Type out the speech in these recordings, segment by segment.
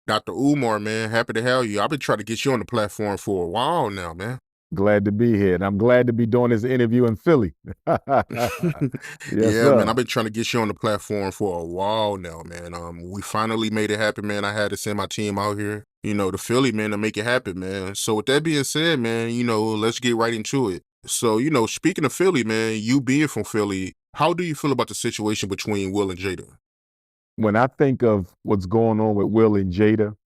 Dr. Umar, man, happy to have you. I've been trying to get you on the platform for a while now, man. Glad to be here, and I'm glad to be doing this interview in Philly. Yes, Yeah, man, I've sir. been trying to get you on the platform for a while now, man. We finally made it happen, man. I had to send my team out here, to Philly, man, to make it happen, man. So with that being said, man, let's get right into it. So, speaking of Philly, man, you being from Philly, how do you feel about the situation between Will and Jada? When I think of what's going on with Will and Jada,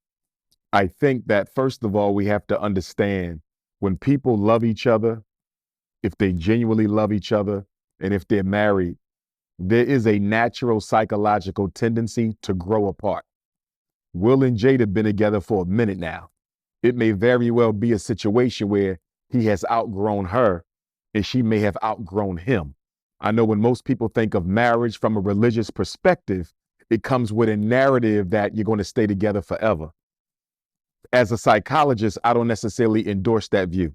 I think that first of all, we have to understand when people love each other, if they genuinely love each other, and if they're married, there is a natural psychological tendency to grow apart. Will and Jada been together for a minute now. It may very well be a situation where he has outgrown her and she may have outgrown him. I know when most people think of marriage from a religious perspective, it comes with a narrative that you're going to stay together forever. As a psychologist, I don't necessarily endorse that view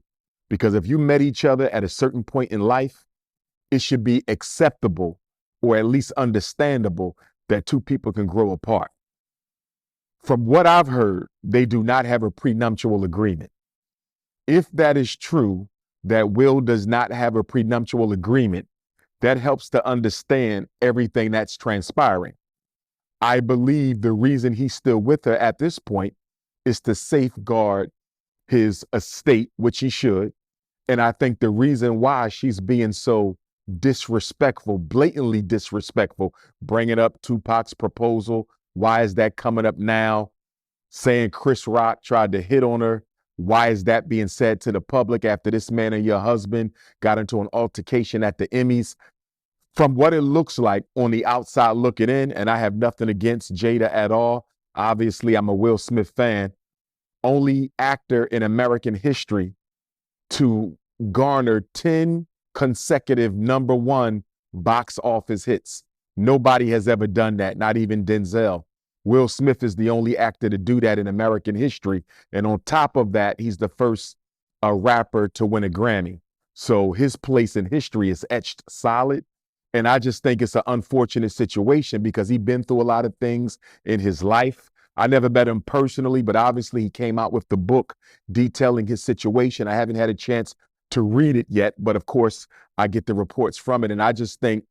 because if you met each other at a certain point in life, it should be acceptable or at least understandable that two people can grow apart. From what I've heard, they do not have a prenuptial agreement. If that is true, that Will does not have a prenuptial agreement, that helps to understand everything that's transpiring. I believe the reason he's still with her at this point is to safeguard his estate, which he should. And I think the reason why she's being so disrespectful, blatantly disrespectful, bringing up Tupac's proposal. Why is that coming up now? Saying Chris Rock tried to hit on her. Why is that being said to the public after this man and your husband got into an altercation at the Emmys? From what it looks like on the outside looking in, and I have nothing against Jada at all. Obviously, I'm a Will Smith fan. Only actor in American history to garner 10 consecutive number one box office hits. Nobody has ever done that, not even Denzel. Will Smith is the only actor to do that in American history. And on top of that, he's the first rapper to win a Grammy. So his place in history is etched solid. And I just think it's an unfortunate situation because he's been through a lot of things in his life. I never met him personally, but obviously he came out with the book detailing his situation. I haven't had a chance to read it yet, but of course I get the reports from it. And I just think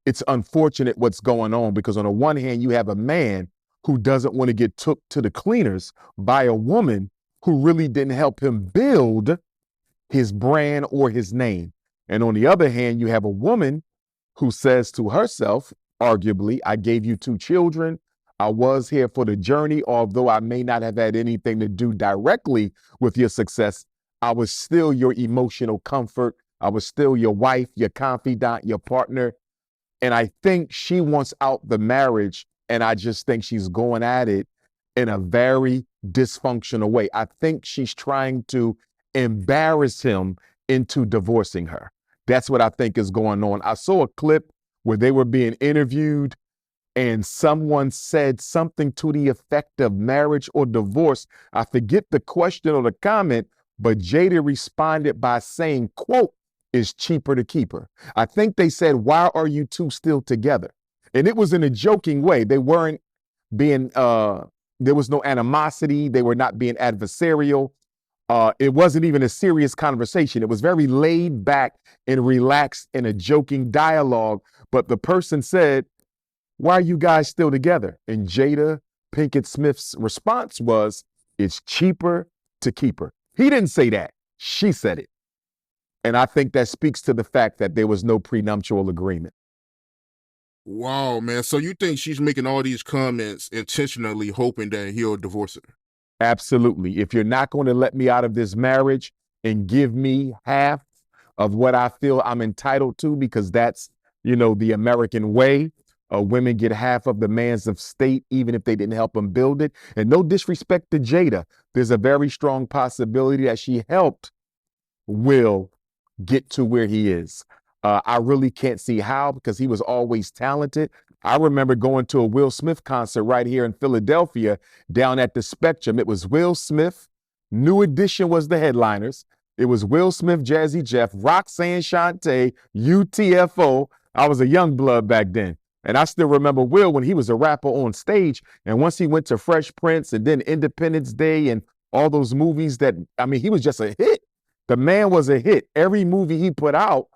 it's unfortunate what's going on because on the one hand, you have a man who doesn't want to get took to the cleaners by a woman who really didn't help him build his brand or his name. And on the other hand, you have a woman who says to herself, arguably, I gave you 2 children. I was here for the journey, although I may not have had anything to do directly with your success. I was still your emotional comfort. I was still your wife, your confidant, your partner. And I think she wants out the marriage. And I just think she's going at it in a very dysfunctional way. I think she's trying to embarrass him into divorcing her. That's what I think is going on. I saw a clip where they were being interviewed and someone said something to the effect of marriage or divorce. I forget the question or the comment, but Jada responded by saying, quote, is cheaper to keep her. I think they said, why are you two still together? And it was in a joking way. They weren't being, there was no animosity. They were not being adversarial. It wasn't even a serious conversation. It was very laid back and relaxed in a joking dialogue. But the person said, why are you guys still together? And Jada Pinkett Smith's response was, it's cheaper to keep her. He didn't say that. She said it. And I think that speaks to the fact that there was no prenuptial agreement. Wow, man. So you think she's making all these comments intentionally hoping that he'll divorce her? Absolutely. If you're not going to let me out of this marriage and give me half of what I feel I'm entitled to, because that's, the American way, women get half of the man's estate, even if they didn't help him build it. And no disrespect to Jada, there's a very strong possibility that she helped Will get to where he is. I really can't see how because he was always talented. I remember going to a Will Smith concert right here in Philadelphia down at the Spectrum. It was Will Smith, New Edition was the headliners. It was Will Smith, Jazzy Jeff, Roxanne Shante, UTFO. I was a young blood back then. And I still remember Will when he was a rapper on stage. And once he went to Fresh Prince and then Independence Day and all those movies that, I mean, he was just a hit. The man was a hit. Every movie he put out,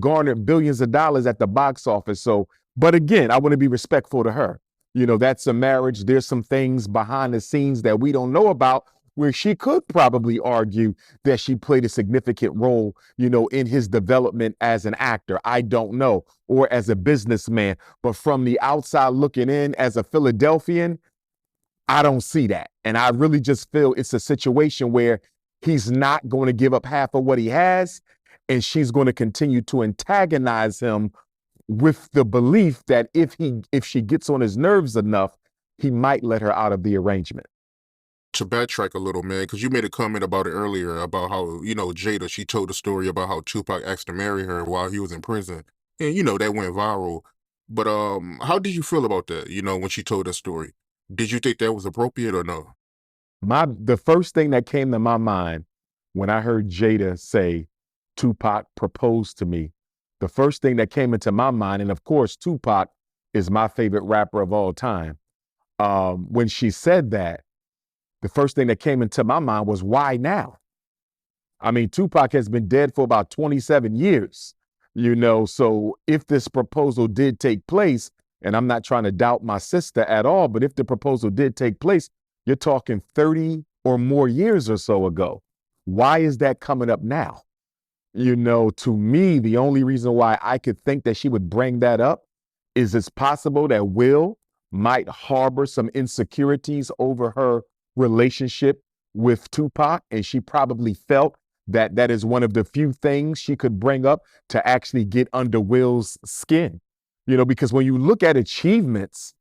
garnered billions of dollars at the box office. So, but again, I want to be respectful to her. That's a marriage. There's some things behind the scenes that we don't know about where she could probably argue that she played a significant role, in his development as an actor. I don't know, or as a businessman. But from the outside looking in as a Philadelphian, I don't see that. And I really just feel it's a situation where he's not going to give up half of what he has, and she's going to continue to antagonize him with the belief that if she gets on his nerves enough, he might let her out of the arrangement. To backtrack a little, man, because you made a comment about it earlier about how, Jada, she told a story about how Tupac asked to marry her while he was in prison. And, that went viral. But how did you feel about that, when she told that story? Did you think that was appropriate or no? The first thing that came to my mind when I heard Jada say Tupac proposed to me, the first thing that came into my mind, and of course, Tupac is my favorite rapper of all time. When she said that, the first thing that came into my mind was, why now? I mean, Tupac has been dead for about 27 years, so if this proposal did take place, and I'm not trying to doubt my sister at all, but if the proposal did take place, you're talking 30 or more years or so ago. Why is that coming up now? To me, the only reason why I could think that she would bring that up is it's possible that Will might harbor some insecurities over her relationship with Tupac, and she probably felt that that is one of the few things she could bring up to actually get under Will's skin. Because when you look at achievements,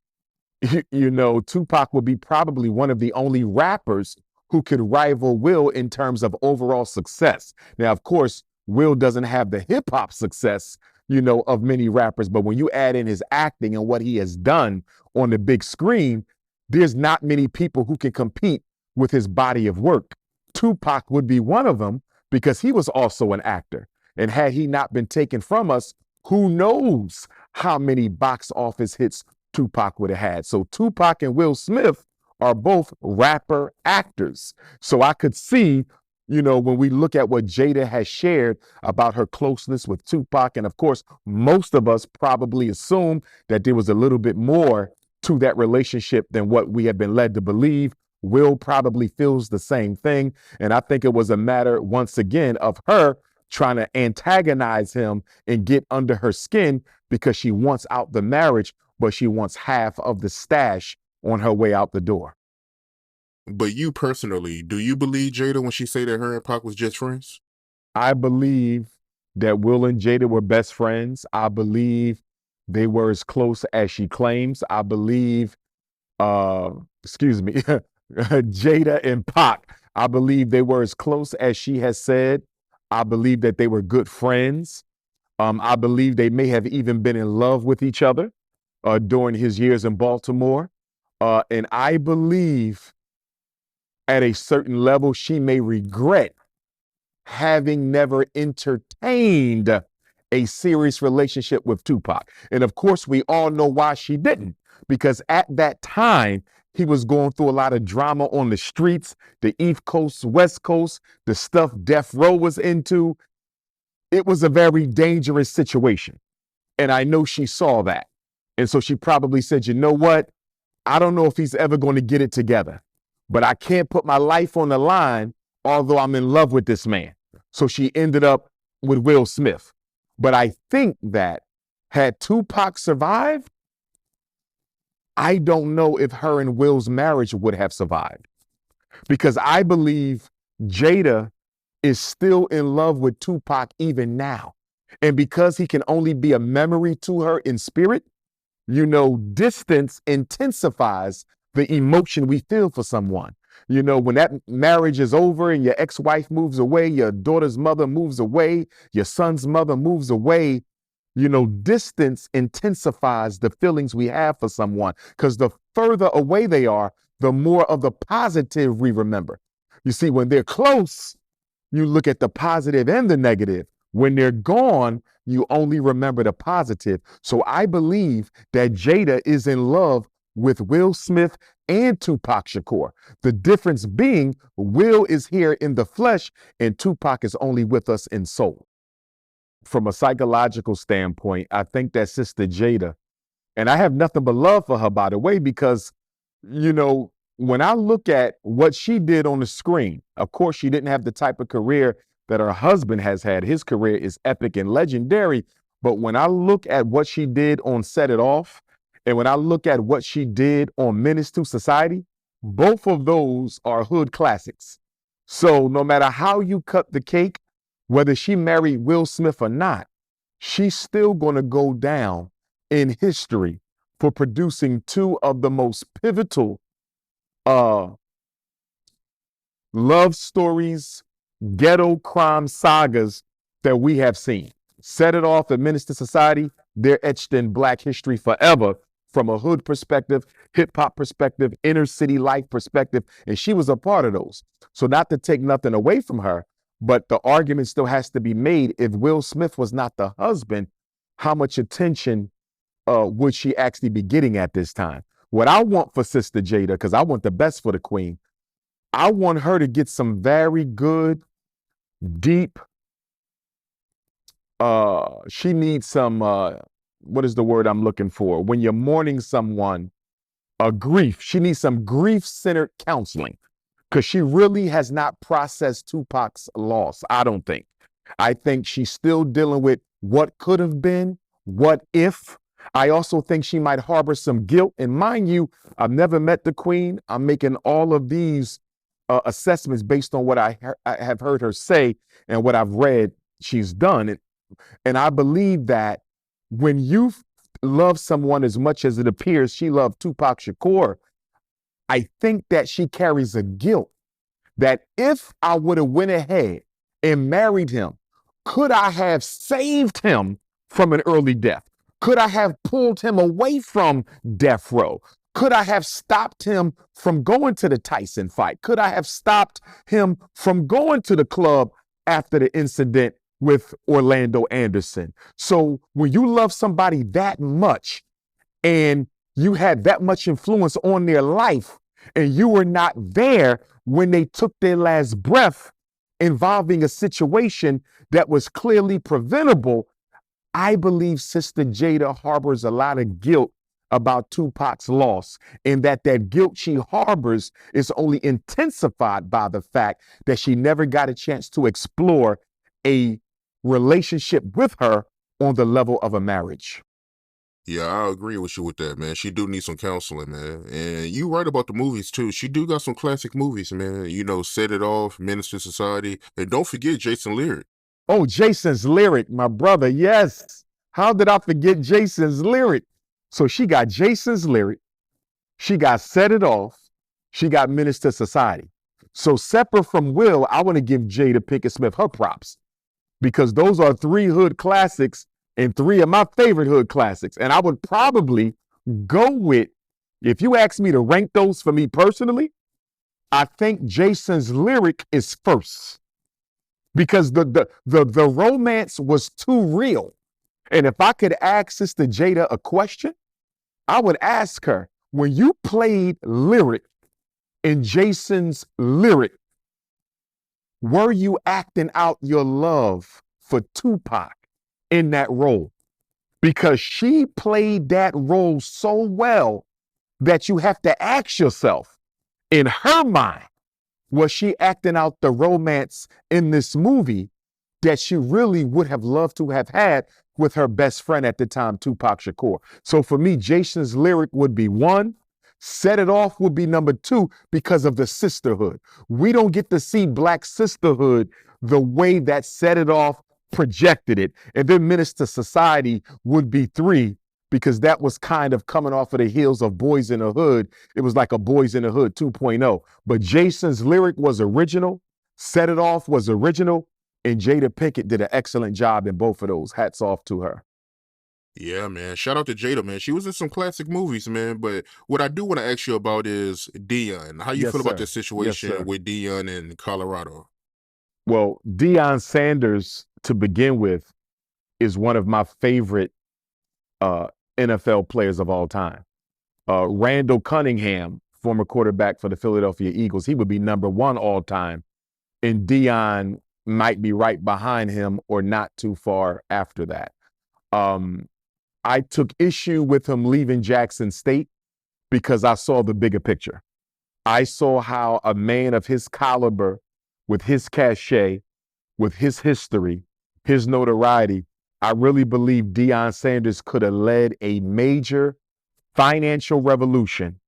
Tupac would be probably one of the only rappers who could rival Will in terms of overall success. Now, of course, Will doesn't have the hip hop success, of many rappers, but when you add in his acting and what he has done on the big screen, there's not many people who can compete with his body of work. Tupac would be one of them because he was also an actor. And had he not been taken from us, who knows how many box office hits Tupac would have had. So Tupac and Will Smith are both rapper actors. So I could see, when we look at what Jada has shared about her closeness with Tupac, and of course, most of us probably assume that there was a little bit more to that relationship than what we have been led to believe. Will probably feels the same thing. And I think it was a matter, once again, of her trying to antagonize him and get under her skin because she wants out the marriage, but she wants half of the stash on her way out the door. But you personally, do you believe Jada when she say that her and Pac was just friends? I believe that Will and Jada were best friends. I believe they were as close as she claims. I believe, Jada and Pac, I believe they were as close as she has said. I believe that they were good friends. I believe they may have even been in love with each other during his years in Baltimore. And I believe at a certain level, she may regret having never entertained a serious relationship with Tupac. And of course, we all know why she didn't, because at that time, he was going through a lot of drama on the streets, the East Coast, West Coast, the stuff Death Row was into. It was a very dangerous situation. And I know she saw that. And so she probably said, you know what? I don't know if he's ever going to get it together, but I can't put my life on the line, although I'm in love with this man. So she ended up with Will Smith. But I think that had Tupac survived, I don't know if her and Will's marriage would have survived, because I believe Jada is still in love with Tupac even now. And because he can only be a memory to her in spirit, distance intensifies the emotion we feel for someone. When that marriage is over and your ex-wife moves away, your daughter's mother moves away, your son's mother moves away, distance intensifies the feelings we have for someone, because the further away they are, the more of the positive we remember. You see, when they're close, you look at the positive and the negative. When they're gone, you only remember the positive. So I believe that Jada is in love with Will Smith and Tupac Shakur. The difference being Will is here in the flesh and Tupac is only with us in soul. From a psychological standpoint, I think that Sister Jada, and I have nothing but love for her, by the way, because, when I look at what she did on the screen, of course, she didn't have the type of career that her husband has had. His career is epic and legendary. But when I look at what she did on Set It Off, and when I look at what she did on Menace to Society, both of those are hood classics. So no matter how you cut the cake, whether she married Will Smith or not, she's still going to go down in history for producing two of the most pivotal love stories, ghetto crime sagas that we have seen. Set It Off and Menace to Society, they're etched in Black history forever from a hood perspective, hip hop perspective, inner city life perspective, and she was a part of those. So not to take nothing away from her, but the argument still has to be made. If Will Smith was not the husband, how much attention would she actually be getting at this time? What I want for Sister Jada, because I want the best for the queen, I want her to get some very good, deep, she needs some, what is the word I'm looking for? When you're mourning someone, grief. She needs some grief-centered counseling because she really has not processed Tupac's loss, I don't think. I think she's still dealing with what could have been, what if. I also think she might harbor some guilt. And mind you, I've never met the queen. I'm making all of these assessments based on what I have heard her say and what I've read she's done. And I believe that when you love someone as much as it appears she loved Tupac Shakur, I think that she carries a guilt that if I would have went ahead and married him, could I have saved him from an early death? Could I have pulled him away from death row? Could I have stopped him from going to the Tyson fight? Could I have stopped him from going to the club after the incident with Orlando Anderson? So when you love somebody that much and you had that much influence on their life and you were not there when they took their last breath involving a situation that was clearly preventable, I believe Sister Jada harbors a lot of guilt about Tupac's loss, and that guilt she harbors is only intensified by the fact that she never got a chance to explore a relationship with her on the level of a marriage. Yeah, I agree with you with that, man. She do need some counseling, man. And you right about the movies too. She do got some classic movies, man. Set It Off, Minister Society, and don't forget Jason Lyric. Oh, Jason's Lyric, my brother. Yes. How did I forget Jason's Lyric? So she got Jason's Lyric. She got Set It Off. She got Minister Society. So separate from Will, I want to give Jada Pinkett Smith her props because those are three hood classics and three of my favorite hood classics. And I would probably go with, if you ask me to rank those for me personally, I think Jason's Lyric is first because the romance was too real. And if I could ask Sister Jada a question, I would ask her, when you played Lyric in Jason's Lyric, were you acting out your love for Tupac in that role? Because she played that role so well that you have to ask yourself, in her mind, was she acting out the romance in this movie that she really would have loved to have had with her best friend at the time, Tupac Shakur? So for me, Jason's Lyric would be one. Set It Off would be number two because of the sisterhood. We don't get to see Black sisterhood the way that Set It Off projected it. And then Minister Society would be three because that was kind of coming off of the heels of Boys in the Hood. It was like a Boys in the Hood 2.0. But Jason's Lyric was original. Set It Off was original. And Jada Pinkett did an excellent job in both of those. Hats off to her. Yeah, man. Shout out to Jada, man. She was in some classic movies, man. But what I do want to ask you about is Deion. How you Yes, feel about sir. that Yes, situation sir. with Deion in Colorado? Well, Deion Sanders to begin with, is one of my favorite uh, NFL players of all time. Randall Cunningham, former quarterback for the Philadelphia Eagles, he would be number one all time. And Deion might be right behind him or not too far after that. I took issue with him leaving Jackson State because I saw the bigger picture. I saw how a man of his caliber, with his cachet, with his history, his notoriety, I really believe Deion Sanders could have led a major financial revolution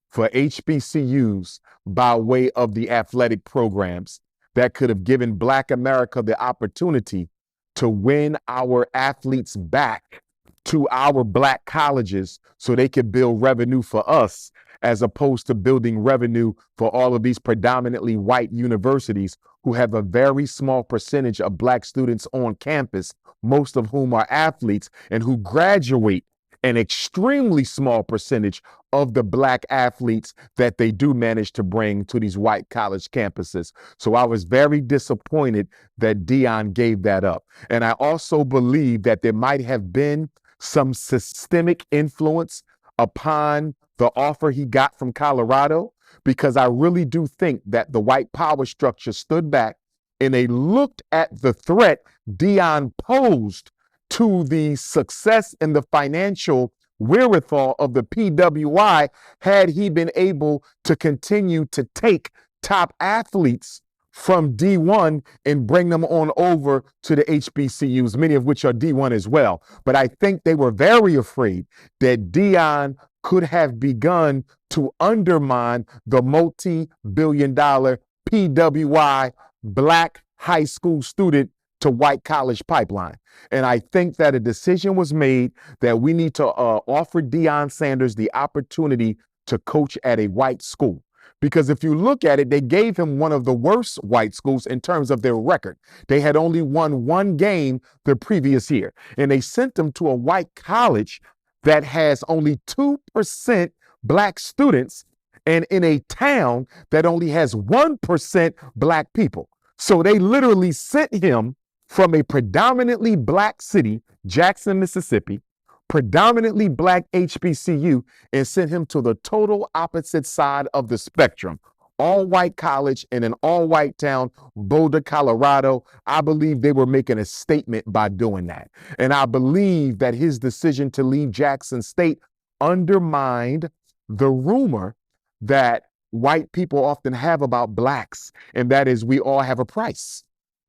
for HBCUs by way of the athletic programs that could have given Black America the opportunity to win our athletes back to our Black colleges so they could build revenue for us, as opposed to building revenue for all of these predominantly white universities who have a very small percentage of Black students on campus, most of whom are athletes, and who graduate an extremely small percentage of the Black athletes that they do manage to bring to these white college campuses. So I was very disappointed that Deion gave that up. And I also believe that there might have been some systemic influence upon the offer he got from Colorado, because I really do think that the white power structure stood back and they looked at the threat Deion posed to the success and the financial wherewithal of the PWI had he been able to continue to take top athletes from D1 and bring them on over to the HBCUs, many of which are D1 as well. But I think they were very afraid that Deion could have begun to undermine the multi-billion-dollar PWI Black high school student to white college pipeline. And I think that a decision was made that we need to offer Deion Sanders the opportunity to coach at a white school. Because if you look at it, they gave him one of the worst white schools in terms of their record. They had only won one game the previous year, and they sent him to a white college that has only 2% Black students and in a town that only has 1% Black people. So they literally sent him from a predominantly Black city, Jackson, Mississippi, predominantly Black HBCU, and sent him to the total opposite side of the spectrum. All white college in an all white town, Boulder, Colorado. I believe they were making a statement by doing that. And I believe that his decision to leave Jackson State undermined the rumor that white people often have about Blacks, and that is we all have a price.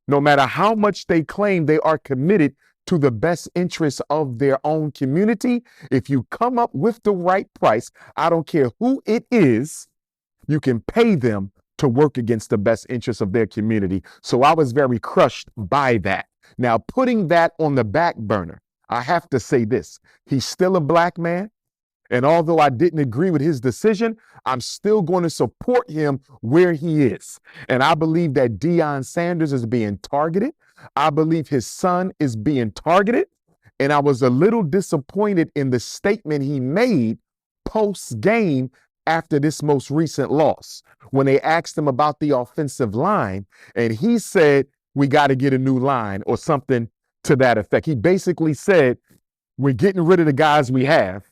No matter how much they claim they are committed to the best interests of their own community, if you come up with the right price, I don't care who it is, you can pay them to work against the best interests of their community. So I was very crushed by that. Now, putting that on the back burner, I have to say this. He's still a Black man. And although I didn't agree with his decision, I'm still going to support him where he is. And I believe that Deion Sanders is being targeted. I believe his son is being targeted. And I was a little disappointed in the statement he made post-game after this most recent loss, when they asked him about the offensive line. And he said, we got to get a new line or something to that effect. He basically said, we're getting rid of the guys we have,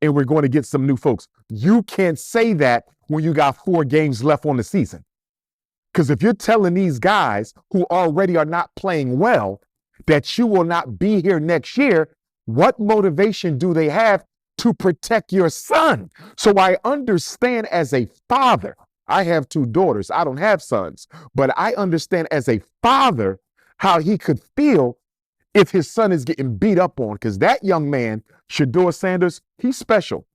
and we're going to get some new folks. You can't say that when you got 4 games left on the season. Because if you're telling these guys who already are not playing well that you will not be here next year, what motivation do they have to protect your son? So I understand as a father, I have 2 daughters, I don't have sons, but I understand as a father how he could feel if his son is getting beat up on, because that young man, Shedeur Sanders, he's special.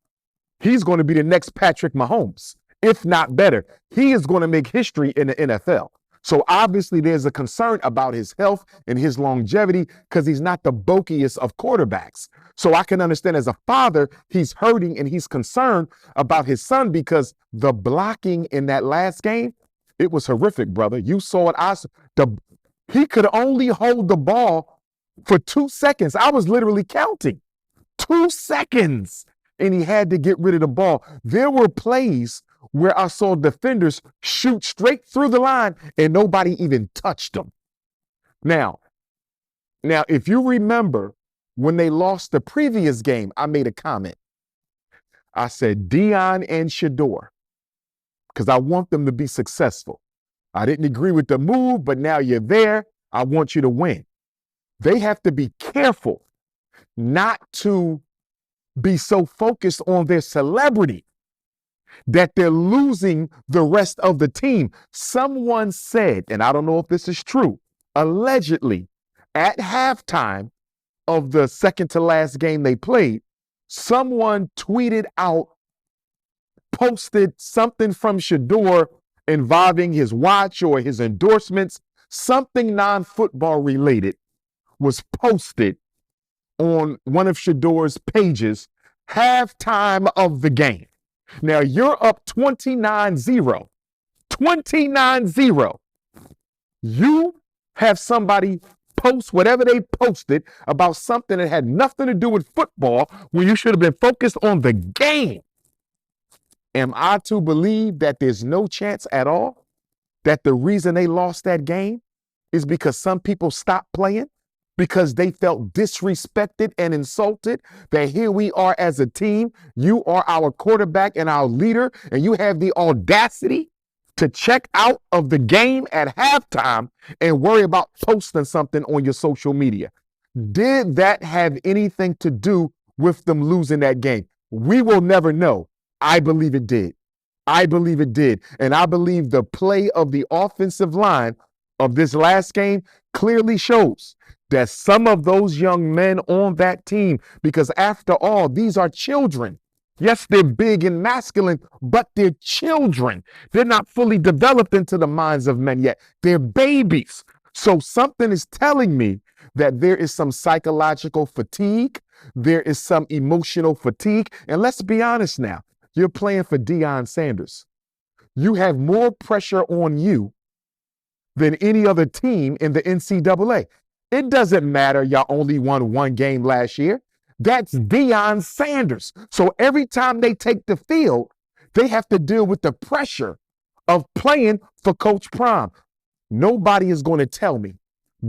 He's going to be the next Patrick Mahomes, if not better. He is going to make history in the NFL. So obviously there's a concern about his health and his longevity because he's not the bulkiest of quarterbacks. So I can understand as a father, he's hurting and he's concerned about his son, because the blocking in that last game, it was horrific, brother. You saw it. He could only hold the ball for 2 seconds. I was literally counting 2 seconds, and he had to get rid of the ball. There were plays where I saw defenders shoot straight through the line and nobody even touched them. Now, Now, if you remember when they lost the previous game, I made a comment. I said Deion and Shador, because I want them to be successful. I didn't agree with the move, but now you're there. I want you to win. They have to be careful not to be so focused on their celebrity that they're losing the rest of the team. Someone said, and I don't know if this is true, allegedly at halftime of the second to last game they played, someone tweeted out, posted something from Shador involving his watch or his endorsements, something non-football related was posted on one of Shador's pages halftime of the game. Now you're up 29-0. 29-0. You have somebody post whatever they posted about something that had nothing to do with football when you should have been focused on the game. Am I to believe that there's no chance at all that the reason they lost that game is because some people stopped playing? Because they felt disrespected and insulted, that here we are as a team, you are our quarterback and our leader, and you have the audacity to check out of the game at halftime and worry about posting something on your social media. Did that have anything to do with them losing that game? We will never know. I believe it did. I believe it did. And I believe the play of the offensive line of this last game clearly shows that some of those young men on that team, because after all, these are children. Yes, they're big and masculine, but they're children. They're not fully developed into the minds of men yet. They're babies. So something is telling me that there is some psychological fatigue. There is some emotional fatigue. And let's be honest now, you're playing for Deion Sanders. You have more pressure on you than any other team in the NCAA. It doesn't matter y'all only won one game last year. That's Deion Sanders. So every time they take the field, they have to deal with the pressure of playing for Coach Prime. Nobody is going to tell me,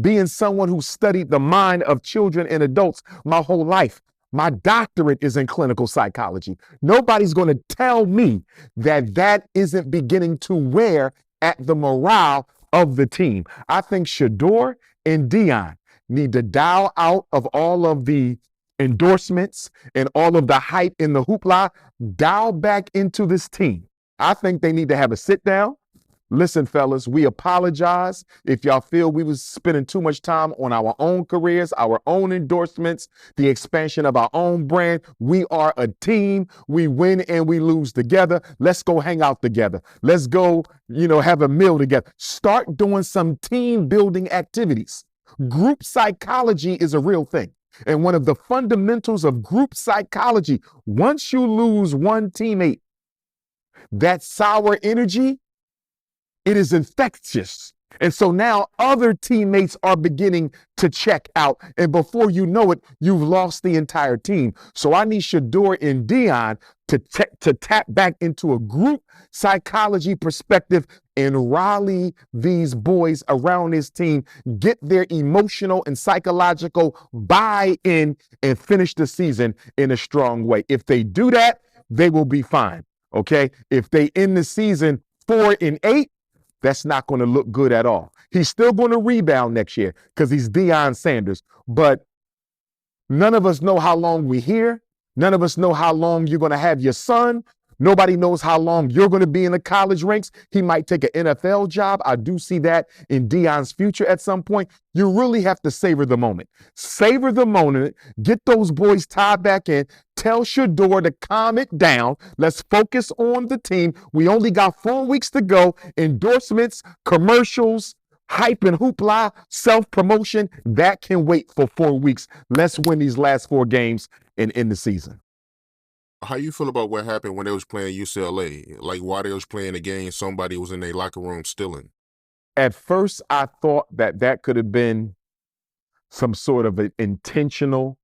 being someone who studied the mind of children and adults my whole life, my doctorate is in clinical psychology. Nobody's going to tell me that that isn't beginning to wear at the morale of the team. I think Shador and Deion need to dial out of all of the endorsements and all of the hype in the hoopla, dial back into this team. I think they need to have a sit down. Listen, fellas, we apologize if y'all feel we was spending too much time on our own careers, our own endorsements, the expansion of our own brand. We are a team. We win and we lose together. Let's go hang out together. Let's go, have a meal together. Start doing some team building activities. Group psychology is a real thing. And one of the fundamentals of group psychology, once you lose one teammate, that sour energy, it is infectious. And so now other teammates are beginning to check out. And before you know it, you've lost the entire team. So I need Shador and Deion to tap back into a group psychology perspective and rally these boys around this team, get their emotional and psychological buy-in and finish the season in a strong way. If they do that, they will be fine. Okay? If they end the season 4-8, that's not going to look good at all. He's still going to rebound next year because he's Deion Sanders. But none of us know how long we're here. None of us know how long you're going to have your son. Nobody knows how long you're going to be in the college ranks. He might take an NFL job. I do see that in Deion's future at some point. You really have to savor the moment. Savor the moment. Get those boys tied back in. Tell Shador to calm it down. Let's focus on the team. We only got 4 weeks to go. Endorsements, commercials, hype and hoopla, self-promotion, that can wait for 4 weeks. Let's win these last 4 games and end the season. How you feel about what happened when they was playing UCLA? Like while they was playing the game, somebody was in their locker room stealing. At first, I thought that could have been some sort of an intentional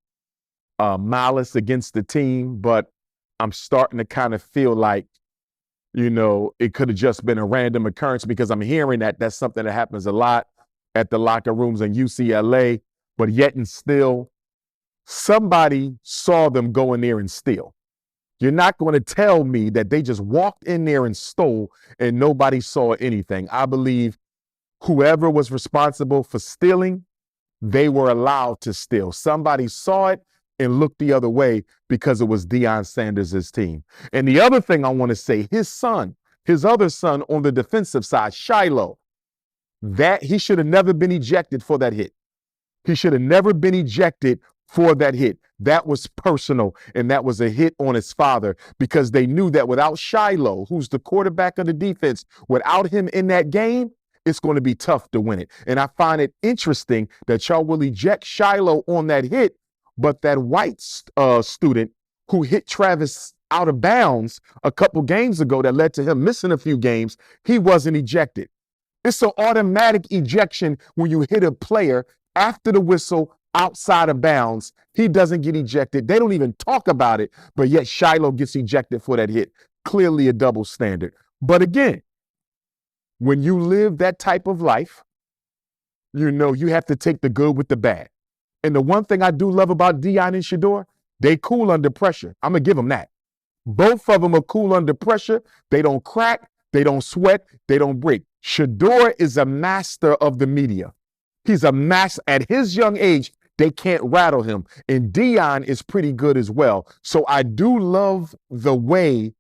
malice against the team, but I'm starting to kind of feel like, it could have just been a random occurrence because I'm hearing that that's something that happens a lot at the locker rooms in UCLA. but yet and still, somebody saw them go in there and steal. You're not going to tell me that they just walked in there and stole and nobody saw anything. I believe whoever was responsible for stealing, they were allowed to steal. Somebody saw it and looked the other way because it was Deion Sanders' team. And the other thing I want to say, his son, his other son on the defensive side, Shiloh, that he should have never been ejected for that hit. He should have never been ejected for that hit. That was personal, and that was a hit on his father because they knew that without Shiloh, who's the quarterback of the defense, without him in that game, it's going to be tough to win it. And I find it interesting that y'all will eject Shiloh on that hit, but that white student who hit Travis out of bounds a couple games ago that led to him missing a few games, he wasn't ejected. It's an automatic ejection when you hit a player after the whistle outside of bounds. He doesn't get ejected. They don't even talk about it, but yet Shiloh gets ejected for that hit. Clearly a double standard. But again, when you live that type of life, you know you have to take the good with the bad. And the one thing I do love about Deion and Shador, they cool under pressure. I'm going to give them that. Both of them are cool under pressure. They don't crack. They don't sweat. They don't break. Shador is a master of the media. He's a master. At his young age, they can't rattle him. And Deion is pretty good as well. So I do love the way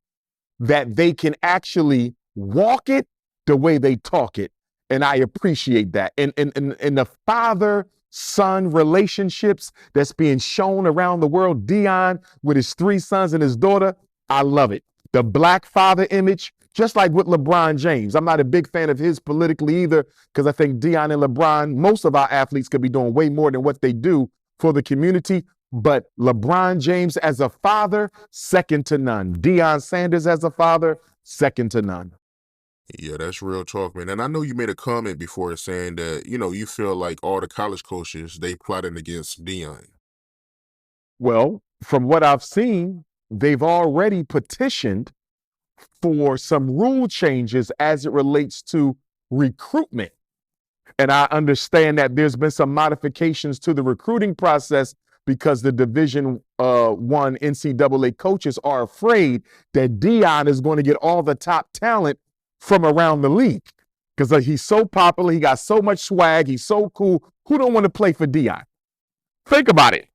that they can actually walk it the way they talk it. And I appreciate that. And the father-son relationships that's being shown around the world, Deion with his 3 sons and his daughter, I love it. The black father image, just like with LeBron James. I'm not a big fan of his politically either, because I think Deion and LeBron, most of our athletes could be doing way more than what they do for the community. But LeBron James as a father, second to none. Deion Sanders as a father, second to none. Yeah, that's real talk, man. And I know you made a comment before saying that, you feel like all the college coaches, they plotting against Deion. Well, from what I've seen, they've already petitioned for some rule changes as it relates to recruitment. And I understand that there's been some modifications to the recruiting process because the Division I NCAA coaches are afraid that Deion is going to get all the top talent from around the league because he's so popular. He got so much swag. He's so cool. Who don't want to play for Deion? Think about it.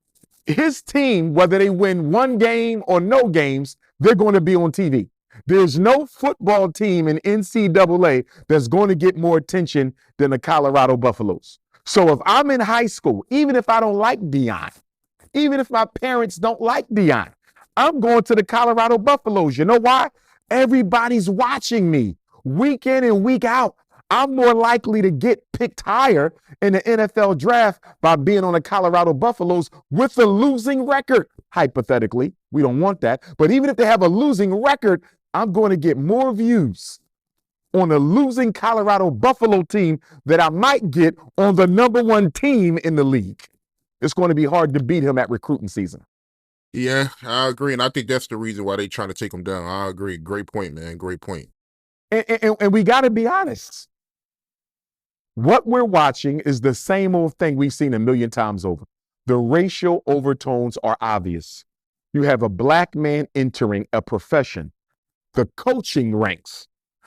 His team, whether they win 1 game or no games, they're going to be on TV. There's no football team in NCAA that's going to get more attention than the Colorado Buffaloes. So if I'm in high school, even if I don't like Deion, even if my parents don't like Deion, I'm going to the Colorado Buffaloes. You know why? Everybody's watching me week in and week out. I'm more likely to get picked higher in the NFL draft by being on the Colorado Buffaloes with a losing record. Hypothetically, we don't want that. But even if they have a losing record, I'm going to get more views on a losing Colorado Buffalo team that I might get on the number 1 team in the league. It's going to be hard to beat him at recruiting season. Yeah, I agree. And I think that's the reason why they trying to take him down. I agree. Great point, man. Great point. And we got to be honest. What we're watching is the same old thing we've seen a million times over. The racial overtones are obvious. You have a black man entering a profession, the coaching ranks,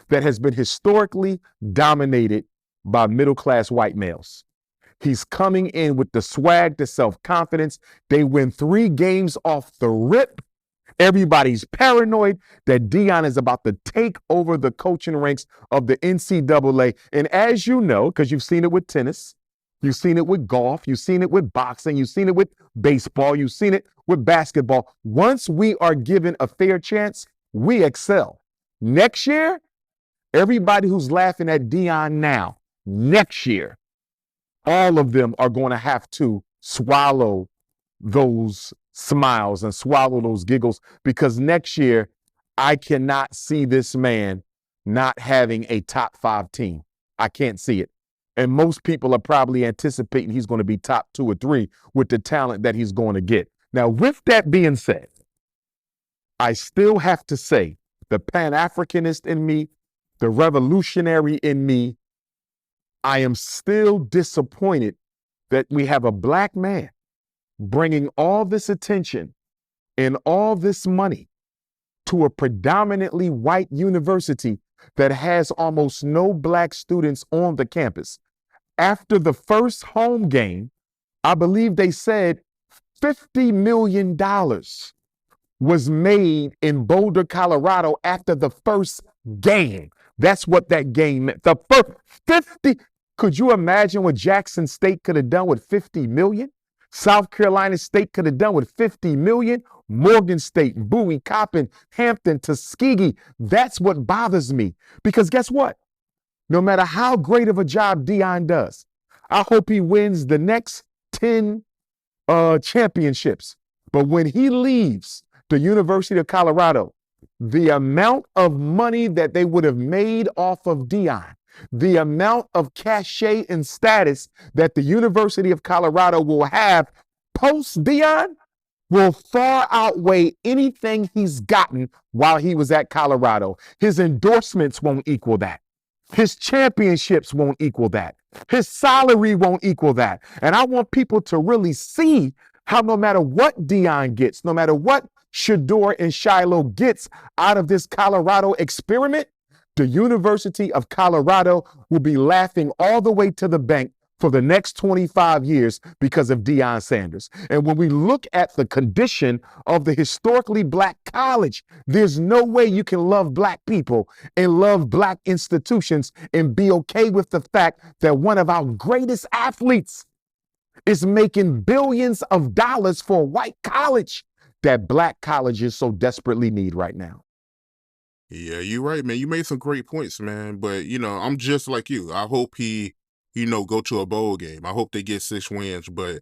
that has been historically dominated by middle-class white males. He's coming in with the swag, the self-confidence. They win 3 games off the rip. Everybody's paranoid that Deion is about to take over the coaching ranks of the NCAA. And as you know, because you've seen it with tennis, you've seen it with golf, you've seen it with boxing, you've seen it with baseball, you've seen it with basketball. Once we are given a fair chance, we excel. Next year, everybody who's laughing at Deion now, next year, all of them are going to have to swallow those smiles and swallow those giggles because next year, I cannot see this man not having a top 5 team. I can't see it. And most people are probably anticipating he's going to be top 2 or 3 with the talent that he's going to get. Now, with that being said, I still have to say the Pan-Africanist in me, the revolutionary in me, I am still disappointed that we have a black man bringing all this attention and all this money to a predominantly white university that has almost no black students on the campus. After the first home game, I believe they said $50 million was made in Boulder, Colorado after the first game. That's what that game meant. The first 50. Could you imagine what Jackson State could have done with 50 million? South Carolina State could have done with 50 million. Morgan State, Bowie, Coppin, Hampton, Tuskegee. That's what bothers me. Because guess what? No matter how great of a job Deion does, I hope he wins the next 10 championships. But when he leaves the University of Colorado, the amount of money that they would have made off of Deion, the amount of cachet and status that the University of Colorado will have post Deion will far outweigh anything he's gotten while he was at Colorado. His endorsements won't equal that. His championships won't equal that. His salary won't equal that. And I want people to really see how no matter what Deion gets, no matter what Shador and Shiloh gets out of this Colorado experiment, the University of Colorado will be laughing all the way to the bank for the next 25 years because of Deion Sanders. And when we look at the condition of the historically black college, there's no way you can love black people and love black institutions and be okay with the fact that one of our greatest athletes is making billions of dollars for a white college that black colleges so desperately need right now. Yeah, you're right, man. You made some great points, man. But, I'm just like you. I hope he, go to a bowl game. I hope they get 6 wins. But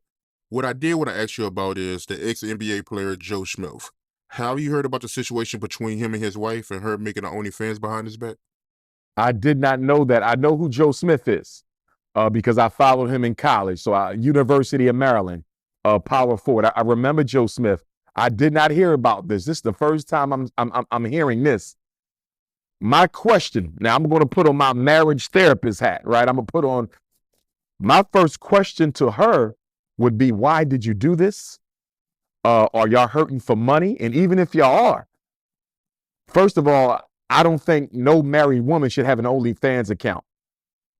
what I did want to ask you about is the ex-NBA player Joe Smith. Have you heard about the situation between him and his wife and her making an OnlyFans behind his back? I did not know that. I know who Joe Smith is because I followed him in college. So University of Maryland, power forward. I remember Joe Smith. I did not hear about this. This is the first time I'm hearing this. My question, now I'm going to put on my marriage therapist hat, right? I'm going to put on, my first question to her would be, why did you do this? Are y'all hurting for money? And even if y'all are, first of all, I don't think no married woman should have an OnlyFans account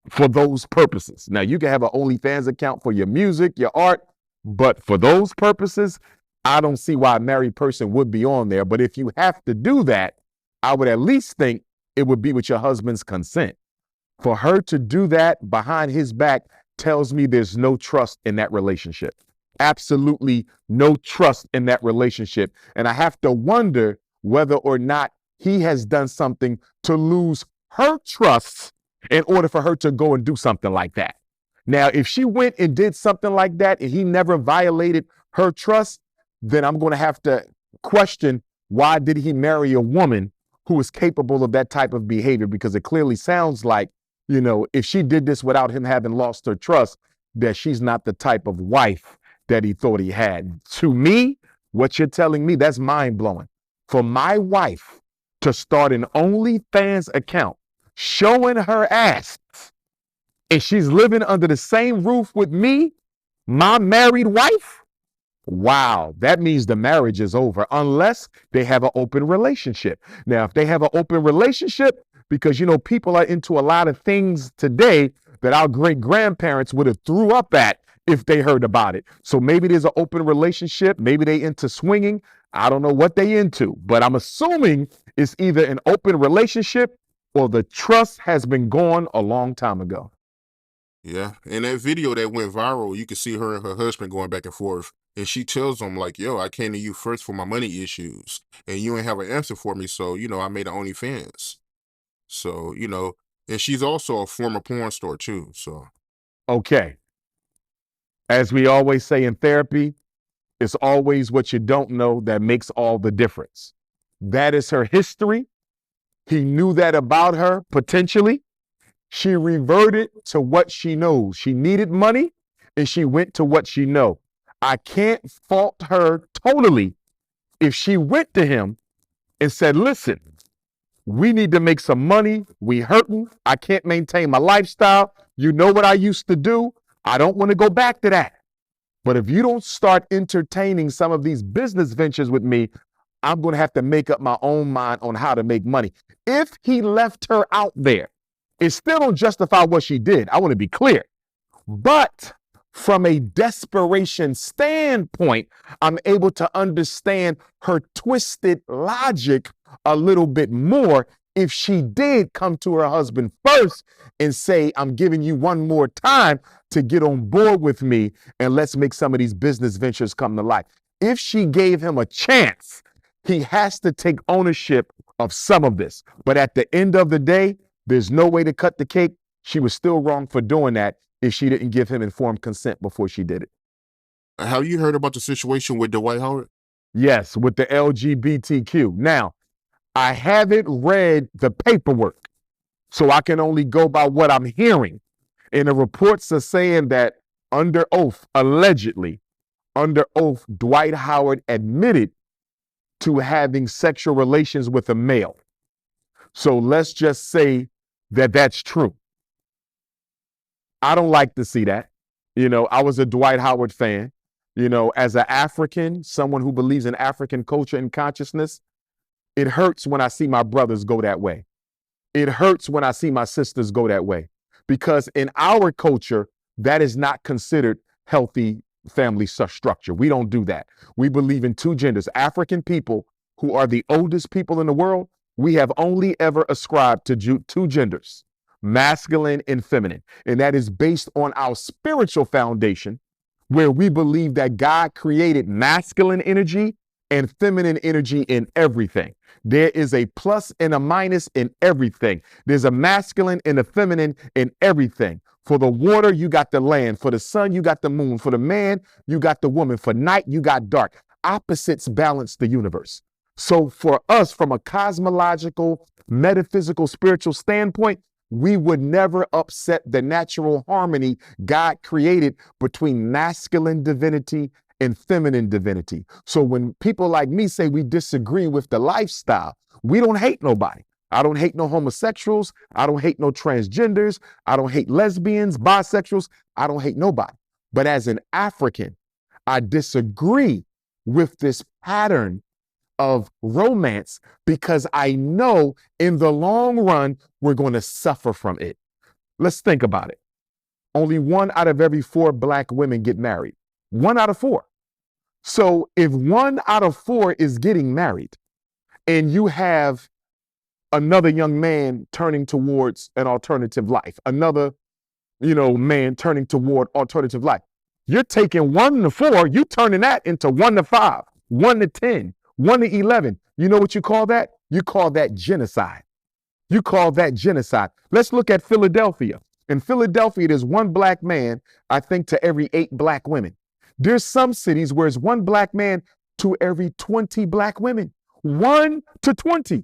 for those purposes. Now, you can have an OnlyFans account for your music, your art, but for those purposes, I don't see why a married person would be on there. But if you have to do that, I would at least think it would be with your husband's consent. For her to do that behind his back tells me there's no trust in that relationship. Absolutely no trust in that relationship. And I have to wonder whether or not he has done something to lose her trust in order for her to go and do something like that. Now, if she went and did something like that and he never violated her trust, then I'm going to have to question, why did he marry a woman who is capable of that type of behavior? Because it clearly sounds like, if she did this without him having lost her trust, that she's not the type of wife that he thought he had. To me, what you're telling me, that's mind-blowing. For my wife to start an OnlyFans account showing her ass, and she's living under the same roof with me, my married wife, wow, that means the marriage is over unless they have an open relationship. Now, if they have an open relationship, because, people are into a lot of things today that our great grandparents would have threw up at if they heard about it. So maybe there's an open relationship. Maybe they into swinging. I don't know what they into, but I'm assuming it's either an open relationship or the trust has been gone a long time ago. Yeah, in that video that went viral, you can see her and her husband going back and forth. And she tells him, like, yo, I came to you first for my money issues. And you ain't have an answer for me, so, I made an OnlyFans. So, and she's also a former porn star, too, so. Okay. As we always say in therapy, it's always what you don't know that makes all the difference. That is her history. He knew that about her, potentially. She reverted to what she knows. She needed money, and she went to what she knows. I can't fault her totally if she went to him and said, listen, we need to make some money. We hurting. I can't maintain my lifestyle. You know what I used to do? I don't want to go back to that. But if you don't start entertaining some of these business ventures with me, I'm going to have to make up my own mind on how to make money. If he left her out there, it still don't justify what she did. I want to be clear. But from a desperation standpoint, I'm able to understand her twisted logic a little bit more if she did come to her husband first and say, I'm giving you one more time to get on board with me and let's make some of these business ventures come to life. If she gave him a chance, he has to take ownership of some of this. But at the end of the day, there's no way to cut the cake. She was still wrong for doing that if she didn't give him informed consent before she did it. Have you heard about the situation with Dwight Howard? Yes, with the LGBTQ. Now, I haven't read the paperwork, so I can only go by what I'm hearing. And the reports are saying that under oath, allegedly, under oath, Dwight Howard admitted to having sexual relations with a male. So let's just say that that's true. I don't like to see that. I was a Dwight Howard fan. As an African, someone who believes in African culture and consciousness, it hurts when I see my brothers go that way. It hurts when I see my sisters go that way. Because in our culture, that is not considered healthy family structure. We don't do that. We believe in two genders. African people, who are the oldest people in the world, we have only ever ascribed to two genders, masculine and feminine. And that is based on our spiritual foundation, where we believe that God created masculine energy and feminine energy in everything. There is a plus and a minus in everything. There's a masculine and a feminine in everything. For the water, you got the land. For the sun, you got the moon. For the man, you got the woman. For night, you got dark. Opposites balance the universe. So for us, from a cosmological, metaphysical, spiritual standpoint, we would never upset the natural harmony God created between masculine divinity and feminine divinity. So when people like me say we disagree with the lifestyle, we don't hate nobody. I don't hate no homosexuals. I don't hate no transgenders. I don't hate lesbians, bisexuals. I don't hate nobody. But as an African, I disagree with this pattern of romance because I know in the long run, we're going to suffer from it. Let's think about it. Only 1 out of every 4 Black women get married. 1 out of 4. So if 1 out of 4 is getting married and you have another young man turning towards an alternative life, another, man turning toward alternative life, you're taking 1 to 4, you turning that into 1 to 5, 1 to 10, 1 to 11. You know what you call that? You call that genocide. You call that genocide. Let's look at Philadelphia. In Philadelphia, there's 1 Black man, I think, to every 8 Black women. There's some cities where it's 1 Black man to every 20 Black women. 1 to 20.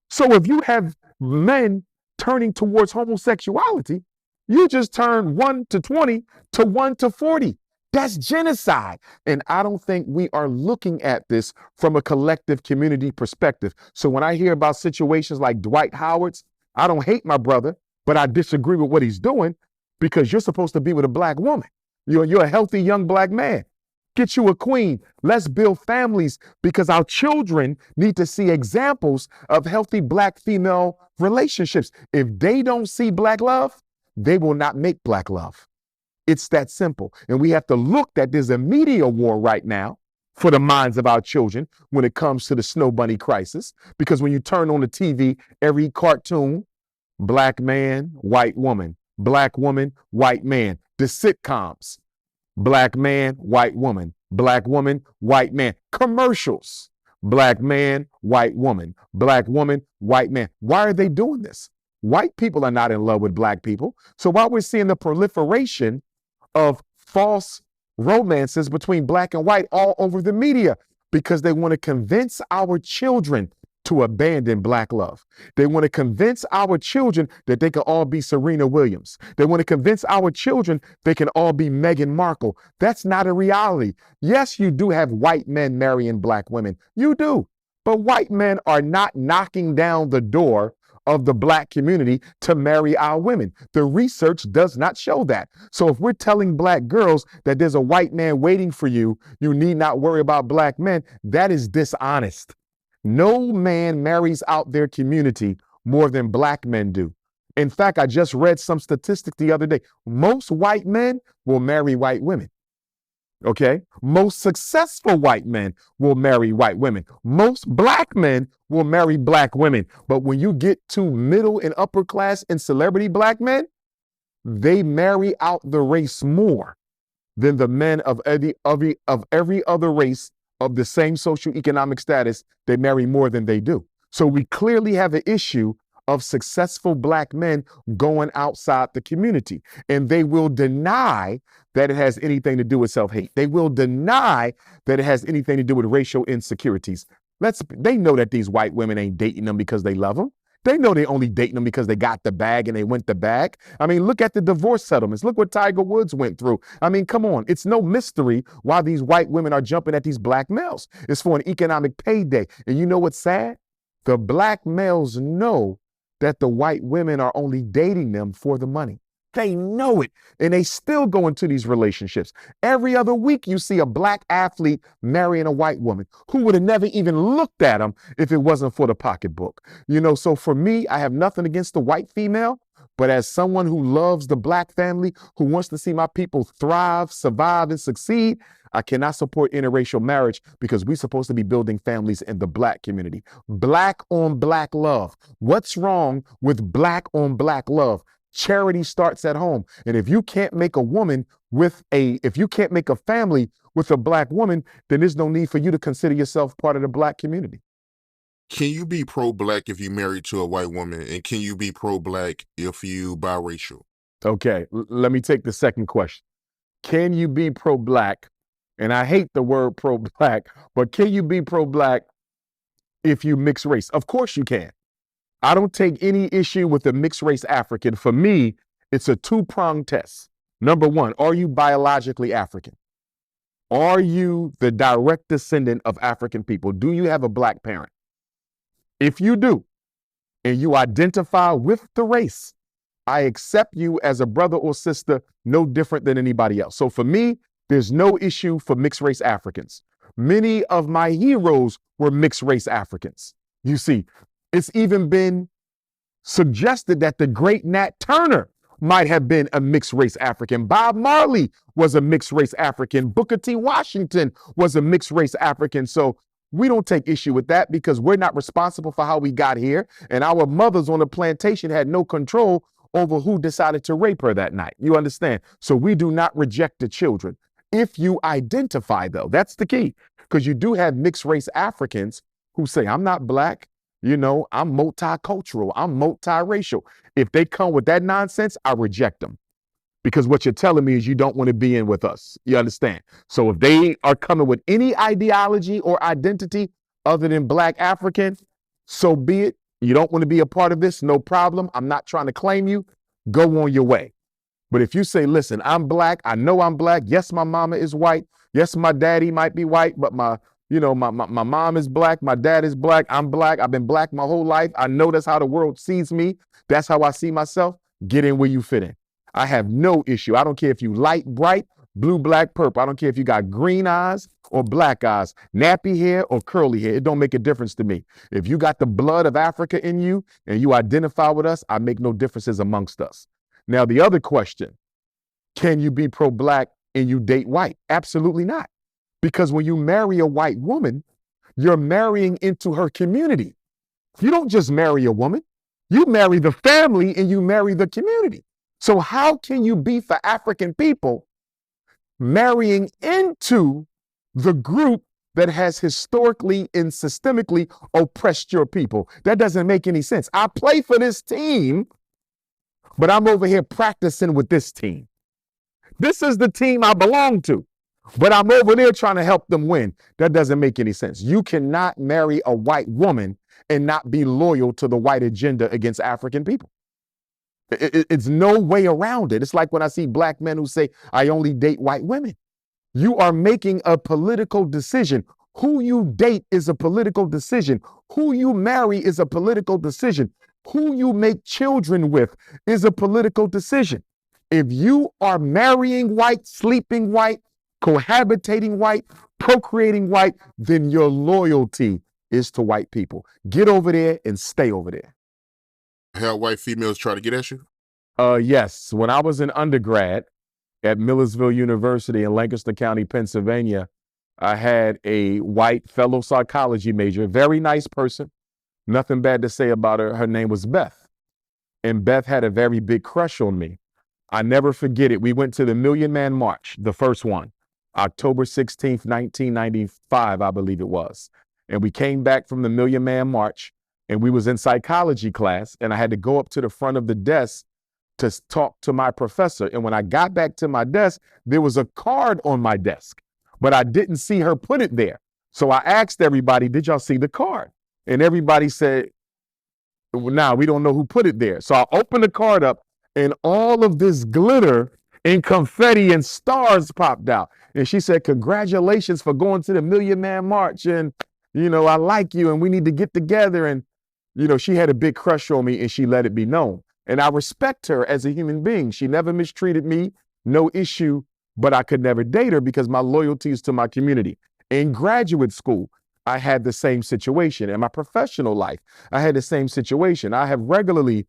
So if you have men turning towards homosexuality, you just turn 1 to 20 to 1 to 40. That's genocide. And I don't think we are looking at this from a collective community perspective. So when I hear about situations like Dwight Howard's, I don't hate my brother, but I disagree with what he's doing because you're supposed to be with a Black woman. You're a healthy young Black man. Get you a queen. Let's build families because our children need to see examples of healthy Black female relationships. If they don't see Black love, they will not make Black love. It's that simple. And we have to look that there's a media war right now for the minds of our children when it comes to the Snow Bunny crisis. Because when you turn on the TV, every cartoon, Black man, white woman, Black woman, white man. The sitcoms, Black man, white woman, Black woman, white man. Commercials, Black man, white woman, Black woman, white man. Why are they doing this? White people are not in love with Black people. So while we're seeing the proliferation of false romances between Black and white all over the media, because they want to convince our children to abandon Black love. They want to convince our children that they can all be Serena Williams. They want to convince our children they can all be Meghan Markle. That's not a reality. Yes, you do have white men marrying Black women. You do. But white men are not knocking down the door of the black community to marry our women. The research does not show that. So if we're telling black girls that there's a white man waiting for you, you need not worry about black men, that is dishonest. No man marries out their community more than black men do. In fact, I just read some statistic the other day. Most white men will marry white women. Okay. Most successful white men will marry white women. Most black men will marry black women. But when you get to middle and upper class and celebrity black men, they marry out the race more than the men of every other race of the same socioeconomic status. They marry more than they do. So we clearly have an issue of successful black men going outside the community. And they will deny that it has anything to do with self-hate. They will deny that it has anything to do with racial insecurities. They know that these white women ain't dating them because they love them. They know they only dating them because they got the bag and they went the bag. I mean, look at the divorce settlements. Look what Tiger Woods went through. I mean, come on. It's no mystery why these white women are jumping at these black males. It's for an economic payday. And you know what's sad? The black males know that the white women are only dating them for the money. They know it, and they still go into these relationships. Every other week, you see a black athlete marrying a white woman who would have never even looked at him if it wasn't for the pocketbook. So for me, I have nothing against the white female, but as someone who loves the black family, who wants to see my people thrive, survive, and succeed, I cannot support interracial marriage because we're supposed to be building families in the black community. Black on black love. What's wrong with black on black love? Charity starts at home. And if you can't make a family with a black woman, then there's no need for you to consider yourself part of the black community. Can you be pro-black if you married to a white woman? And can you be pro-black if you biracial? Okay, let me take the second question. Can you be pro-black? And I hate the word pro-black, but can you be pro-black if you mix race? Of course you can. I don't take any issue with the mixed race African. For me, it's a two-pronged test. Number one, are you biologically African? Are you the direct descendant of African people? Do you have a black parent? If you do, and you identify with the race, I accept you as a brother or sister, no different than anybody else. So for me, there's no issue for mixed race Africans. Many of my heroes were mixed race Africans. You see, it's even been suggested that the great Nat Turner might have been a mixed race African. Bob Marley was a mixed race African. Booker T. Washington was a mixed race African. So we don't take issue with that because we're not responsible for how we got here. And our mothers on the plantation had no control over who decided to rape her that night. You understand? So we do not reject the children. If you identify, though, that's the key, because you do have mixed race Africans who say, I'm not black, I'm multicultural, I'm multiracial. If they come with that nonsense, I reject them. Because what you're telling me is you don't want to be in with us. You understand? So if they are coming with any ideology or identity other than black African, so be it. You don't want to be a part of this, no problem. I'm not trying to claim you. Go on your way. But if you say, listen, I'm black, I know I'm black. Yes, my mama is white. Yes, my daddy might be white, but my mom is black. My dad is black. I'm black. I've been black my whole life. I know that's how the world sees me. That's how I see myself. Get in where you fit in. I have no issue. I don't care if you light, bright, blue, black, purple. I don't care if you got green eyes or black eyes, nappy hair or curly hair. It don't make a difference to me. If you got the blood of Africa in you and you identify with us, I make no differences amongst us. Now, the other question, can you be pro-black and you date white? Absolutely not. Because when you marry a white woman, you're marrying into her community. You don't just marry a woman. You marry the family and you marry the community. So how can you be for African people marrying into the group that has historically and systemically oppressed your people? That doesn't make any sense. I play for this team, but I'm over here practicing with this team. This is the team I belong to, but I'm over there trying to help them win. That doesn't make any sense. You cannot marry a white woman and not be loyal to the white agenda against African people. It's no way around it. It's like when I see black men who say, I only date white women. You are making a political decision. Who you date is a political decision. Who you marry is a political decision. Who you make children with is a political decision. If you are marrying white, sleeping white, cohabitating white, procreating white, then your loyalty is to white people. Get over there and stay over there. How white females try to get at you? Yes, when I was an undergrad at Millersville University in Lancaster County, Pennsylvania, I had a white fellow psychology major, very nice person. Nothing bad to say about her. Her name was Beth. And Beth had a very big crush on me. I never forget it. We went to the Million Man March, the first one, October 16th, 1995, I believe it was. And we came back from the Million Man March, and we was in psychology class, and I had to go up to the front of the desk to talk to my professor. And when I got back to my desk, there was a card on my desk, but I didn't see her put it there. So I asked everybody, did y'all see the card? And everybody said, nah, we don't know who put it there. So I opened the card up, and all of this glitter and confetti and stars popped out. And she said, congratulations for going to the Million Man March. And, I like you and we need to get together. And, she had a big crush on me and she let it be known. And I respect her as a human being. She never mistreated me, no issue, but I could never date her because my loyalty is to my community. In graduate school, I had the same situation. In my professional life, I had the same situation. I have regularly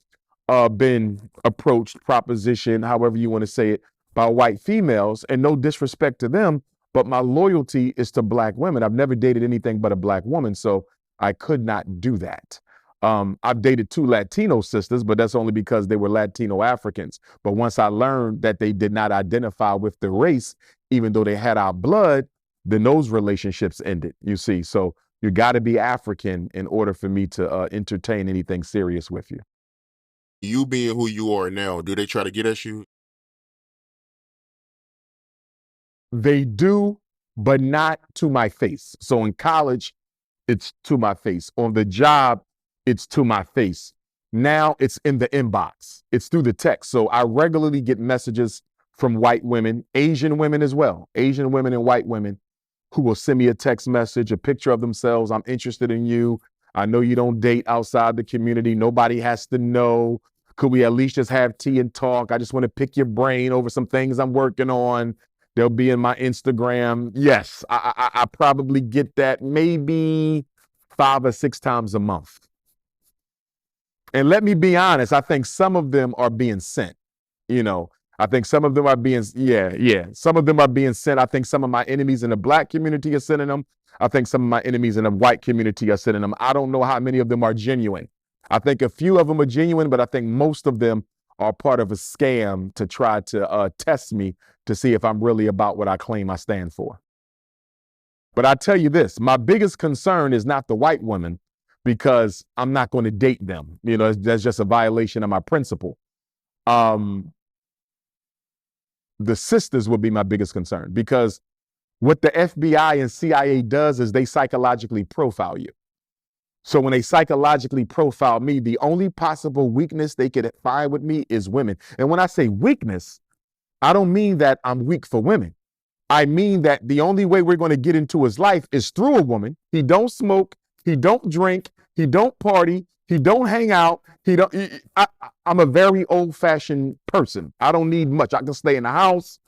been approached, propositioned, however you want to say it, by white females, and no disrespect to them, but my loyalty is to Black women. I've never dated anything but a Black woman, so I could not do that. I've dated 2 Latino sisters, but that's only because they were Latino Africans. But once I learned that they did not identify with the race, even though they had our blood, then those relationships ended, you see. So you got to be African in order for me to entertain anything serious with you. You being who you are now, do they try to get at you? They do, but not to my face. So in college, it's to my face. On the job, it's to my face. Now it's in the inbox. It's through the text. So I regularly get messages from white women, Asian women as well, Asian women and white women who will send me a text message, a picture of themselves. I'm interested in you. I know you don't date outside the community. Nobody has to know. Could we at least just have tea and talk? I just want to pick your brain over some things I'm working on. They'll be in my Instagram. Yes, I probably get that maybe 5 or 6 times a month. And let me be honest, I think some of them are being sent. I think some of them are being, some of them are being sent. I think some of my enemies in the Black community are sending them. I think some of my enemies in the white community are sending them. I don't know how many of them are genuine. I think a few of them are genuine, but I think most of them are part of a scam to try to test me to see if I'm really about what I claim I stand for. But I tell you this, my biggest concern is not the white women, because I'm not going to date them. That's just a violation of my principle. The sisters would be my biggest concern, because what the FBI and CIA does is they psychologically profile you. So when they psychologically profile me, the only possible weakness they could find with me is women. And when I say weakness, I don't mean that I'm weak for women. I mean that the only way we're going to get into his life is through a woman. He don't smoke. He don't drink. He don't party. He don't hang out. I'm a very old-fashioned person. I don't need much. I can stay in the house,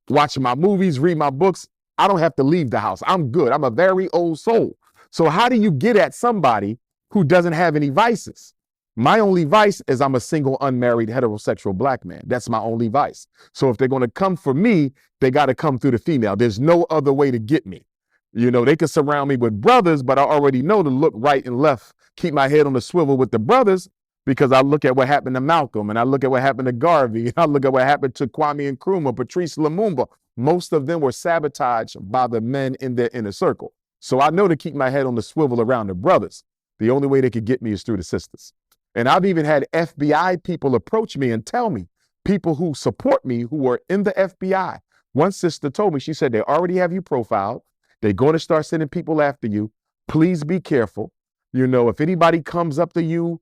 watch my movies, read my books. I don't have to leave the house. I'm good. I'm a very old soul. So how do you get at somebody who doesn't have any vices? My only vice is I'm a single, unmarried, heterosexual Black man. That's my only vice. So if they're going to come for me, they got to come through the female. There's no other way to get me. They could surround me with brothers, but I already know to look right and left, keep my head on the swivel with the brothers, because I look at what happened to Malcolm, and I look at what happened to Garvey, and I look at what happened to Kwame Nkrumah, Patrice Lumumba. Most of them were sabotaged by the men in their inner circle. So I know to keep my head on the swivel around the brothers. The only way they could get me is through the sisters. And I've even had FBI people approach me and tell me, people who support me who are in the FBI. One sister told me, she said, they already have you profiled. They're going to start sending people after you. Please be careful. If anybody comes up to you,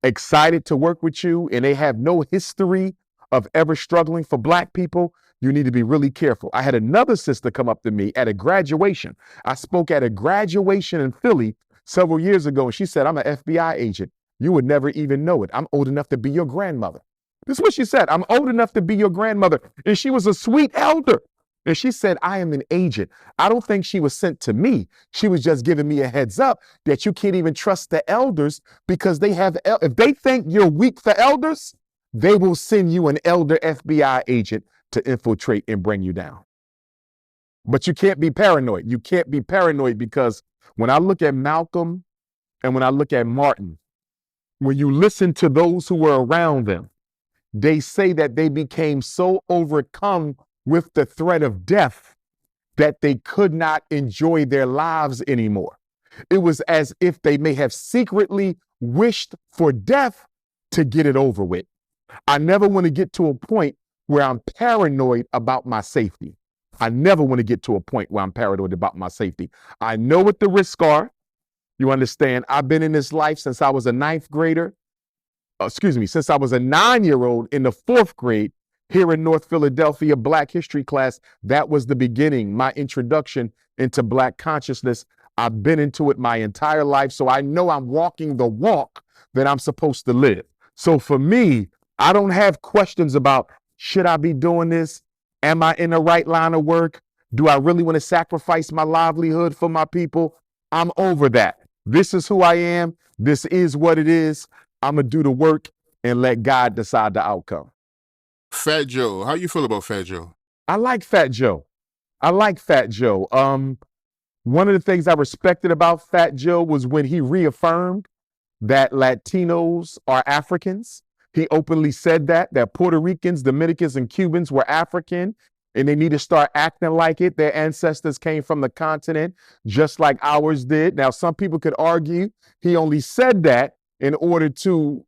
excited to work with you, and they have no history of ever struggling for Black people, you need to be really careful. I had another sister come up to me at a graduation. I spoke at a graduation in Philly several years ago, and she said, I'm an FBI agent. You would never even know it. I'm old enough to be your grandmother. This is what she said. I'm old enough to be your grandmother. And she was a sweet elder. And she said, I am an agent. I don't think she was sent to me. She was just giving me a heads up that you can't even trust the elders because they have, if they think you're weak for elders, they will send you an elder FBI agent to infiltrate and bring you down. But you can't be paranoid. You can't be paranoid because when I look at Malcolm and when I look at Martin, when you listen to those who were around them, they say that they became so overcome with the threat of death that they could not enjoy their lives anymore. It was as if they may have secretly wished for death to get it over with. I never want to get to a point where I'm paranoid about my safety. I never want to get to a point where I'm paranoid about my safety. I know what the risks are. You understand? I've been in this life since I was a ninth grader. Since I was a 9-year-old in the 4th grade here in North Philadelphia, Black History class. That was the beginning, my introduction into Black consciousness. I've been into it my entire life, so I know I'm walking the walk that I'm supposed to live. So for me, I don't have questions about, should I be doing this? Am I in the right line of work? Do I really want to sacrifice my livelihood for my people? I'm over that. This is who I am. This is what it is. I'm going to do the work and let God decide the outcome. Fat Joe, how you feel about Fat Joe? I like Fat Joe. One of the things I respected about Fat Joe was when he reaffirmed that Latinos are Africans. He openly said that Puerto Ricans, Dominicans, and Cubans were African, and they need to start acting like it. Their ancestors came from the continent just like ours did. Now, some people could argue he only said that in order to,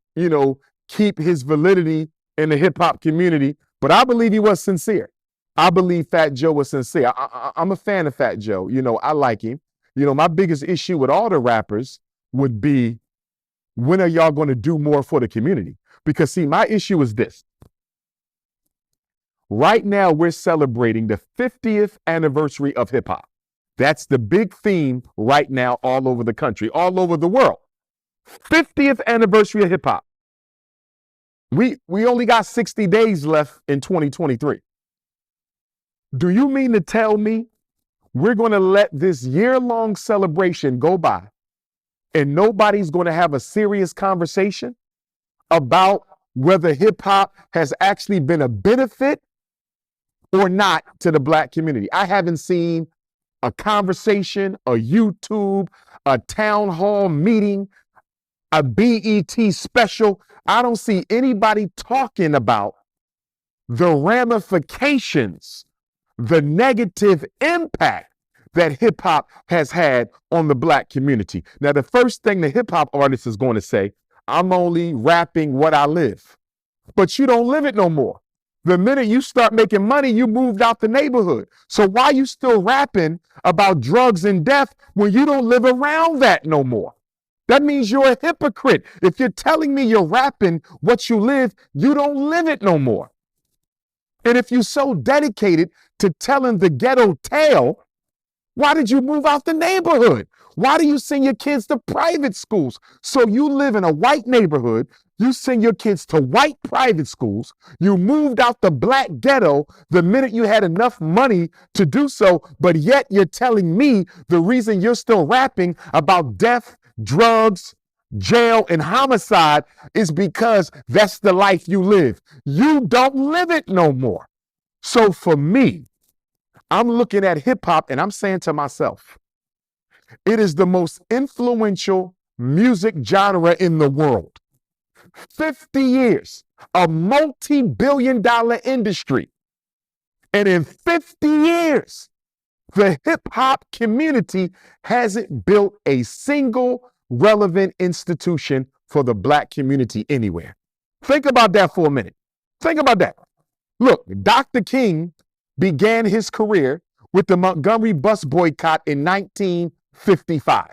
keep his validity in the hip hop community. But I believe he was sincere. I believe Fat Joe was sincere. I'm a fan of Fat Joe. I like him. My biggest issue with all the rappers would be, when are y'all going to do more for the community? Because see, my issue is this. Right now, we're celebrating the 50th anniversary of hip hop. That's the big theme right now all over the country, all over the world. 50th anniversary of hip hop. We only got 60 days left in 2023. Do you mean to tell me we're going to let this year-long celebration go by and nobody's going to have a serious conversation about whether hip hop has actually been a benefit or not to the Black community? I haven't seen a conversation, a YouTube, a town hall meeting, a BET special. I don't see anybody talking about the ramifications, the negative impact that hip hop has had on the Black community. Now, the first thing the hip hop artist is going to say, I'm only rapping what I live. But you don't live it no more. The minute you start making money, you moved out the neighborhood. So why you still rapping about drugs and death when you don't live around that no more? That means you're a hypocrite. If you're telling me you're rapping what you live, you don't live it no more. And if you're so dedicated to telling the ghetto tale, why did you move out the neighborhood? Why do you send your kids to private schools? So you live in a white neighborhood, you send your kids to white private schools, you moved out the Black ghetto the minute you had enough money to do so, but yet you're telling me the reason you're still rapping about death, drugs, jail, and homicide is because that's the life you live. You don't live it no more. So for me, I'm looking at hip hop and I'm saying to myself, it is the most influential music genre in the world. 50 years, a multi-billion-dollar industry. And in 50 years, the hip hop community hasn't built a single relevant institution for the Black community anywhere. Think about that for a minute. Think about that. Look, Dr. King began his career with the Montgomery bus boycott in 1955.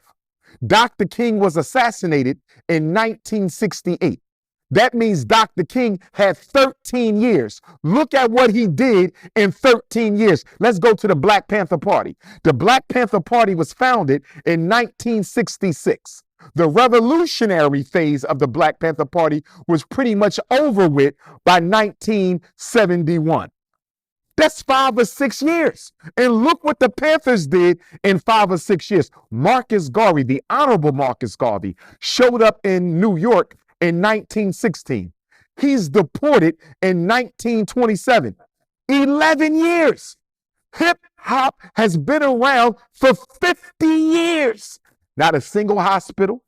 Dr. King was assassinated in 1968. That means Dr. King had 13 years. Look at what he did in 13 years. Let's go to the Black Panther Party. The Black Panther Party was founded in 1966. The revolutionary phase of the Black Panther Party was pretty much over with by 1971. That's 5 or 6 years. And look what the Panthers did in 5 or 6 years. Marcus Garvey, the Honorable Marcus Garvey, showed up in New York in 1916. He's deported in 1927. 11 years. Hip hop has been around for 50 years. Not a single hospital,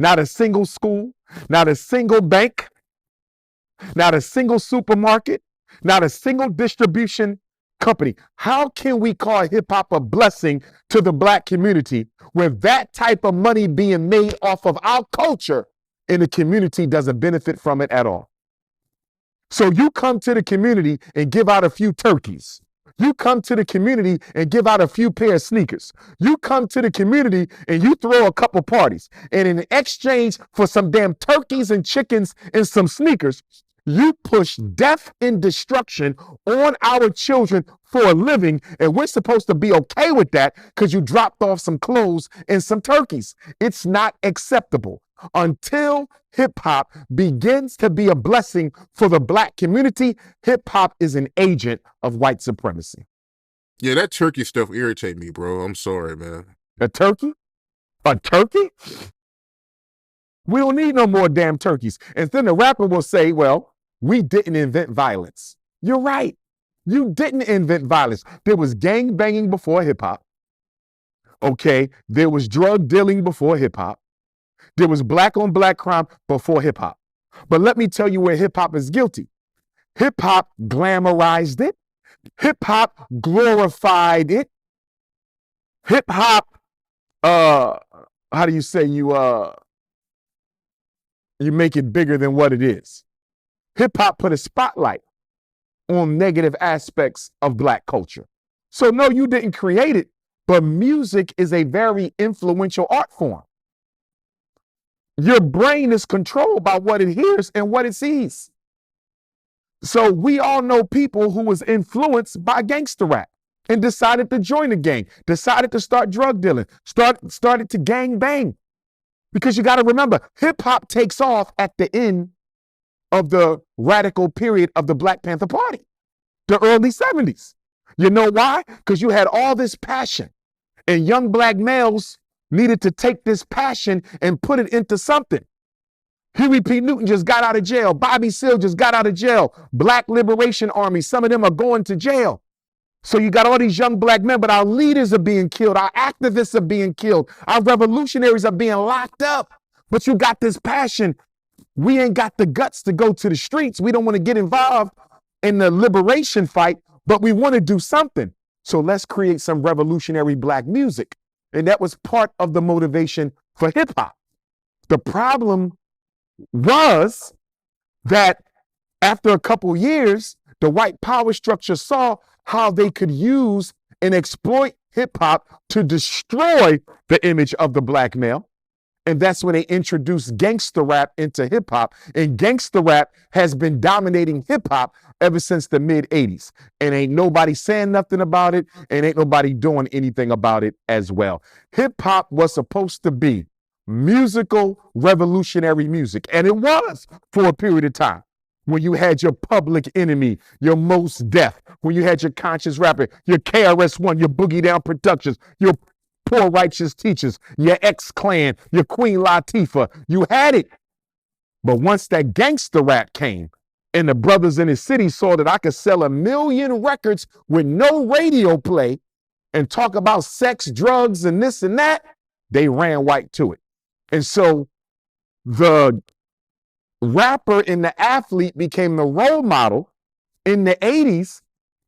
not a single school, not a single bank, not a single supermarket, not a single distribution company. How can we call hip hop a blessing to the Black community when that type of money being made off of our culture and the community doesn't benefit from it at all? So you come to the community and give out a few turkeys. You come to the community and give out a few pair of sneakers. You come to the community and you throw a couple parties. And in exchange for some damn turkeys and chickens and some sneakers, you push death and destruction on our children for a living, and we're supposed to be okay with that because you dropped off some clothes and some turkeys. It's not acceptable. Until hip hop begins to be a blessing for the Black community, hip hop is an agent of white supremacy. Yeah, that turkey stuff irritate me, bro. I'm sorry, man. A turkey? A turkey? We don't need no more damn turkeys. And then the rapper will say, well, we didn't invent violence. You're right. You didn't invent violence. There was gang banging before hip hop. Okay. There was drug dealing before hip hop. There was black on black crime before hip hop. But let me tell you where hip hop is guilty. Hip hop glamorized it. Hip hop glorified it. Hip hop, how do you say you make it bigger than what it is? Hip hop put a spotlight on negative aspects of Black culture. So no, you didn't create it, but music is a very influential art form. Your brain is controlled by what it hears and what it sees. So we all know people who was influenced by gangster rap and decided to join the gang, decided to start drug dealing, started to gang bang. Because you got to remember, hip hop takes off at the end of the radical period of the Black Panther Party, the early 70s. You know why? Because you had all this passion, and young Black males needed to take this passion and put it into something. Huey P. Newton just got out of jail. Bobby Seale just got out of jail. Black Liberation Army, some of them are going to jail. So you got all these young Black men, but our leaders are being killed. Our activists are being killed. Our revolutionaries are being locked up. But you got this passion. We ain't got the guts to go to the streets. We don't want to get involved in the liberation fight, but we want to do something. So let's create some revolutionary Black music. And that was part of the motivation for hip hop. The problem was that after a couple years, the white power structure saw how they could use and exploit hip hop to destroy the image of the Black male. And that's when they introduced gangster rap into hip hop. And gangster rap has been dominating hip hop ever since the mid 80s. And ain't nobody saying nothing about it. And ain't nobody doing anything about it as well. Hip hop was supposed to be musical, revolutionary music. And it was for a period of time. When you had your Public Enemy, your Mos Def, when you had your conscious rapper, your KRS-One, your Boogie Down Productions, your Poor Righteous Teachers, your X-Clan, your Queen Latifah, you had it. But once that gangster rap came and the brothers in the city saw that I could sell 1 million records with no radio play and talk about sex, drugs, and this and that, they ran white to it. And so the rapper and the athlete became the role model in the 80s,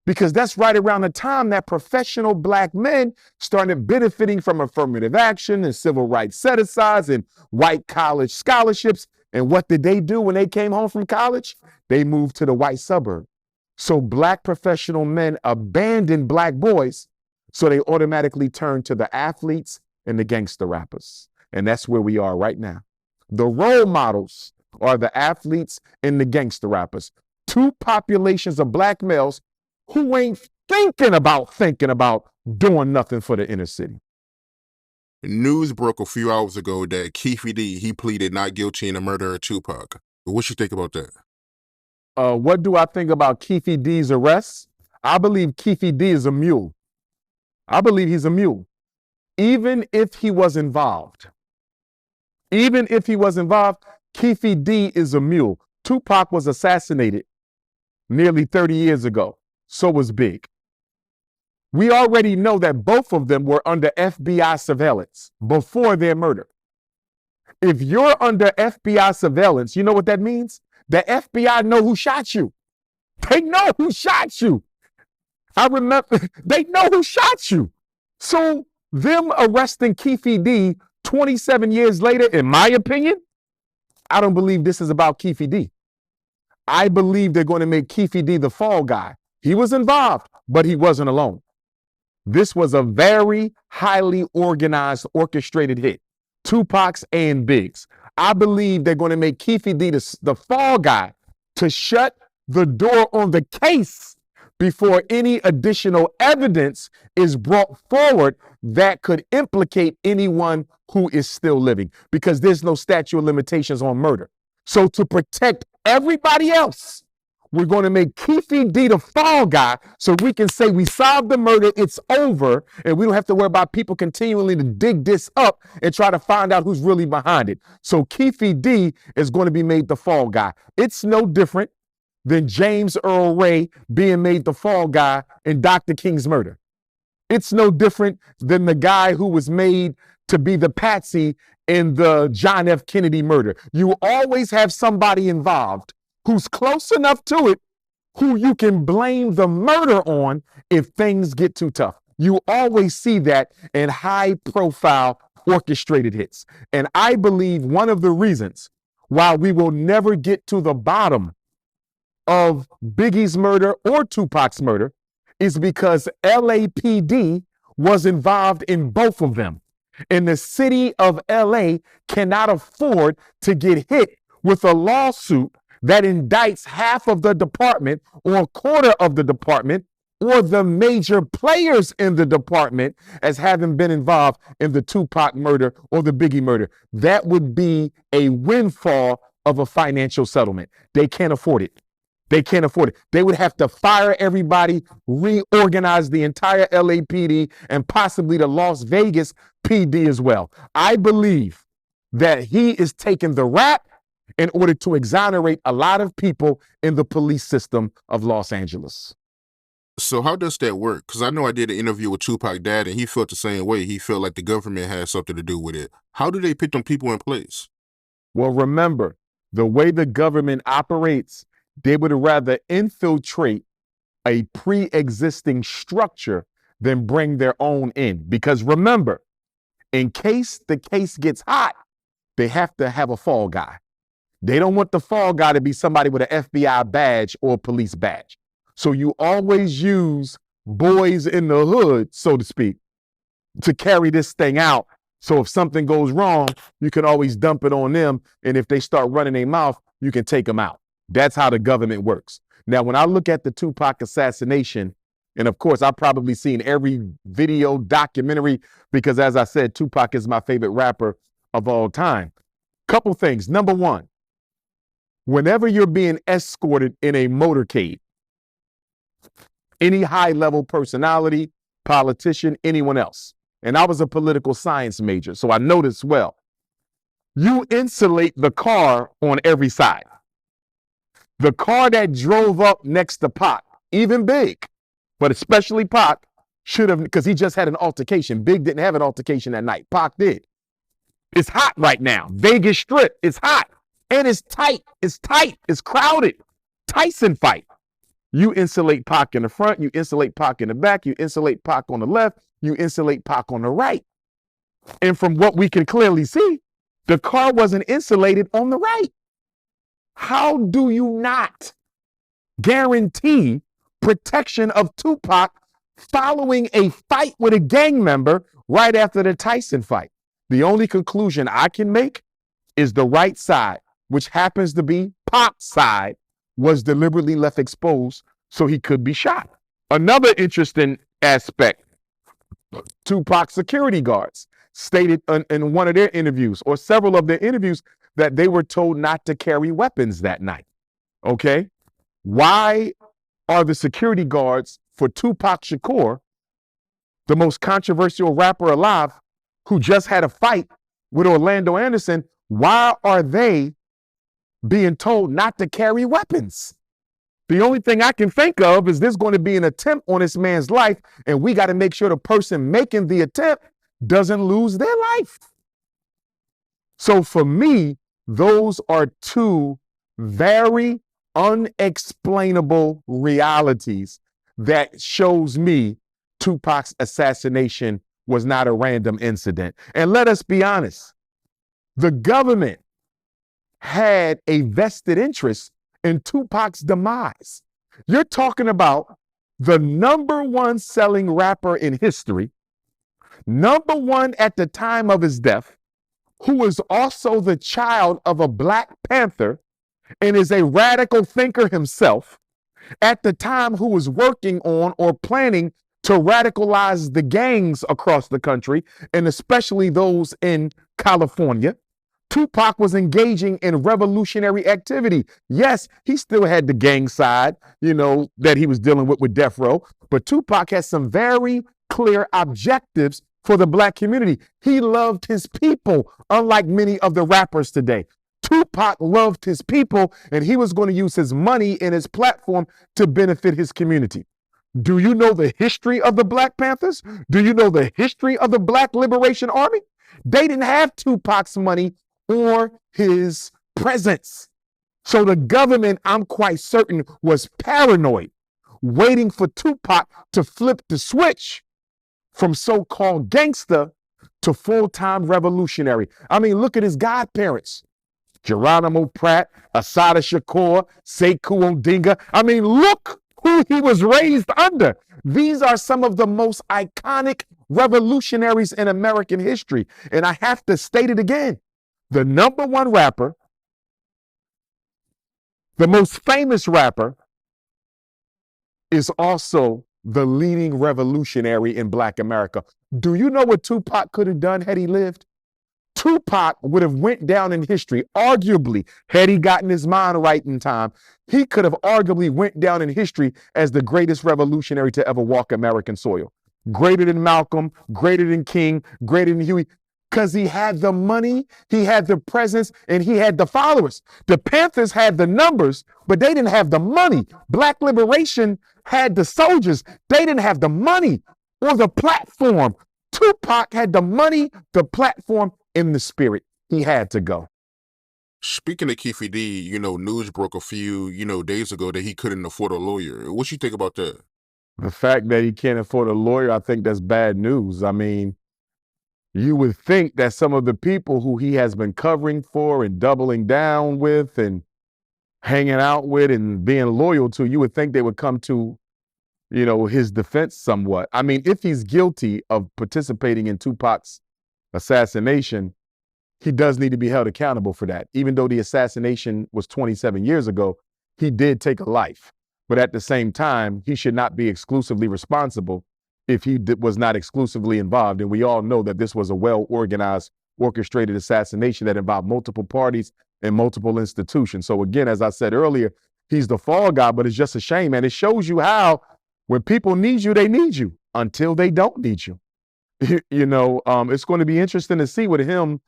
because that's right around the time that professional Black men started benefiting from affirmative action and civil rights set-asides and white college scholarships. And what did they do when they came home from college? They moved to the white suburb. So Black professional men abandoned Black boys, so they automatically turned to the athletes and the gangster rappers. And that's where we are right now. The role models are the athletes and the gangster rappers. Two populations of black males who ain't thinking about doing nothing for the inner city. News broke a few hours ago that Keefe he pleaded not guilty in the murder of Tupac. What you think about that? What do I think about Keefe D's arrest? I believe Keefe D is a mule. I believe he's a mule. Even if he was involved, Keefe D is a mule. Tupac was assassinated nearly 30 years ago. So was Big. We already know that both of them were under FBI surveillance before their murder. If you're under FBI surveillance, you know what that means? The FBI know who shot you. They know who shot you. I remember, they know who shot you. So them arresting Keefe D 27 years later, in my opinion, I don't believe this is about Keefe D. I believe they're going to make Keefe D the fall guy. He was involved, but he wasn't alone. This was a very highly organized, orchestrated hit. Tupac's and Big's. I believe they're going to make Keefe D the fall guy to shut the door on the case before any additional evidence is brought forward that could implicate anyone who is still living, because there's no statute of limitations on murder. So to protect everybody else, we're going to make Keefe D the fall guy so we can say we solved the murder, it's over, and we don't have to worry about people continually to dig this up and try to find out who's really behind it. So Keefe D is going to be made the fall guy. It's no different than James Earl Ray being made the fall guy in Dr. King's murder. It's no different than the guy who was made to be the patsy in the John F. Kennedy murder. You always have somebody involved who's close enough to it, who you can blame the murder on if things get too tough. You always see that in high-profile orchestrated hits. And I believe one of the reasons why we will never get to the bottom of Biggie's murder or Tupac's murder is because LAPD was involved in both of them. And the city of LA cannot afford to get hit with a lawsuit that indicts half of the department or a quarter of the department or the major players in the department as having been involved in the Tupac murder or the Biggie murder. That would be a windfall of a financial settlement. They can't afford it. They can't afford it. They would have to fire everybody, reorganize the entire LAPD, and possibly the Las Vegas PD as well. I believe that he is taking the rap in order to exonerate a lot of people in the police system of Los Angeles. So how does that work? Because I know I did an interview with Tupac's dad, and he felt the same way. He felt like the government had something to do with it. How do they put them people in place? Well, remember, the way the government operates, they would rather infiltrate a pre-existing structure than bring their own in. Because remember, in case the case gets hot, they have to have a fall guy. They don't want the fall guy to be somebody with an FBI badge or a police badge. So you always use boys in the hood, so to speak, to carry this thing out. So if something goes wrong, you can always dump it on them. And if they start running their mouth, you can take them out. That's how the government works. Now, when I look at the Tupac assassination, and of course, I've probably seen every video, documentary, because as I said, Tupac is my favorite rapper of all time. Couple things. Number one, whenever you're being escorted in a motorcade, any high-level personality, politician, anyone else, and I was a political science major, so I know this well, you insulate the car on every side. The car that drove up next to Pac, even Big, but especially Pac, should have, because he just had an altercation. Big didn't have an altercation that night. Pac did. It's hot right now. Vegas Strip, it's hot. And it's tight. It's tight. It's crowded. Tyson fight. You insulate Pac in the front. You insulate Pac in the back. You insulate Pac on the left. You insulate Pac on the right. And from what we can clearly see, the car wasn't insulated on the right. How do you not guarantee protection of Tupac following a fight with a gang member right after the Tyson fight? The only conclusion I can make is the right side which happens to be Pac's side, was deliberately left exposed so he could be shot. Another interesting aspect, Tupac's security guards stated in one of their interviews or several of their interviews that they were told not to carry weapons that night. Okay? Why are the security guards for Tupac Shakur, the most controversial rapper alive, who just had a fight with Orlando Anderson, why are they being told not to carry weapons? The only thing I can think of is there's going to be an attempt on this man's life, and we got to make sure the person making the attempt doesn't lose their life. So for me, those are two very unexplainable realities that shows me Tupac's assassination was not a random incident. And let us be honest, the government had a vested interest in Tupac's demise. You're talking about the number one selling rapper in history, number one at the time of his death, who was also the child of a Black Panther and is a radical thinker himself, at the time who was working on or planning to radicalize the gangs across the country, and especially those in California. Tupac was engaging in revolutionary activity. Yes, he still had the gang side, that he was dealing with Death Row, but Tupac has some very clear objectives for the Black community. He loved his people, unlike many of the rappers today. Tupac loved his people, and he was going to use his money and his platform to benefit his community. Do you know the history of the Black Panthers? Do you know the history of the Black Liberation Army? They didn't have Tupac's money or his presence. So the government, I'm quite certain, was paranoid, waiting for Tupac to flip the switch from so-called gangster to full-time revolutionary. I mean, look at his godparents. Geronimo Pratt, Assata Shakur, Sekou Odinga. I mean, look who he was raised under. These are some of the most iconic revolutionaries in American history. And I have to state it again. The number one rapper, the most famous rapper, is also the leading revolutionary in Black America. Do you know what Tupac could have done had he lived? Tupac would have went down in history, arguably, had he gotten his mind right in time, he could have arguably went down in history as the greatest revolutionary to ever walk American soil. Greater than Malcolm, greater than King, greater than Huey, because he had the money, he had the presence, and he had the followers. The Panthers had the numbers, but they didn't have the money. Black Liberation had the soldiers. They didn't have the money or the platform. Tupac had the money, the platform, and the spirit. He had to go. Speaking of Keefe D, news broke a few, days ago that he couldn't afford a lawyer. What you think about that? The fact that he can't afford a lawyer, I think that's bad news. I mean, you would think that some of the people who he has been covering for and doubling down with and hanging out with and being loyal to, you would think they would come to, his defense somewhat. I mean, if he's guilty of participating in Tupac's assassination, he does need to be held accountable for that. Even though the assassination was 27 years ago, he did take a life. But at the same time, he should not be exclusively responsible if he was not exclusively involved. And we all know that this was a well-organized, orchestrated assassination that involved multiple parties and multiple institutions. So again, as I said earlier, he's the fall guy, but it's just a shame. And it shows you how when people need you, they need you until they don't need you. It's going to be interesting to see what him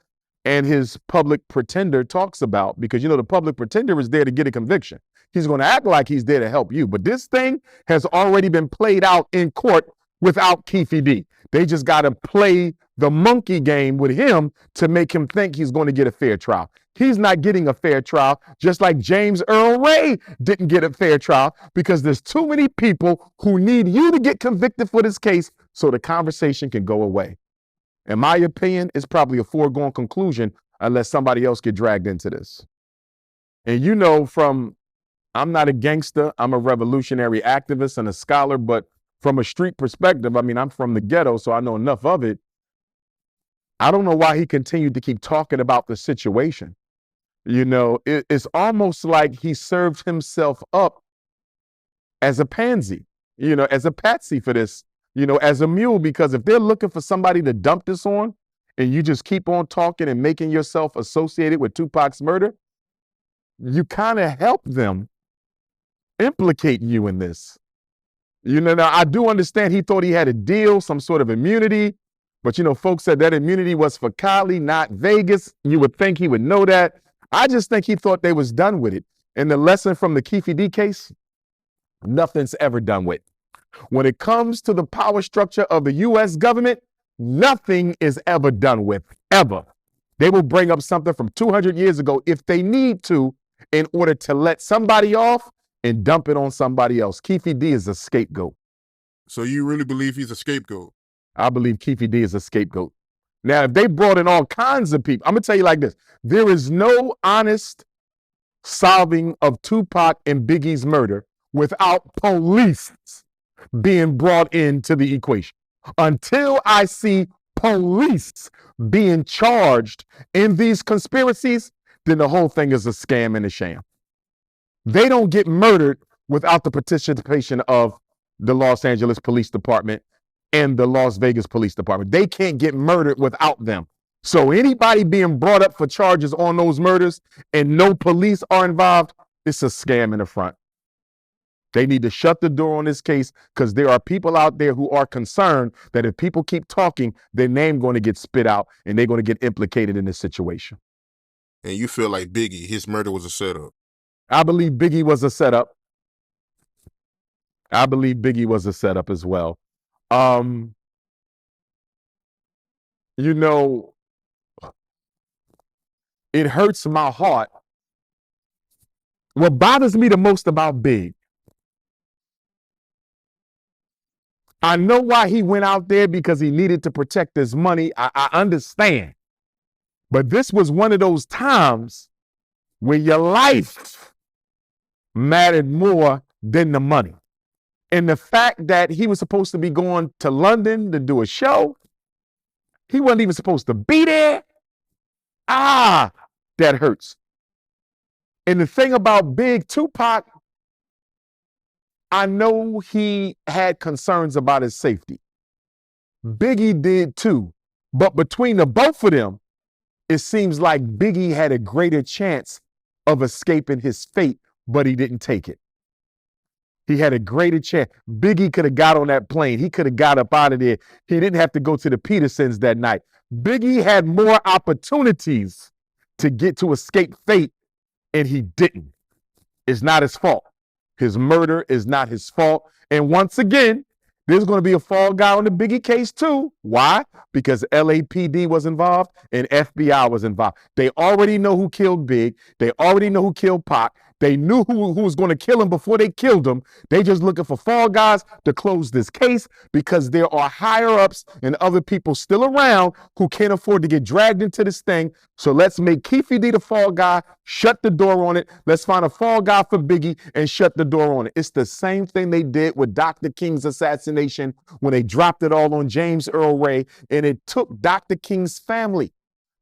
and his public pretender talks about, because, the public pretender is there to get a conviction. He's going to act like he's there to help you. But this thing has already been played out in court without Keefe D. They just got to play the monkey game with him to make him think he's going to get a fair trial. He's not getting a fair trial, just like James Earl Ray didn't get a fair trial, because there's too many people who need you to get convicted for this case so the conversation can go away. In my opinion, it's probably a foregone conclusion unless somebody else get dragged into this. And I'm not a gangster, I'm a revolutionary activist and a scholar, but from a street perspective, I mean, I'm from the ghetto, so I know enough of it. I don't know why he continued to keep talking about the situation. It's almost like he served himself up as a pansy, as a patsy for this, as a mule, because if they're looking for somebody to dump this on and you just keep on talking and making yourself associated with Tupac's murder, you kind of help them implicate you in this. Now I do understand he thought he had a deal, some sort of immunity, but folks said that immunity was for Cali, not Vegas. You would think he would know that. I just think he thought they was done with it. And the lesson from the Keefe case, nothing's ever done with. When it comes to the power structure of the U.S. government, nothing is ever done with, ever. They will bring up something from 200 years ago if they need to in order to let somebody off and dump it on somebody else. Keefe is a scapegoat. So you really believe he's a scapegoat? I believe Keefe is a scapegoat. Now, if they brought in all kinds of people, I'm going to tell you like this. There is no honest solving of Tupac and Biggie's murder without police being brought into the equation. Until I see police being charged in these conspiracies, then the whole thing is a scam and a sham. They don't get murdered without the participation of the Los Angeles Police Department and the Las Vegas Police Department. They can't get murdered without them. So anybody being brought up for charges on those murders and no police are involved, it's a scam in the front. They need to shut the door on this case because there are people out there who are concerned that if people keep talking, their name going to get spit out and they're going to get implicated in this situation. And you feel like Biggie, his murder was a setup? I believe Biggie was a setup. I believe Biggie was a setup as well. It hurts my heart. What bothers me the most about Big, I know why he went out there, because he needed to protect his money. I understand. But this was one of those times where your life mattered more than the money. And the fact that he was supposed to be going to London to do a show, he wasn't even supposed to be there. That hurts. And the thing about Big Tupac, I know he had concerns about his safety. Biggie did too. But between the both of them, it seems like Biggie had a greater chance of escaping his fate, but he didn't take it. He had a greater chance. Biggie could have got on that plane. He could have got up out of there. He didn't have to go to the Petersons that night. Biggie had more opportunities to escape fate, and he didn't. It's not his fault. His murder is not his fault. And once again, there's going to be a fall guy on the Biggie case too. Why? Because LAPD was involved and FBI was involved. They already know who killed Big. They already know who killed Pac. They knew who was going to kill him before they killed him. They just looking for fall guys to close this case because there are higher ups and other people still around who can't afford to get dragged into this thing. So let's make Keefe the fall guy, shut the door on it. Let's find a fall guy for Biggie and shut the door on it. It's the same thing they did with Dr. King's assassination when they dropped it all on James Earl Ray, and it took Dr. King's family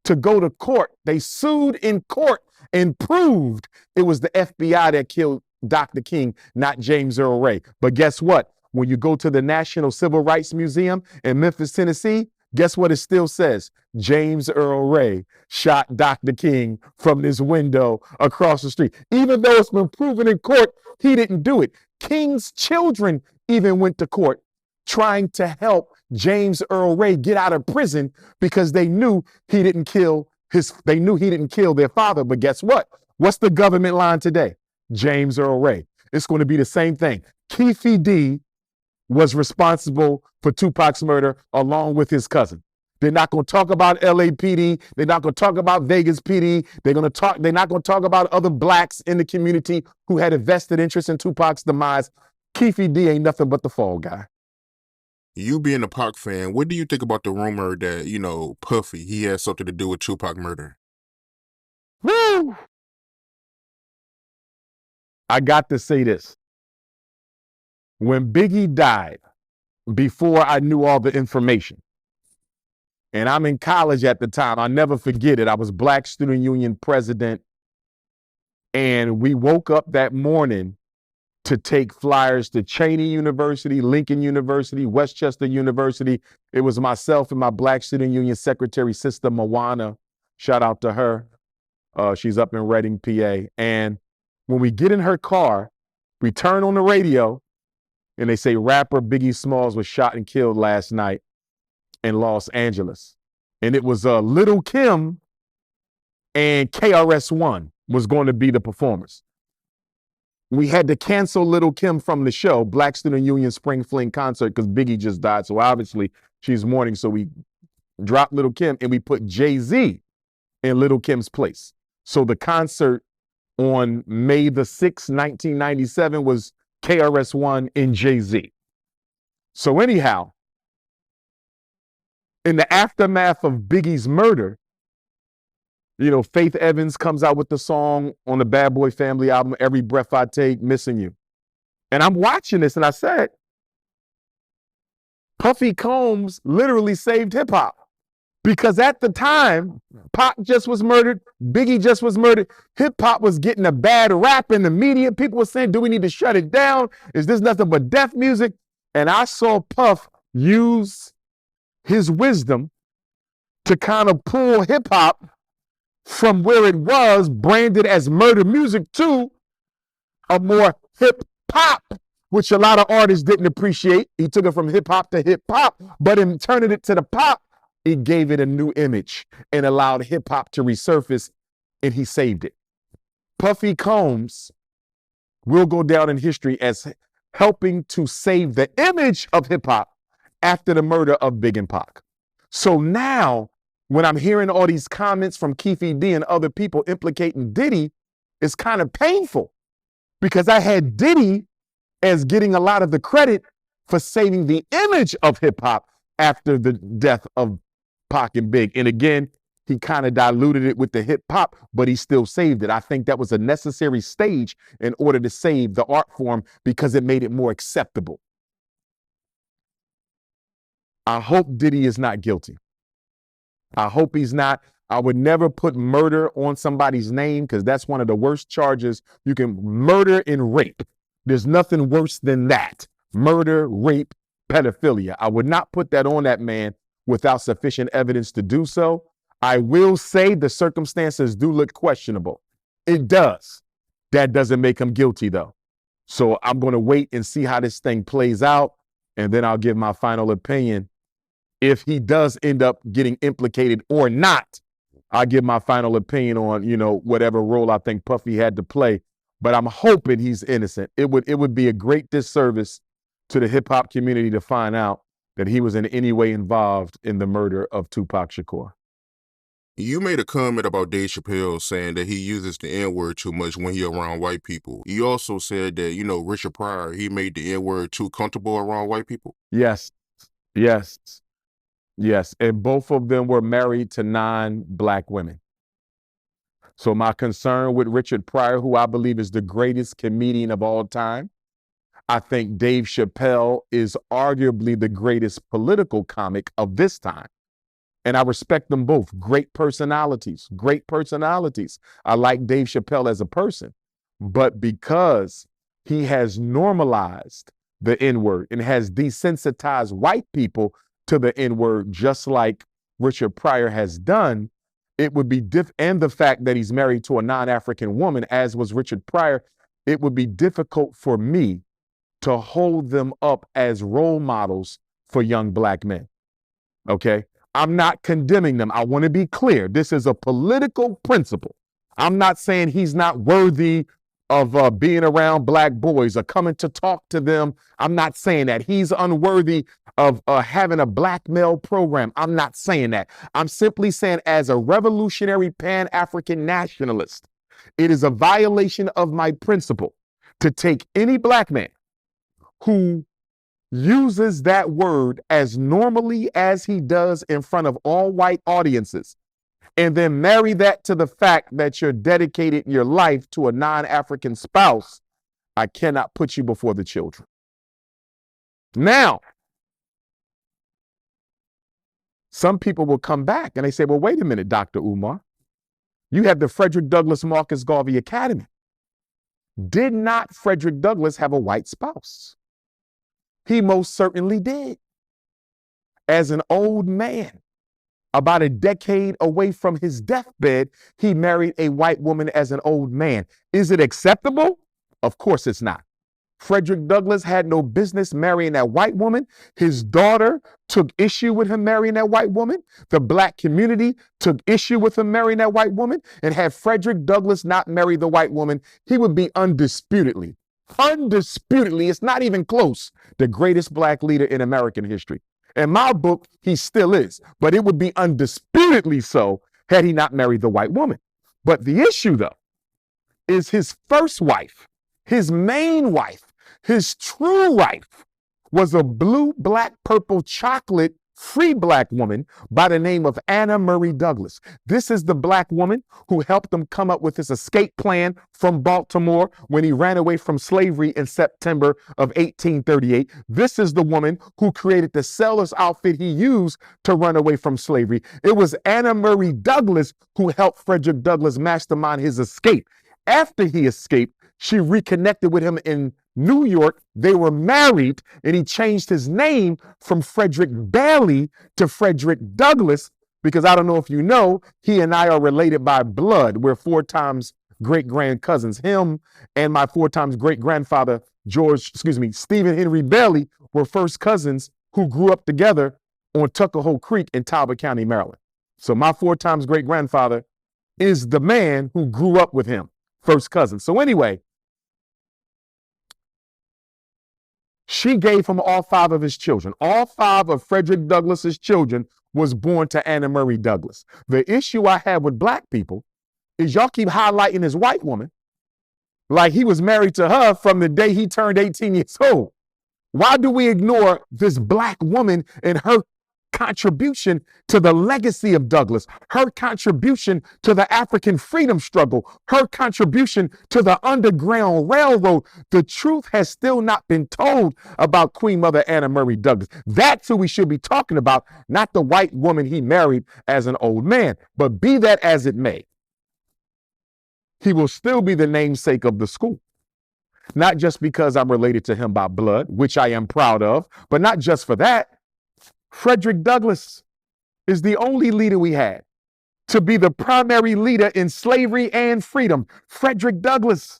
to go to court. They sued in court and proved it was the FBI that killed Dr. King, not James Earl Ray. But guess what? When you go to the National Civil Rights Museum in Memphis, Tennessee, guess what it still says? James Earl Ray shot Dr. King from this window across the street. Even though it's been proven in court, he didn't do it. King's children even went to court trying to help James Earl Ray get out of prison because they knew he didn't kill their father. But guess what? What's the government line today? James Earl Ray. It's going to be the same thing. Keefe D was responsible for Tupac's murder along with his cousin. They're not going to talk about LAPD. They're not going to talk about Vegas PD. They're not going to talk about other blacks in the community who had a vested interest in Tupac's demise. Keefe D ain't nothing but the fall guy. You being a Pac fan, what do you think about the rumor that, Puffy, he had something to do with Tupac murder? Woo! I got to say this. When Biggie died, before I knew all the information, and I'm in college at the time, I'll never forget it. I was Black Student Union president And we woke up that morning to take flyers to Cheney University, Lincoln University, Westchester University. It was myself and my Black Student Union secretary, Sister Moana. Shout out to her. She's up in Reading, PA. And when we get in her car, we turn on the radio and they say rapper Biggie Smalls was shot and killed last night in Los Angeles. And it was Little Kim and KRS-One was going to be the performers. We had to cancel Little Kim from the show, Black Student Union Spring Fling concert, because Biggie just died. So obviously she's mourning. So we dropped Little Kim and we put Jay-Z in Little Kim's place. So the concert on May the 6th, 1997 was KRS-One and Jay-Z. So anyhow, in the aftermath of Biggie's murder, you know, Faith Evans comes out with the song on the Bad Boy Family album, Every Breath I Take, Missing You. And I'm watching this and I said, Puffy Combs literally saved hip hop. Because at the time, Pac just was murdered, Biggie just was murdered, hip hop was getting a bad rap in the media. People were saying, do we need to shut it down? Is this nothing but death music? And I saw Puff use his wisdom to kind of pull hip hop from where it was branded as murder music to a more hip hop, which a lot of artists didn't appreciate. He took it from hip hop to hip hop, but in turning it to the pop, he gave it a new image and allowed hip hop to resurface, and he saved it. Puffy Combs will go down in history as helping to save the image of hip hop after the murder of Big and Pac. So now, when I'm hearing all these comments from Keefe D and other people implicating Diddy, it's kind of painful because I had Diddy as getting a lot of the credit for saving the image of hip hop after the death of Pac and Big. And again, he kind of diluted it with the hip hop, but he still saved it. I think that was a necessary stage in order to save the art form because it made it more acceptable. I hope Diddy is not guilty. I hope he's not. I would never put murder on somebody's name because that's one of the worst charges. You can murder and rape. There's nothing worse than that. Murder, rape, pedophilia. I would not put that on that man without sufficient evidence to do so. I will say the circumstances do look questionable. It does. That doesn't make him guilty though. So I'm going to wait and see how this thing plays out. And then I'll give my final opinion. If he does end up getting implicated or not, I'll give my final opinion on, you know, whatever role I think Puffy had to play. But I'm hoping he's innocent. It would be a great disservice to the hip hop community to find out that he was in any way involved in the murder of Tupac Shakur. You made a comment about Dave Chappelle saying that he uses the N-word too much when he around white people. You also said that, you know, Richard Pryor, he made the N-word too comfortable around white people. Yes. And both of them were married to non-Black women. So my concern with Richard Pryor, who I believe is the greatest comedian of all time, I think Dave Chappelle is arguably the greatest political comic of this time. And I respect them both. Great personalities. I like Dave Chappelle as a person. But because he has normalized the N-word and has desensitized white people to the N-word, just like Richard Pryor has done, it would be and the fact that he's married to a non-African woman, as was Richard Pryor, it would be difficult for me to hold them up as role models for young Black men. Okay? I'm not condemning them. I want to be clear. This is a political principle. I'm not saying he's not worthy of being around Black boys or coming to talk to them. I'm not saying that he's unworthy of having a Black male program. I'm not saying that. I'm simply saying as a revolutionary Pan-African nationalist, it is a violation of my principle to take any Black man who uses that word as normally as he does in front of all white audiences, and then marry that to the fact that you're dedicated your life to a non-African spouse, I cannot put you before the children. Now, some people will come back and they say, well, wait a minute, Dr. Umar. You have the Frederick Douglass Marcus Garvey Academy. Did not Frederick Douglass have a white spouse? He most certainly did. As an old man, about a decade away from his deathbed, he married a white woman as an old man. Is it acceptable? Of course it's not. Frederick Douglass had no business marrying that white woman. His daughter took issue with him marrying that white woman. The black community took issue with him marrying that white woman. And had Frederick Douglass not married the white woman, he would be undisputedly, it's not even close, the greatest black leader in American history. In my book, he still is, but it would be undisputedly so had he not married the white woman. But the issue, though, is his first wife, his main wife, his true wife, was a blue, black, purple, chocolate, free black woman by the name of Anna Murray Douglass. This is the black woman who helped him come up with his escape plan from Baltimore when he ran away from slavery in September of 1838. This is the woman who created the sailor's outfit he used to run away from slavery. It was Anna Murray Douglass who helped Frederick Douglass mastermind his escape. After he escaped, she reconnected with him in New York. They were married, and he changed his name from Frederick Bailey to Frederick Douglass, because I don't know if you know, he and I are related by blood. We're 4 times great-grand cousins. Him and my 4 times great-grandfather, Stephen Henry Bailey, were first cousins who grew up together on Tuckahoe Creek in Talbot County, Maryland. So my 4 times great-grandfather is the man who grew up with him, first cousin. So anyway, she gave him all 5 of his children. All 5 of Frederick Douglass's children was born to Anna Murray Douglass. The issue I have with black people is y'all keep highlighting his white woman like he was married to her from the day he turned 18 years old. Why do we ignore this black woman and her contribution to the legacy of Douglass, her contribution to the African freedom struggle, her contribution to the Underground Railroad? The truth has still not been told about Queen Mother Anna Murray Douglass. That's who we should be talking about, not the white woman he married as an old man. But be that as it may, he will still be the namesake of the school. Not just because I'm related to him by blood, which I am proud of, but not just for that. Frederick Douglass is the only leader we had to be the primary leader in slavery and freedom. Frederick Douglass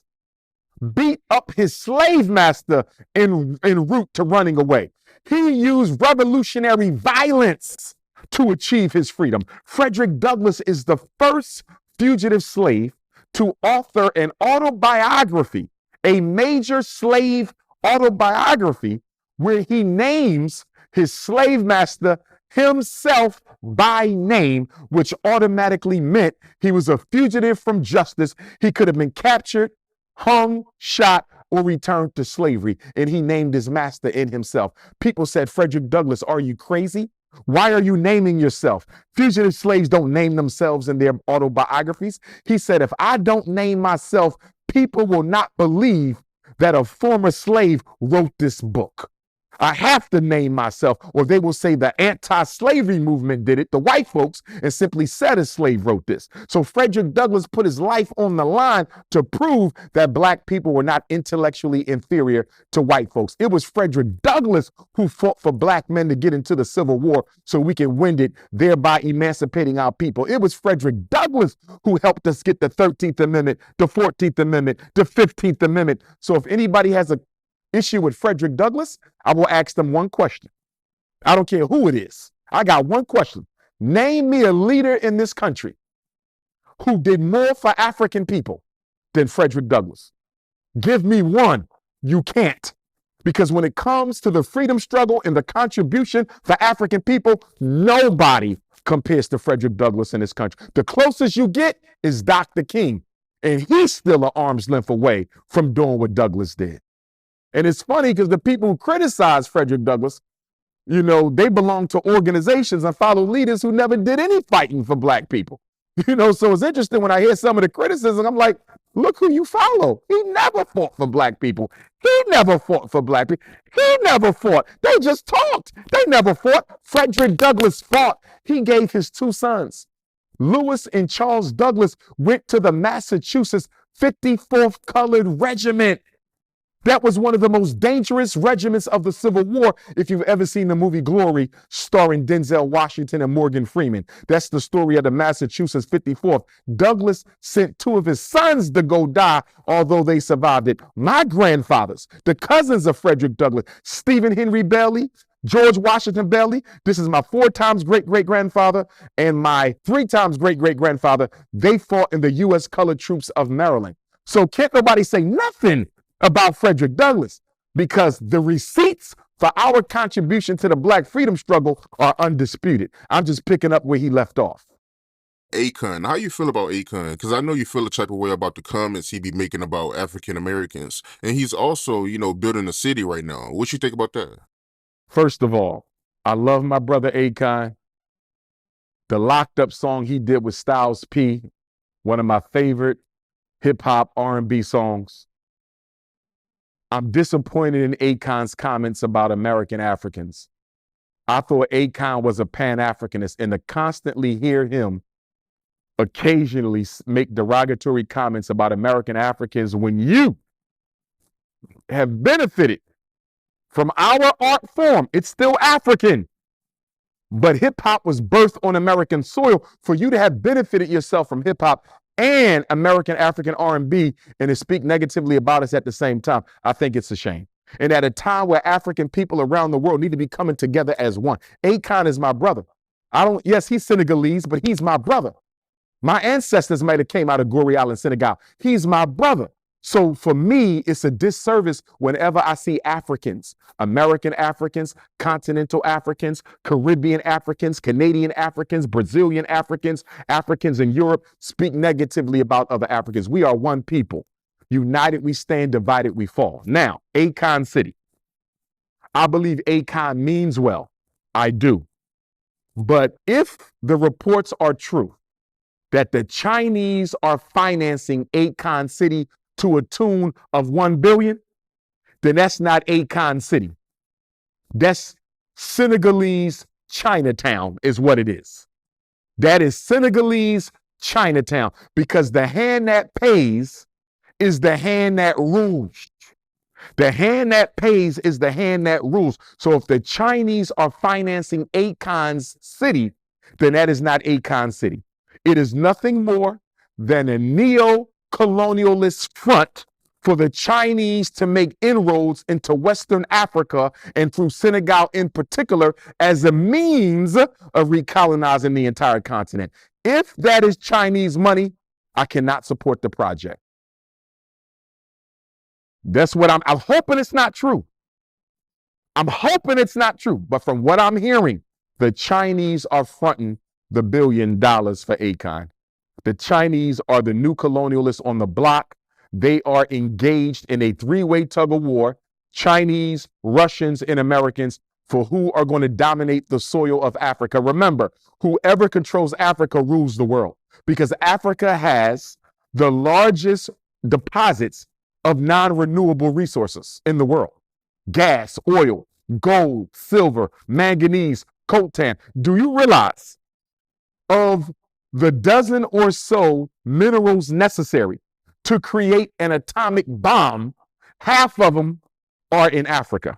beat up his slave master en route to running away. He used revolutionary violence to achieve his freedom. Frederick Douglass is the first fugitive slave to author an autobiography, a major slave autobiography, where he names his slave master himself by name, which automatically meant he was a fugitive from justice. He could have been captured, hung, shot, or returned to slavery. And he named his master in himself. People said, Frederick Douglass, are you crazy? Why are you naming yourself? Fugitive slaves don't name themselves in their autobiographies. He said, if I don't name myself, people will not believe that a former slave wrote this book. I have to name myself, or they will say the anti-slavery movement did it, the white folks, and simply said a slave wrote this. So Frederick Douglass put his life on the line to prove that black people were not intellectually inferior to white folks. It was Frederick Douglass who fought for black men to get into the Civil War so we can win it, thereby emancipating our people. It was Frederick Douglass who helped us get the 13th Amendment, the 14th Amendment, the 15th Amendment. So if anybody has a issue with Frederick Douglass, I will ask them one question. I don't care who it is. I got one question. Name me a leader in this country who did more for African people than Frederick Douglass. Give me one. You can't. Because when it comes to the freedom struggle and the contribution for African people, nobody compares to Frederick Douglass in this country. The closest you get is Dr. King, and he's still an arm's length away from doing what Douglass did. And it's funny because the people who criticize Frederick Douglass, you know, they belong to organizations and follow leaders who never did any fighting for black people. You know, so it's interesting when I hear some of the criticism, I'm like, look who you follow. He never fought for black people. He never fought for black people. He never fought. They just talked. They never fought. Frederick Douglass fought. He gave his 2 sons Lewis and Charles Douglas went to the Massachusetts 54th Colored Regiment. That was one of the most dangerous regiments of the Civil War. If you've ever seen the movie Glory, starring Denzel Washington and Morgan Freeman, that's the story of the Massachusetts 54th. Douglas sent two of his sons to go die, although they survived it. My grandfathers, the cousins of Frederick Douglass, Stephen Henry Bailey, George Washington Bailey, this is my 4 times great-great-grandfather and my 3 times great-great-grandfather. They fought in the U.S. Colored Troops of Maryland. So can't nobody say nothing about Frederick Douglass, because the receipts for our contribution to the Black freedom struggle are undisputed. I'm just picking up where he left off. Akon, how you feel about Akon? Because I know you feel a type of way about the comments he be making about African Americans, and he's also, building a city right now. What you think about that? First of all, I love my brother Akon. The Locked Up song he did with Styles P, one of my favorite hip hop R&B songs. I'm disappointed in Akon's comments about American Africans. I thought Akon was a Pan-Africanist, and to constantly hear him occasionally make derogatory comments about American Africans when you have benefited from our art form, it's still African. But hip hop was birthed on American soil. For you to have benefited yourself from hip hop and American African R&B and to speak negatively about us at the same time, I think it's a shame. And at a time where African people around the world need to be coming together as one. Akon is my brother. Yes, he's Senegalese, but he's my brother. My ancestors might have came out of Goree Island, Senegal. He's my brother. So for me, it's a disservice whenever I see Africans, American Africans, continental Africans, Caribbean Africans, Canadian Africans, Brazilian Africans, Africans in Europe speak negatively about other Africans. We are one people. United we stand, divided we fall. Now, Akon City. I believe Akon means well. I do. But if the reports are true that the Chinese are financing Akon City to a tune of 1 billion, then that's not Akon City. That's Senegalese Chinatown is what it is. That is Senegalese Chinatown, because the hand that pays is the hand that rules. The hand that pays is the hand that rules. So if the Chinese are financing Akon's city, then that is not Akon City. It is nothing more than a neo-colonialist front for the Chinese to make inroads into Western Africa and through Senegal in particular as a means of recolonizing the entire continent. If that is Chinese money, I cannot support the project. That's what I'm hoping it's not true. I'm hoping it's not true. But from what I'm hearing, the Chinese are fronting the $1 billion for Akon. The Chinese are the new colonialists on the block. They are engaged in a 3-way tug of war, Chinese, Russians, and Americans, for who are going to dominate the soil of Africa. Remember, whoever controls Africa rules the world, because Africa has the largest deposits of non-renewable resources in the world. Gas, oil, gold, silver, manganese, coltan. Do you realize of the dozen or so minerals necessary to create an atomic bomb, half of them are in Africa?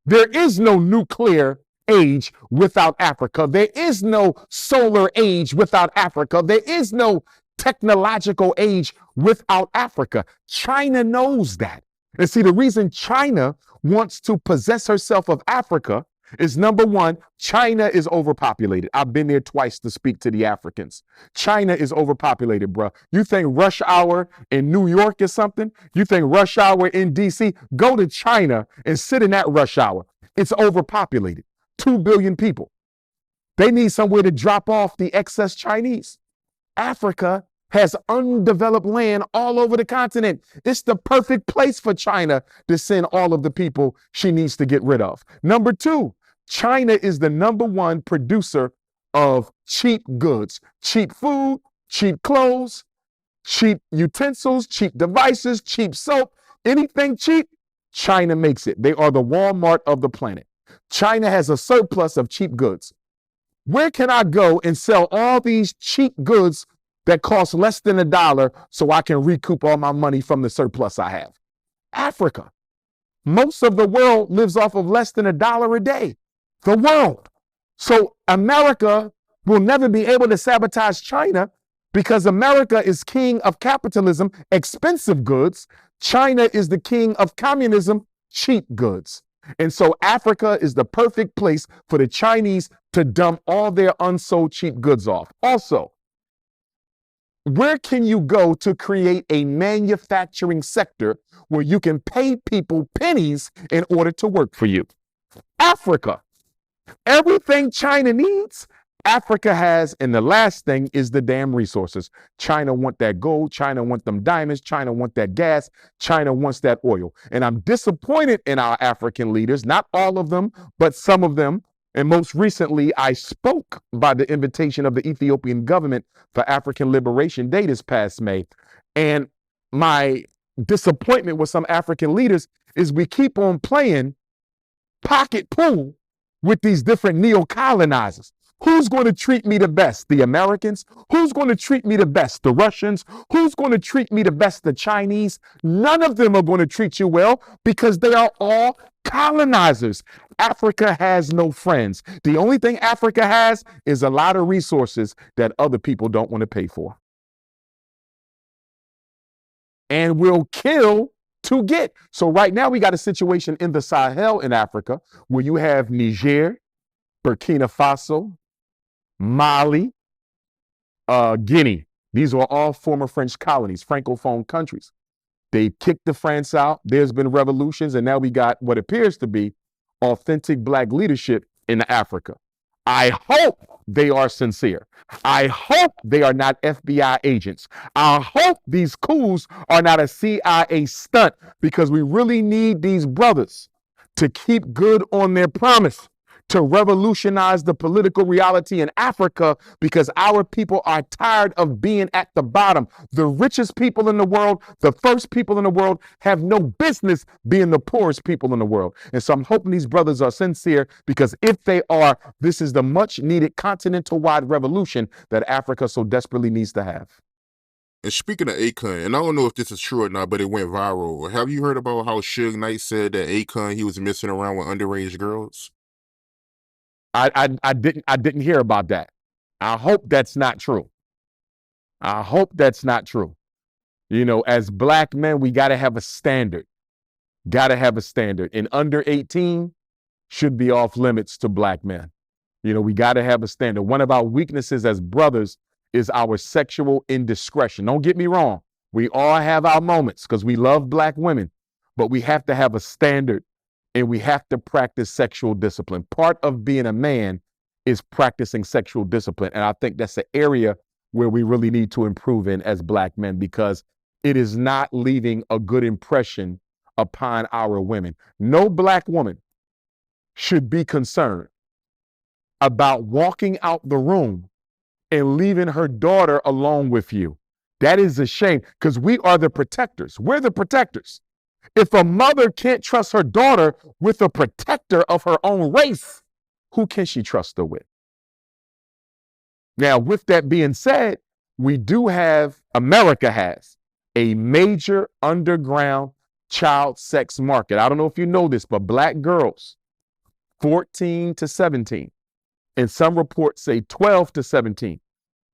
There is no nuclear age without Africa. There is no solar age without Africa. There is no technological age without Africa. China knows that. And see, the reason China wants to possess herself of Africa is, number one, China is overpopulated. I've been there twice to speak to the Africans. China is overpopulated, bro. You think rush hour in New York is something? You think rush hour in DC? Go to China and sit in that rush hour. It's overpopulated. 2 billion people. They need somewhere to drop off the excess Chinese. Africa has undeveloped land all over the continent. It's the perfect place for China to send all of the people she needs to get rid of. Number two, China is the number one producer of cheap goods, cheap food, cheap clothes, cheap utensils, cheap devices, cheap soap, anything cheap, China makes it. They are the Walmart of the planet. China has a surplus of cheap goods. Where can I go and sell all these cheap goods that cost less than $1 so I can recoup all my money from the surplus I have? Africa. Most of the world lives off of less than $1 a day. The world. So America will never be able to sabotage China because America is king of capitalism, expensive goods. China is the king of communism, cheap goods. And so Africa is the perfect place for the Chinese to dump all their unsold cheap goods off. Also, where can you go to create a manufacturing sector where you can pay people pennies in order to work for you? Africa. Everything China needs, Africa has. And the last thing is the damn resources. China want that gold. China want them diamonds. China want that gas. China wants that oil. And I'm disappointed in our African leaders, not all of them, but some of them. And most recently, I spoke by the invitation of the Ethiopian government for African Liberation Day this past May. And my disappointment with some African leaders is we keep on playing pocket pool with these different neo-colonizers. Who's going to treat me the best? The Americans? Who's going to treat me the best? The Russians? Who's going to treat me the best? The Chinese? None of them are going to treat you well because they are all colonizers. Africa has no friends. The only thing Africa has is a lot of resources that other people don't want to pay for. And will kill to get. So right now we got a situation in the Sahel in Africa where you have Niger, Burkina Faso, Mali, Guinea. These are all former French colonies, Francophone countries. They kicked the France out. There's been revolutions, and now we got what appears to be authentic Black leadership in Africa. I hope they are sincere. I hope they are not FBI agents. I hope these coups are not a CIA stunt, because we really need these brothers to keep good on their promise to revolutionize the political reality in Africa, because our people are tired of being at the bottom. The richest people in the world, the first people in the world, have no business being the poorest people in the world. And so I'm hoping these brothers are sincere, because if they are, this is the much needed continental-wide revolution that Africa so desperately needs to have. And speaking of Akon, and I don't know if this is true or not, but it went viral. Have you heard about how Suge Knight said that Akon, he was messing around with underage girls? I didn't hear about that. I hope that's not true. I hope that's not true. You know, as Black men, we got to have a standard. Got to have a standard. And under 18 should be off limits to Black men. You know, we got to have a standard. One of our weaknesses as brothers is our sexual indiscretion. Don't get me wrong. We all have our moments because we love Black women, but we have to have a standard. And we have to practice sexual discipline. Part of being a man is practicing sexual discipline. And I think that's an area where we really need to improve in as Black men, because it is not leaving a good impression upon our women. No Black woman should be concerned about walking out the room and leaving her daughter alone with you. That is a shame, because we are the protectors. We're the protectors. If a mother can't trust her daughter with a protector of her own race, who can she trust her with? Now, with that being said, we do have, America has a major underground child sex market. I don't know if you know this, but Black girls, 14 to 17, and some reports say 12 to 17,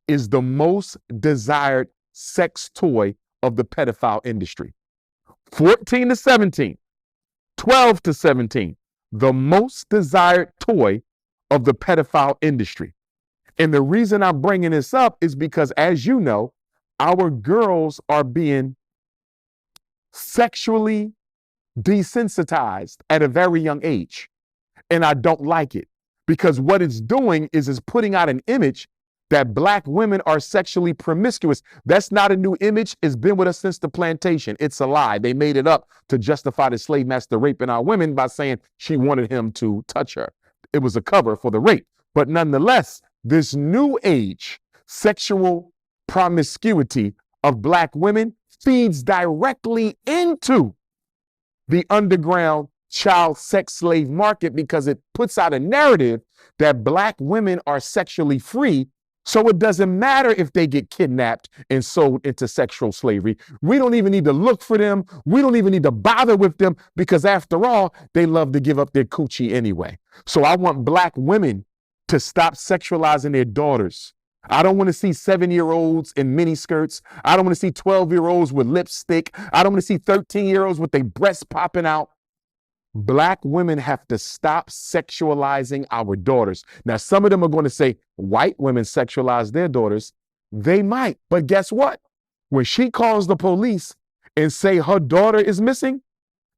is the most desired sex toy of the pedophile industry. 14 to 17, 12 to 17, the most desired toy of the pedophile industry. And the reason I'm bringing this up is because, as you know, our girls are being sexually desensitized at a very young age. And I don't like it, because what it's doing is it's putting out an image that Black women are sexually promiscuous. That's not a new image. It's been with us since the plantation. It's a lie. They made it up to justify the slave master raping our women by saying she wanted him to touch her. It was a cover for the rape. But nonetheless, this new age sexual promiscuity of Black women feeds directly into the underground child sex slave market because it puts out a narrative that black women are sexually free. So it doesn't matter if they get kidnapped and sold into sexual slavery. We don't even need to look for them. We don't even need to bother with them because after all, they love to give up their coochie anyway. So I want black women to stop sexualizing their daughters. I don't want to see 7-year-olds in miniskirts. I don't want to see 12-year-olds with lipstick. I don't want to see 13-year-olds with their breasts popping out. Black women have to stop sexualizing our daughters. Now, some of them are going to say white women sexualize their daughters. They might, but guess what? When she calls the police and say her daughter is missing,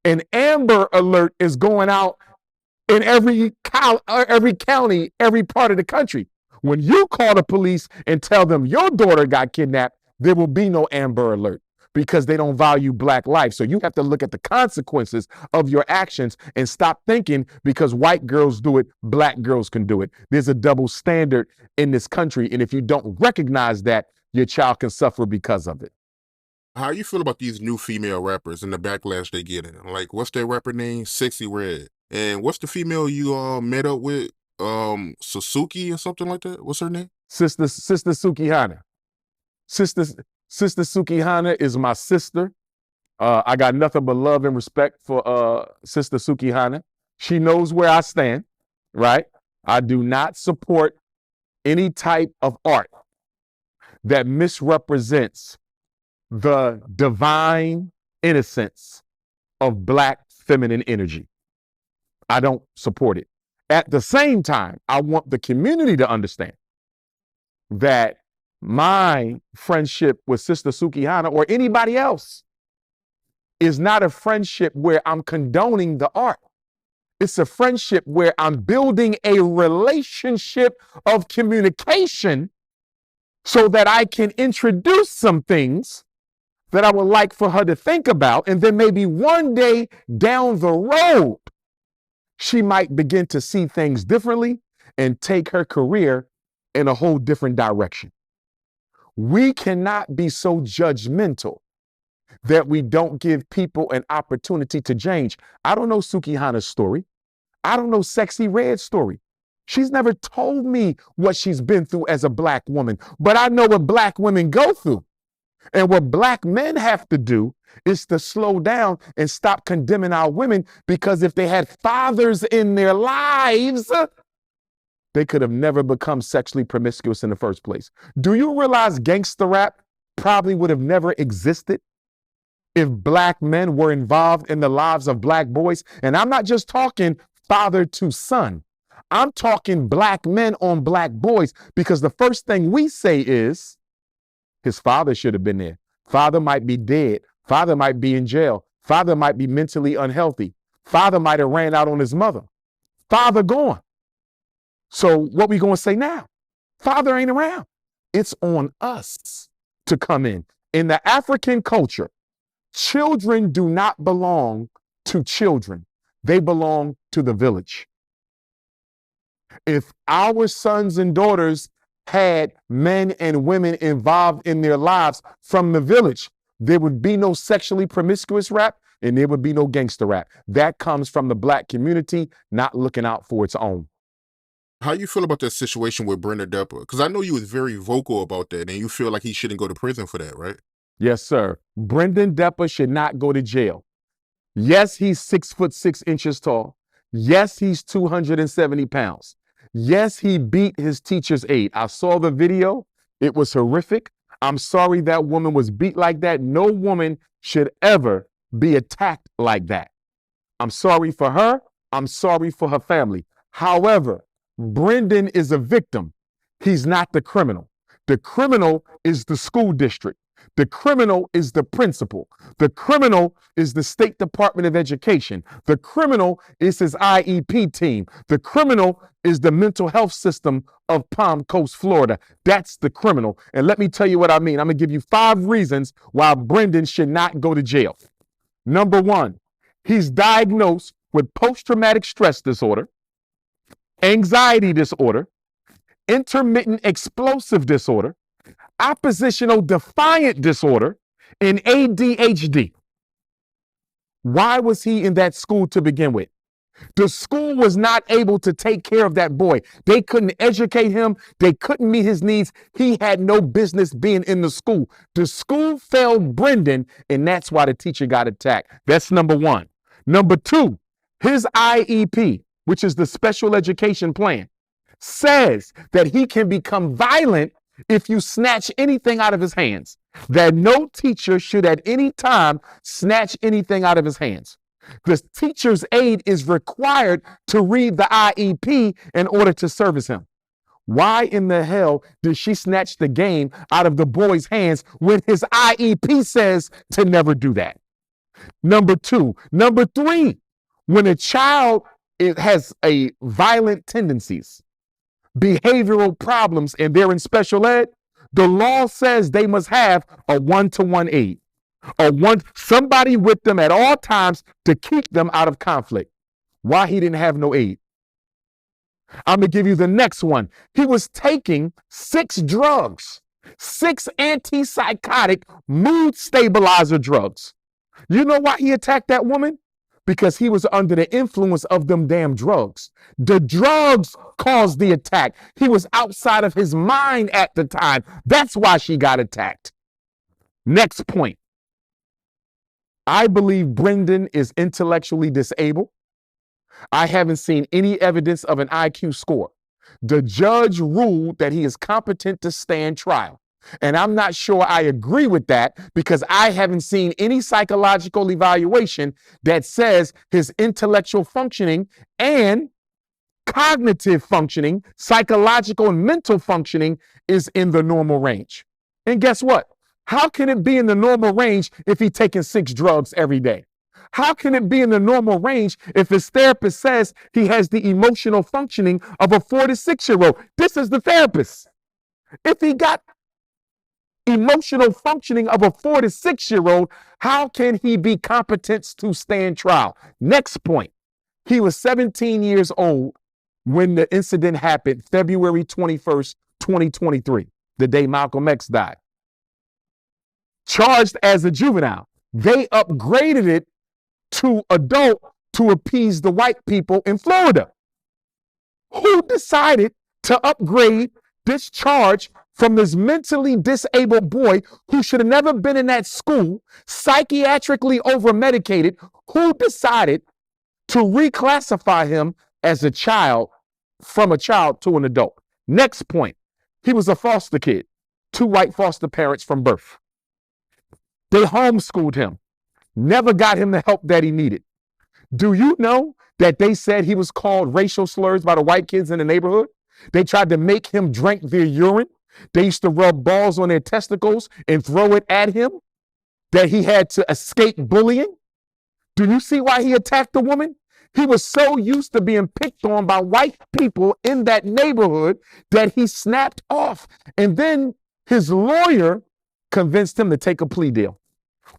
an Amber Alert is going out in every county, every part of the country. When you call the police and tell them your daughter got kidnapped, there will be no Amber Alert because they don't value black life. So you have to look at the consequences of your actions and stop thinking because white girls do it, black girls can do it. There's a double standard in this country. And if you don't recognize that, your child can suffer because of it. How you feel about these new female rappers and the backlash they getting? Like, what's their rapper name? Sexy Red. And what's the female you met up with? Suzuki or something like that? What's her name? Sister Sukihana. Sister Sukihana is my sister. I got nothing but love and respect for Sister Sukihana. She knows where I stand, right? I do not support any type of art that misrepresents the divine innocence of black feminine energy. I don't support it. At the same time, I want the community to understand that my friendship with Sister Sukihana or anybody else is not a friendship where I'm condoning the art. It's a friendship where I'm building a relationship of communication so that I can introduce some things that I would like for her to think about. And then maybe one day down the road, she might begin to see things differently and take her career in a whole different direction. We cannot be so judgmental that we don't give people an opportunity to change. I don't know Sukihana's story. I don't know Sexy Red's story. She's never told me what she's been through as a black woman, but I know what black women go through. And what black men have to do is to slow down and stop condemning our women, because if they had fathers in their lives, they could have never become sexually promiscuous in the first place. Do you realize gangster rap probably would have never existed if black men were involved in the lives of black boys? And I'm not just talking father to son. I'm talking black men on black boys, because the first thing we say is his father should have been there. Father might be dead. Father might be in jail. Father might be mentally unhealthy. Father might have ran out on his mother. Father gone. So what we gonna say now? Father ain't around. It's on us to come in. In the African culture, children do not belong to children. They belong to the village. If our sons and daughters had men and women involved in their lives from the village, there would be no sexually promiscuous rap and there would be no gangster rap. That comes from the black community not looking out for its own. How you feel about that situation with Brenda Depa? Because I know you was very vocal about that, and you feel like he shouldn't go to prison for that, right? Yes, sir. Brendan Depa should not go to jail. Yes, he's 6'6" tall. Yes, he's 270 pounds. Yes, he beat his teacher's aide. I saw the video. It was horrific. I'm sorry that woman was beat like that. No woman should ever be attacked like that. I'm sorry for her. I'm sorry for her family. However, Brendan is a victim. He's not the criminal. The criminal is the school district. The criminal is the principal. The criminal is the State Department of Education. The criminal is his IEP team. The criminal is the mental health system of Palm Coast, Florida. That's the criminal. And let me tell you what I mean. I'm going to give you 5 reasons why Brendan should not go to jail. Number 1, he's diagnosed with post-traumatic stress disorder, anxiety disorder, intermittent explosive disorder, oppositional defiant disorder, and ADHD. Why was he in that school to begin with? The school was not able to take care of that boy. They couldn't educate him. They couldn't meet his needs. He had no business being in the school. The school failed Brendan, and that's why the teacher got attacked. That's number one. Number two, his IEP, which is the special education plan, says that he can become violent if you snatch anything out of his hands, that no teacher should at any time snatch anything out of his hands. The teacher's aide is required to read the IEP in order to service him. Why in the hell did she snatch the game out of the boy's hands when his IEP says to never do that? Number two. Number three, when a child has a violent tendencies, behavioral problems, and they're in special ed, the law says they must have a one-to-one aide. Somebody with them at all times to keep them out of conflict. Why he didn't have no aid? I'm gonna give you the next one. He was taking 6 drugs, 6 antipsychotic mood stabilizer drugs. You know why he attacked that woman? Because he was under the influence of them damn drugs. The drugs caused the attack. He was outside of his mind at the time. That's why she got attacked. Next point. I believe Brendan is intellectually disabled. I haven't seen any evidence of an IQ score. The judge ruled that he is competent to stand trial. And I'm not sure I agree with that because I haven't seen any psychological evaluation that says his intellectual functioning and cognitive functioning, psychological and mental functioning is in the normal range. And guess what? How can it be in the normal range if he's taking 6 drugs every day? How can it be in the normal range if his therapist says he has the emotional functioning of a 4 to 6-year-old? This is the therapist. If he got emotional functioning of a 4 to 6-year-old, how can he be competent to stand trial? Next point. He was 17 years old when the incident happened, February 21st, 2023, the day Malcolm X died. Charged as a juvenile. They upgraded it to adult to appease the white people in Florida. Who decided to upgrade this charge from this mentally disabled boy who should have never been in that school, psychiatrically over-medicated? Who decided to reclassify him as a child, from a child to an adult? Next point. He was a foster kid, 2 white foster parents from birth. They homeschooled him, never got him the help that he needed. Do you know that they said he was called racial slurs by the white kids in the neighborhood? They tried to make him drink their urine. They used to rub balls on their testicles and throw it at him, that he had to escape bullying. Do you see why he attacked the woman? He was so used to being picked on by white people in that neighborhood that he snapped off. And then his lawyer convinced him to take a plea deal.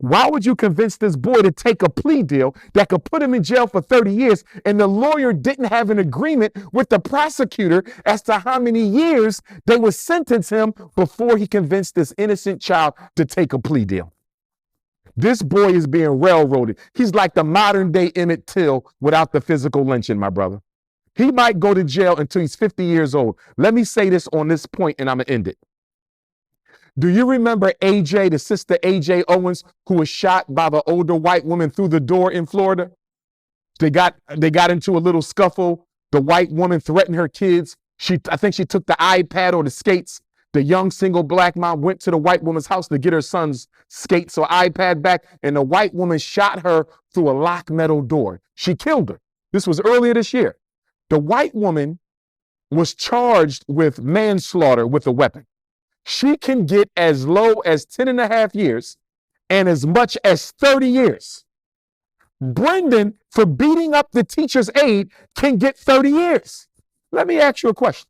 Why would you convince this boy to take a plea deal that could put him in jail for 30 years and the lawyer didn't have an agreement with the prosecutor as to how many years they would sentence him before he convinced this innocent child to take a plea deal? This boy is being railroaded. He's like the modern day Emmett Till without the physical lynching, my brother. He might go to jail until he's 50 years old. Let me say this on this point and I'm going to end it. Do you remember AJ, the sister AJ Owens, who was shot by the older white woman through the door in Florida? They got into a little scuffle. The white woman threatened her kids. I think she took the iPad or the skates. The young single black mom went to the white woman's house to get her son's skates or iPad back, and the white woman shot her through a locked metal door. She killed her. This was earlier this year. The white woman was charged with manslaughter with a weapon. She can get as low as 10.5 years and as much as 30 years. Brendan, for beating up the teacher's aide, can get 30 years. Let me ask you a question.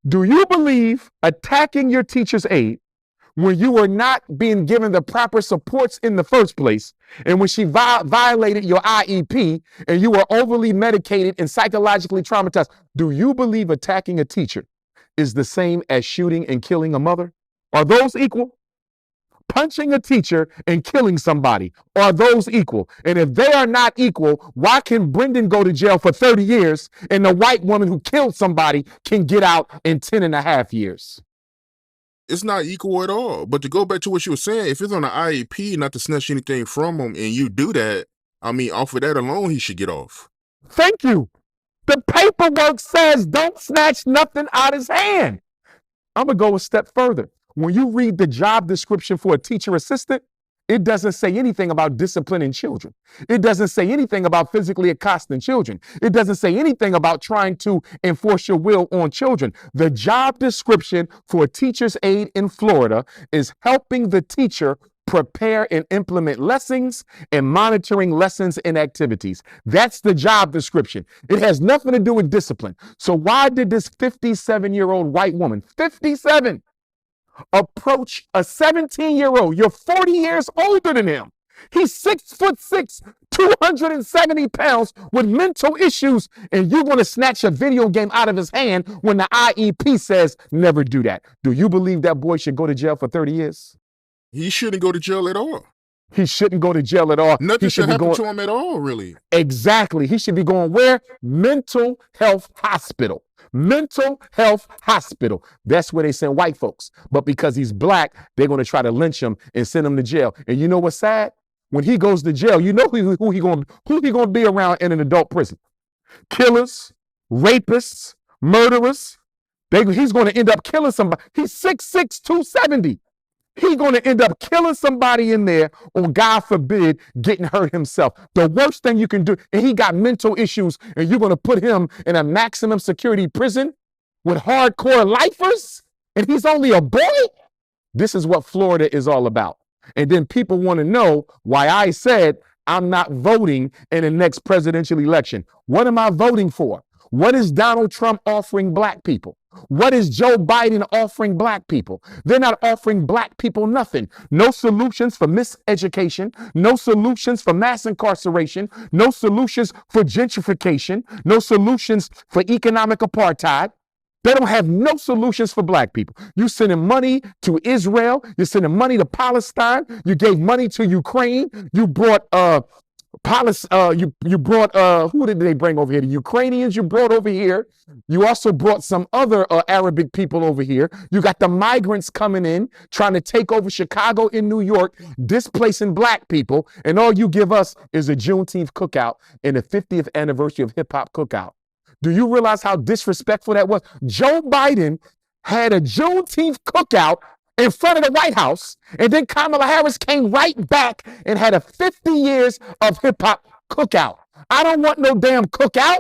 Do you believe attacking your teacher's aide when you were not being given the proper supports in the first place, and when she violated your IEP and you were overly medicated and psychologically traumatized, do you believe attacking a teacher is the same as shooting and killing a mother? Are those equal? punching a teacher and killing somebody? Are those equal? And if they are not equal, why can Brendan go to jail for 30 years and the white woman who killed somebody can get out in 10 and a half years? It's not equal at all. But to go back to what you were saying, if it's on an IEP, not to snatch anything from him, and you do that, I mean, off of that alone, he should get off. Thank you. The paperwork says don't snatch nothing out his hand. I'm going to go a step further. When you read the job description for a teacher assistant, it doesn't say anything about disciplining children. It doesn't say anything about physically accosting children. It doesn't say anything about trying to enforce your will on children. The job description for a teacher's aide in Florida is helping the teacher prepare and implement lessons and monitoring lessons and activities. That's the job description. It has nothing to do with discipline. So why did this 57-year-old white woman, 57, approach a 17-year-old? You're 40 years older than him. He's 6'6", 270 pounds with mental issues, and you're going to snatch a video game out of his hand when the IEP says never do that. Do you believe that boy should go to jail for 30 years? He shouldn't go to jail at all. He shouldn't go to jail at all. Nothing He should be happen going, to him at all, really. exactly. He should be going where? Mental health hospital. Mental health hospital. That's where they send white folks. But because he's black, they're going to try to lynch him and send him to jail. And you know what's sad? When he goes to jail, you know who he going to be around in an adult prison? Killers, rapists, murderers. He's going to end up killing somebody. He's 6'6", 270. He's going to end up killing somebody in there, or God forbid, getting hurt himself. The worst thing you can do, and he got mental issues, and you're going to put him in a maximum security prison with hardcore lifers, and he's only a boy? This is what Florida is all about. And then people want to know why I said I'm not voting in the next presidential election. What am I voting for? What is Donald Trump offering black people? What is Joe Biden offering black people? They're not offering black people nothing. No solutions for miseducation, no solutions for mass incarceration, no solutions for gentrification, no solutions for economic apartheid. They don't have no solutions for black people. You sending money to Israel, you're sending money to Palestine, you gave money to Ukraine, you brought you brought who did they bring over here? The Ukrainians you brought over here. You also brought some other Arabic people over here. You got the migrants coming in, trying to take over Chicago and New York, displacing black people, and all you give us is a Juneteenth cookout and the 50th anniversary of hip hop cookout. Do you realize how disrespectful that was? Joe Biden had a Juneteenth cookout in front of the White House, and then Kamala Harris came right back and had a 50 years of hip-hop cookout. I don't want no damn cookout.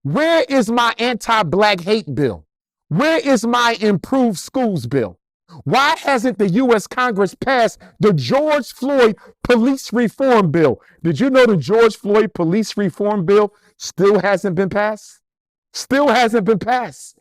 Where is my anti-black hate bill? Where is my improved schools bill? Why hasn't the U.S. Congress passed the George Floyd police reform bill? Did you know the George Floyd police reform bill still hasn't been passed? Still hasn't been passed.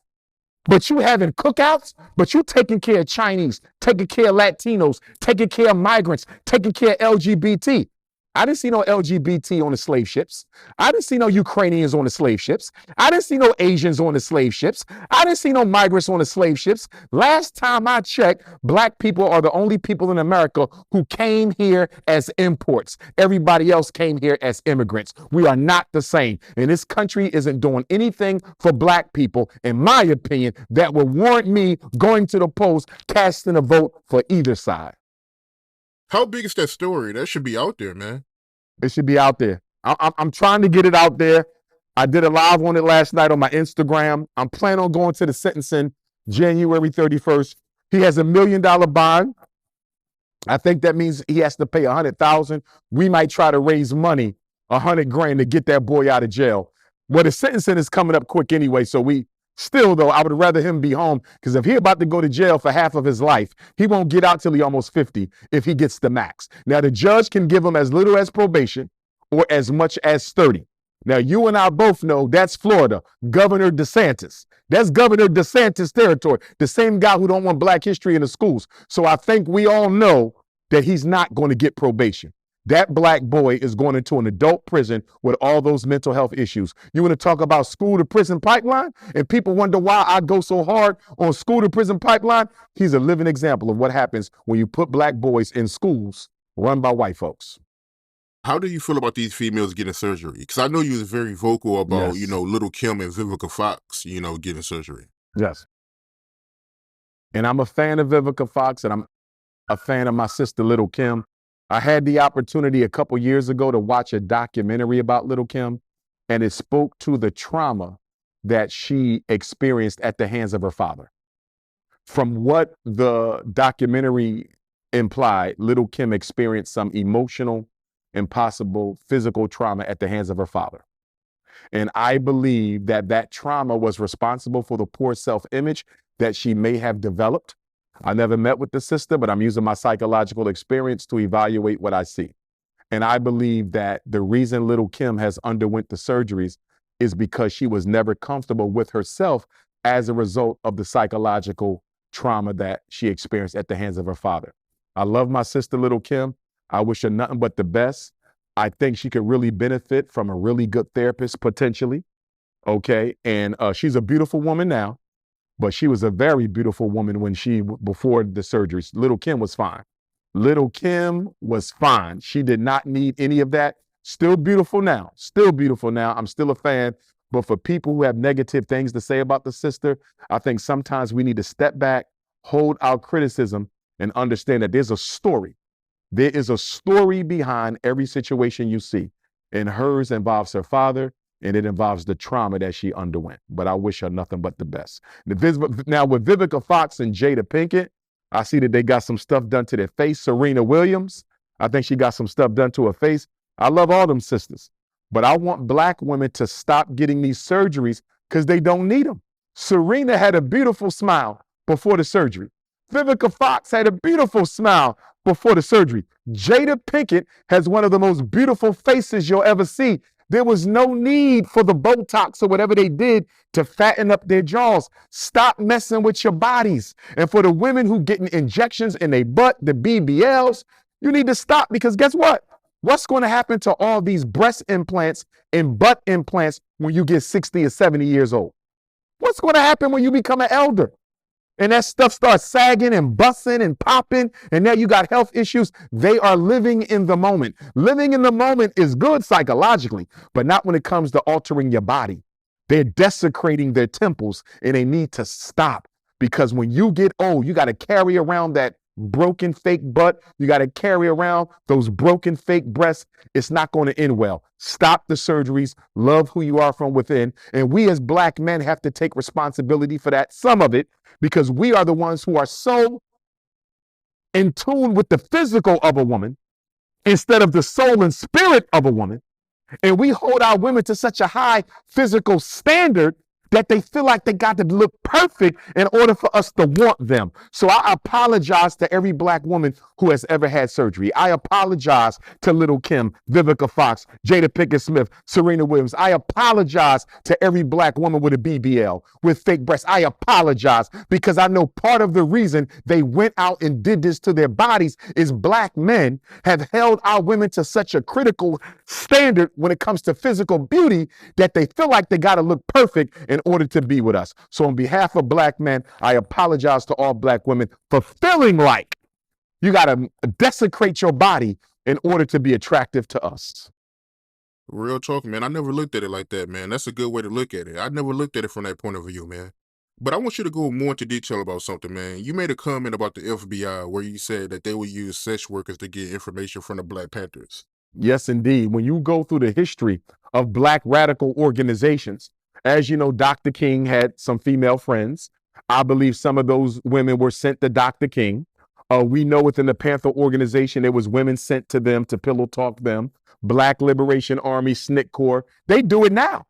But you having cookouts, but you taking care of Chinese, taking care of Latinos, taking care of migrants, taking care of LGBT. I didn't see no LGBT on the slave ships. I didn't see no Ukrainians on the slave ships. I didn't see no Asians on the slave ships. I didn't see no migrants on the slave ships. Last time I checked, black people are the only people in America who came here as imports. Everybody else came here as immigrants. We are not the same. And this country isn't doing anything for black people, in my opinion, that would warrant me going to the polls, casting a vote for either side. How big is that story? That should be out there, man. It should be out there. I'm trying to get it out there. I did a live on it last night on my Instagram. I'm planning on going to the sentencing January 31st. He has $1 million bond. I think that means he has to pay $100,000. We might try to raise money, $100,000 to get that boy out of jail. Well, the sentencing is coming up quick anyway, so still, though, I would rather him be home, because if he's about to go to jail for half of his life, he won't get out till he almost 50 if he gets the max. Now, the judge can give him as little as probation or as much as 30. Now, you and I both know that's Florida, Governor DeSantis. That's Governor DeSantis territory, the same guy who don't want black history in the schools. So I think we all know that he's not going to get probation. That black boy is going into an adult prison with all those mental health issues. You want to talk about school to prison pipeline? And people wonder why I go so hard on school to prison pipeline. He's a living example of what happens when you put black boys in schools run by white folks. How do you feel about these females getting surgery? Because I know you was very vocal about, Yes. Little Kim and Vivica Fox, getting surgery. Yes. And I'm a fan of Vivica Fox, and I'm a fan of my sister, Little Kim. I had the opportunity a couple years ago to watch a documentary about Little Kim, and it spoke to the trauma that she experienced at the hands of her father. From what the documentary implied, Little Kim experienced some emotional and possible physical trauma at the hands of her father. And I believe that that trauma was responsible for the poor self-image that she may have developed. I never met with the sister, but I'm using my psychological experience to evaluate what I see. And I believe that the reason Little Kim has underwent the surgeries is because she was never comfortable with herself as a result of the psychological trauma that she experienced at the hands of her father. I love my sister, Little Kim. I wish her nothing but the best. I think she could really benefit from a really good therapist potentially. Okay. And she's a beautiful woman now, but she was a very beautiful woman before the surgeries. Little Kim was fine. Little Kim was fine. She did not need any of that. Still beautiful now. Still beautiful now. I'm still a fan. But for people who have negative things to say about the sister, I think sometimes we need to step back, hold our criticism, and understand that there's a story. There is a story behind every situation you see. And hers involves her father, and it involves the trauma that she underwent. But I wish her nothing but the best. Now with Vivica Fox and Jada Pinkett, I see that they got some stuff done to their face. Serena Williams, I think she got some stuff done to her face. I love all them sisters. But I want black women to stop getting these surgeries because they don't need them. Serena had a beautiful smile before the surgery. Vivica Fox had a beautiful smile before the surgery. Jada Pinkett has one of the most beautiful faces you'll ever see. There was no need for the Botox or whatever they did to fatten up their jaws. Stop messing with your bodies. And for the women who getting injections in their butt, the BBLs, you need to stop because guess what? What's going to happen to all these breast implants and butt implants when you get 60 or 70 years old? What's going to happen when you become an elder? And that stuff starts sagging and busting and popping, and now you got health issues. They are living in the moment. Living in the moment is good psychologically, but not when it comes to altering your body. They're desecrating their temples, and they need to stop because when you get old, you got to carry around that broken fake butt. You got to carry around those broken fake breasts. It's not going to end well. Stop the surgeries. Love who you are from within. And we as black men have to take responsibility for that, some of it, because we are the ones who are so in tune with the physical of a woman instead of the soul and spirit of a woman. And we hold our women to such a high physical standard that they feel like they got to look perfect in order for us to want them. So I apologize to every black woman who has ever had surgery. I apologize to Little Kim, Vivica Fox, Jada Pinkett Smith, Serena Williams. I apologize to every black woman with a BBL, with fake breasts. I apologize because I know part of the reason they went out and did this to their bodies is black men have held our women to such a critical standard when it comes to physical beauty that they feel like they got to look perfect in order to be with us. So on behalf of black men, I apologize to all black women for feeling like you got to desecrate your body in order to be attractive to us. Real talk, man. I never looked at it like that, man. That's a good way to look at it. I never looked at it from that point of view, man. But I want you to go more into detail about something, man. You made a comment about the FBI where you said that they would use sex workers to get information from the Black Panthers. Yes, indeed. When you go through the history of black radical organizations, as you know, Dr. King had some female friends. I believe some of those women were sent to Dr. King. We know within the Panther organization, there was women sent to them to pillow talk them. Black Liberation Army, SNCC Corps, they do it now.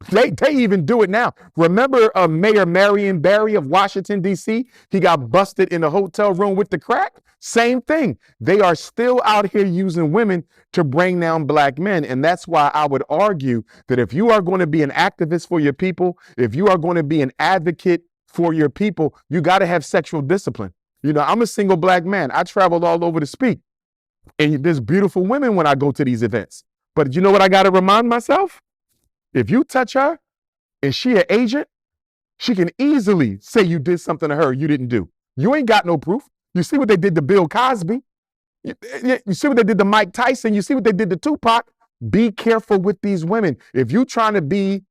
They even do it now. Remember Mayor Marion Barry of Washington, D.C.? He got busted in a hotel room with the crack. Same thing. They are still out here using women to bring down black men. And that's why I would argue that if you are going to be an activist for your people, if you are going to be an advocate for your people, you got to have sexual discipline. You know, I'm a single black man. I traveled all over to speak. And there's beautiful women when I go to these events. But you know what I got to remind myself? If you touch her and she an agent, she can easily say you did something to her you didn't do. You ain't got no proof. You see what they did to Bill Cosby. You see what they did to Mike Tyson. You see what they did to Tupac. Be careful with these women. If you're trying to be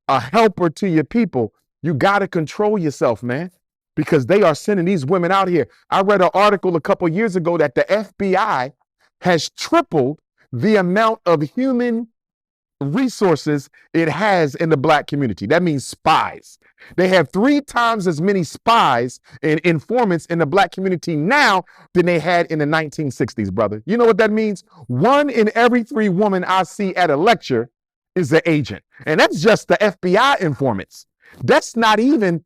a helper to your people, you got to control yourself, man, because they are sending these women out here. I read an article a couple years ago that the FBI has tripled the amount of human resources it has in the black community. That means spies. They have 3 times as many spies and informants in the black community now than they had in the 1960s, brother. You know what that means? 1 in every 3 women I see at a lecture is an agent. And that's just the FBI informants. That's not even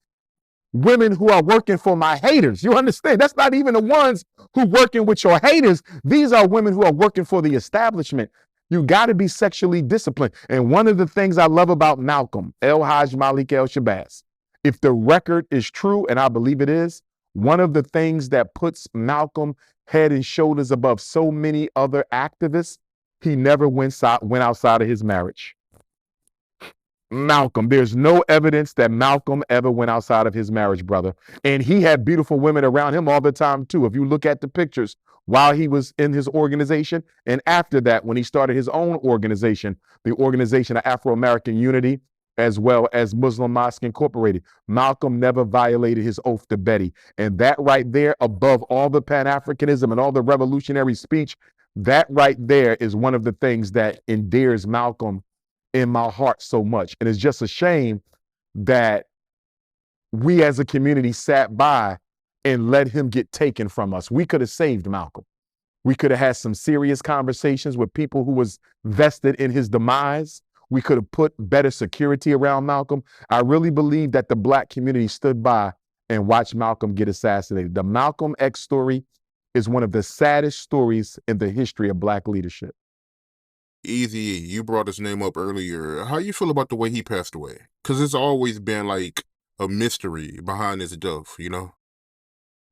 women who are working for my haters. You understand? That's not even the ones who working with your haters. These are women who are working for the establishment. You got to be sexually disciplined. And one of the things I love about Malcolm, El Haj Malik El Shabazz, if the record is true, and I believe it is, one of the things that puts Malcolm head and shoulders above so many other activists, he never went outside of his marriage. Malcolm, there's no evidence that Malcolm ever went outside of his marriage, brother. And he had beautiful women around him all the time, too. If you look at the pictures while he was in his organization and after that, when he started his own organization, the Organization of Afro-American Unity, as well as Muslim Mosque Incorporated, Malcolm never violated his oath to Betty. And that right there, above all the Pan-Africanism and all the revolutionary speech, that right there is one of the things that endears Malcolm in my heart so much. And it's just a shame that we as a community sat by and let him get taken from us. We could have saved Malcolm. We could have had some serious conversations with people who was vested in his demise. We could have put better security around Malcolm. I really believe that the black community stood by and watched Malcolm get assassinated. The Malcolm X story is one of the saddest stories in the history of black leadership. Easy, you brought his name up earlier. How you feel about the way he passed away? Because it's always been like a mystery behind his death, you know?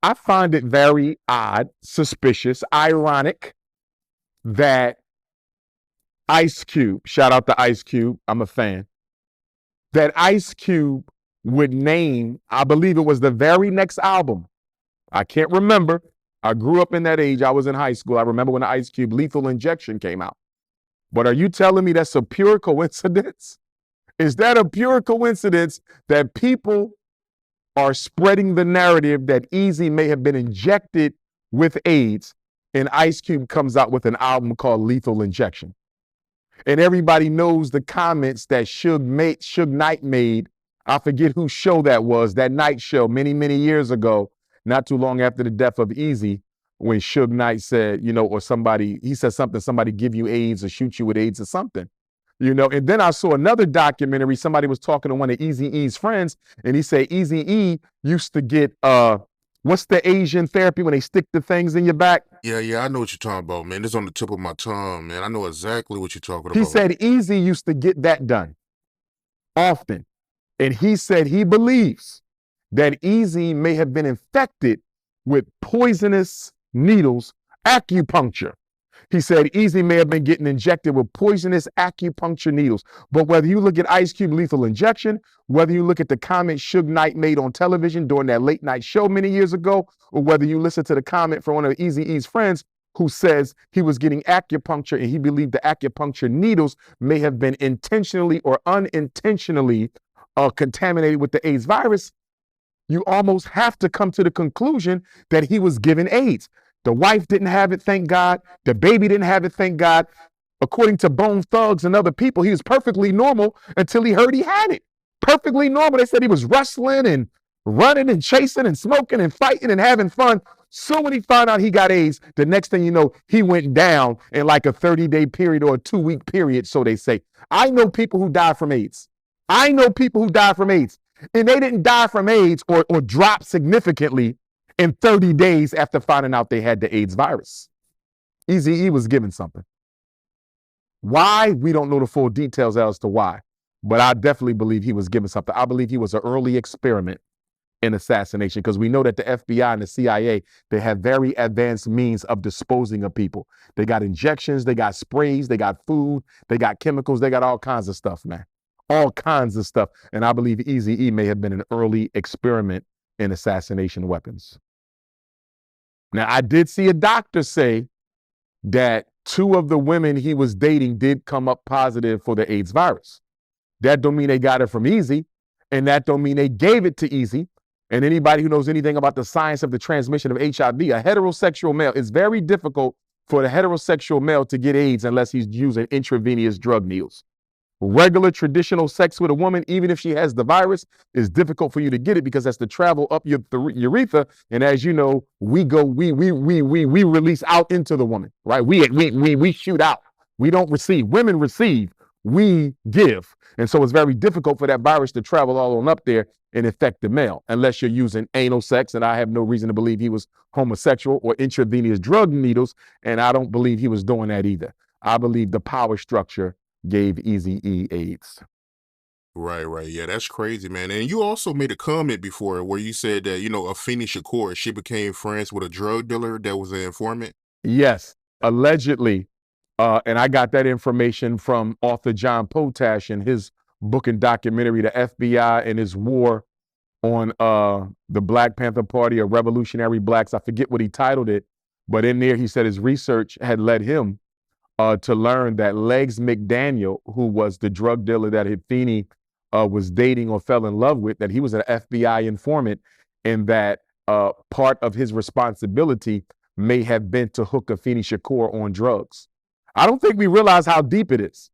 I find it very odd, suspicious, ironic that Ice Cube, shout out to Ice Cube, I'm a fan, that Ice Cube would name, I believe it was the very next album. I can't remember. I grew up in that age. I was in high school. I remember when the Ice Cube Lethal Injection came out. But are you telling me that's a pure coincidence? Is that a pure coincidence that people are spreading the narrative that Easy may have been injected with AIDS and Ice Cube comes out with an album called Lethal Injection? And everybody knows the comments that Suge Knight made. I forget whose show that was, that night show many, many years ago, not too long after the death of Easy, when Suge Knight said, you know, or he said something, somebody give you AIDS or shoot you with AIDS or something, you know. And then I saw another documentary, somebody was talking to one of Eazy-E's friends, and he said Eazy-E used to get, what's the Asian therapy when they stick the things in your back? Yeah, I know what you're talking about, man. It's on the tip of my tongue, man. I know exactly what you're talking He about. said Easy used to get that done often. And he said he believes that Easy may have been infected with poisonous needles, acupuncture. He said Easy may have been getting injected with poisonous acupuncture needles. But whether you look at Ice Cube Lethal Injection, whether you look at the comment Suge Knight made on television during that late night show many years ago, or whether you listen to the comment from one of Eazy-E's friends who says he was getting acupuncture and he believed the acupuncture needles may have been intentionally or unintentionally contaminated with the AIDS virus, you almost have to come to the conclusion that he was given AIDS. The wife didn't have it, thank God. The baby didn't have it, thank God. According to Bone Thugs and other people, he was perfectly normal until he heard he had it. Perfectly normal. They said he was wrestling and running and chasing and smoking and fighting and having fun. So when he found out he got AIDS, the next thing you know, he went down in like a 30-day period or a 2-week period, so they say. I know people who died from AIDS. I know people who died from AIDS. And they didn't die from AIDS or drop significantly in 30 days after finding out they had the AIDS virus. Eazy-E was given something. Why? We don't know the full details as to why. But I definitely believe he was given something. I believe he was an early experiment in assassination, because we know that the FBI and the CIA, they have very advanced means of disposing of people. They got injections, they got sprays, they got food, they got chemicals, they got all kinds of stuff, man. All kinds of stuff. And I believe Eazy-E may have been an early experiment in assassination weapons. Now, I did see a doctor say that 2 of the women he was dating did come up positive for the AIDS virus. That don't mean they got it from Eazy, and that don't mean they gave it to Eazy. And anybody who knows anything about the science of the transmission of HIV, a heterosexual male, it's very difficult for the heterosexual male to get AIDS unless he's using intravenous drug needles. Regular traditional sex with a woman, even if she has the virus, is difficult for you to get it because that's to travel up your urethra. And as you know, we release out into the woman, right? We shoot out. We don't receive. Women receive. We give. And so it's very difficult for that virus to travel all on up there and infect the male, unless you're using anal sex. And I have no reason to believe he was homosexual, or intravenous drug needles. And I don't believe he was doing that either. I believe the power structure gave Eazy-E AIDS. Right, right. Yeah, that's crazy, man. And you also made a comment before where you said that, Afeni Shakur, she became friends with a drug dealer that was an informant. Yes, allegedly. And I got that information from author John Potash in his book and documentary, The FBI and His War on the Black Panther Party or Revolutionary Blacks. I forget what he titled it, but in there he said his research had led him to learn that Legs McDaniel, who was the drug dealer that Afeni was dating or fell in love with, that he was an FBI informant, and that part of his responsibility may have been to hook Afeni Shakur on drugs. I don't think we realize how deep it is.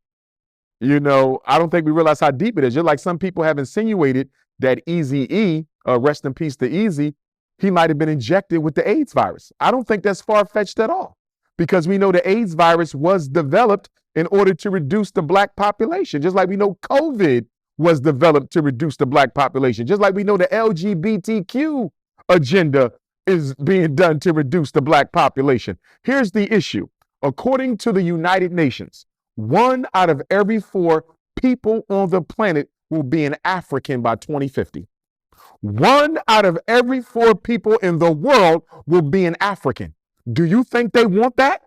I don't think we realize how deep it is. Just like some people have insinuated that Eazy-E, rest in peace to Eazy, he might have been injected with the AIDS virus. I don't think that's far-fetched at all, because we know the AIDS virus was developed in order to reduce the Black population, just like we know COVID was developed to reduce the Black population, just like we know the LGBTQ agenda is being done to reduce the Black population. Here's the issue. According to the United Nations, 1 out of every 4 people on the planet will be an African by 2050. 1 out of every 4 people in the world will be an African. Do you think they want that?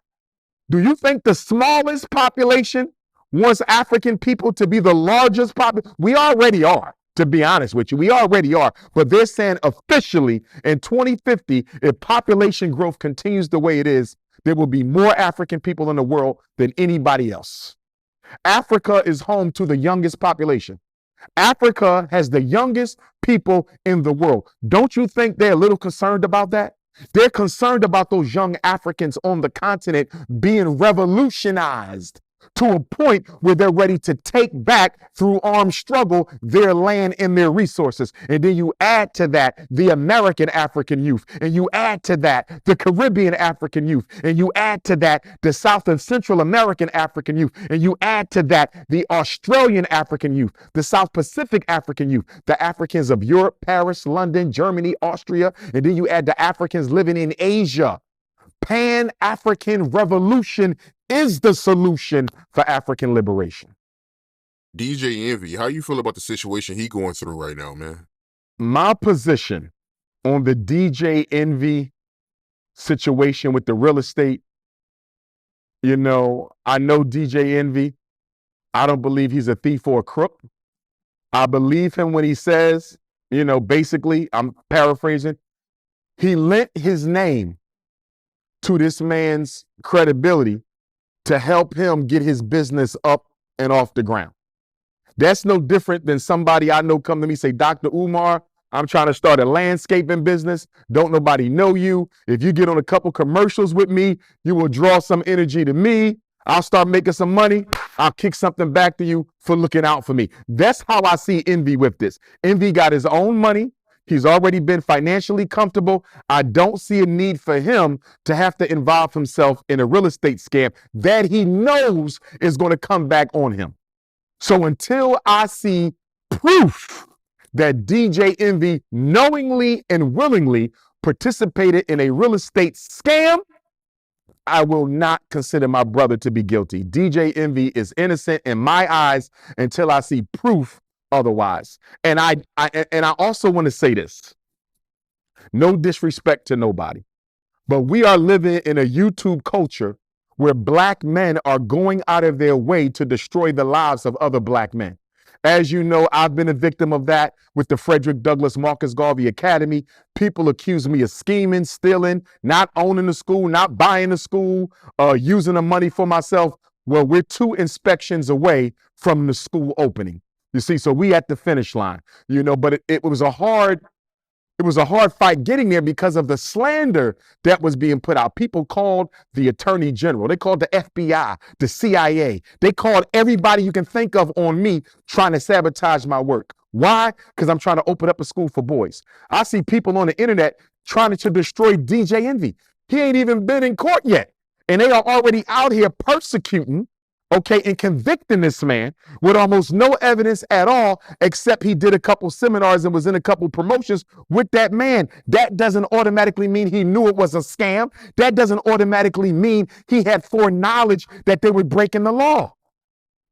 Do you think the smallest population wants African people to be the largest population? We already are, to be honest with you. We already are. But they're saying officially in 2050, if population growth continues the way it is, there will be more African people in the world than anybody else. Africa is home to the youngest population. Africa has the youngest people in the world. Don't you think they're a little concerned about that? They're concerned about those young Africans on the continent being revolutionized to a point where they're ready to take back through armed struggle their land and their resources. And then you add to that the American African youth, and you add to that the Caribbean African youth, and you add to that the South and Central American African youth, and you add to that the Australian African youth, the South Pacific African youth, the Africans of Europe, Paris, London, Germany, Austria, and then you add the Africans living in Asia. Pan-African revolution is the solution for African liberation. DJ Envy, how you feel about the situation he going through right now, man? My position on the DJ Envy situation with the real estate, I know DJ Envy. I don't believe he's a thief or a crook. I believe him when he says, basically, I'm paraphrasing, he lent his name to this man's credibility to help him get his business up and off the ground. That's no different than somebody I know come to me say, Dr. Umar, I'm trying to start a landscaping business. Don't nobody know you. If you get on a couple commercials with me, you will draw some energy to me. I'll start making some money. I'll kick something back to you for looking out for me. That's how I see Envy with this. Envy got his own money. He's already been financially comfortable. I don't see a need for him to have to involve himself in a real estate scam that he knows is going to come back on him. So until I see proof that DJ Envy knowingly and willingly participated in a real estate scam, I will not consider my brother to be guilty. DJ Envy is innocent in my eyes until I see proof otherwise. And I also want to say this. No disrespect to nobody. But we are living in a YouTube culture where black men are going out of their way to destroy the lives of other black men. As you know, I've been a victim of that with the Frederick Douglass Marcus Garvey Academy. People accuse me of scheming, stealing, not owning the school, not buying the school, using the money for myself. Well, we're 2 inspections away from the school opening. You see, so we at the finish line, but it was a hard fight getting there because of the slander that was being put out. People called the attorney general. They called the FBI, the CIA. They called everybody you can think of on me trying to sabotage my work. Why? Because I'm trying to open up a school for boys. I see people on the internet trying to destroy DJ Envy. He ain't even been in court yet. And they are already out here persecuting, okay, and convicting this man with almost no evidence at all, except he did a couple seminars and was in a couple promotions with that man. That doesn't automatically mean he knew it was a scam. That doesn't automatically mean he had foreknowledge that they were breaking the law.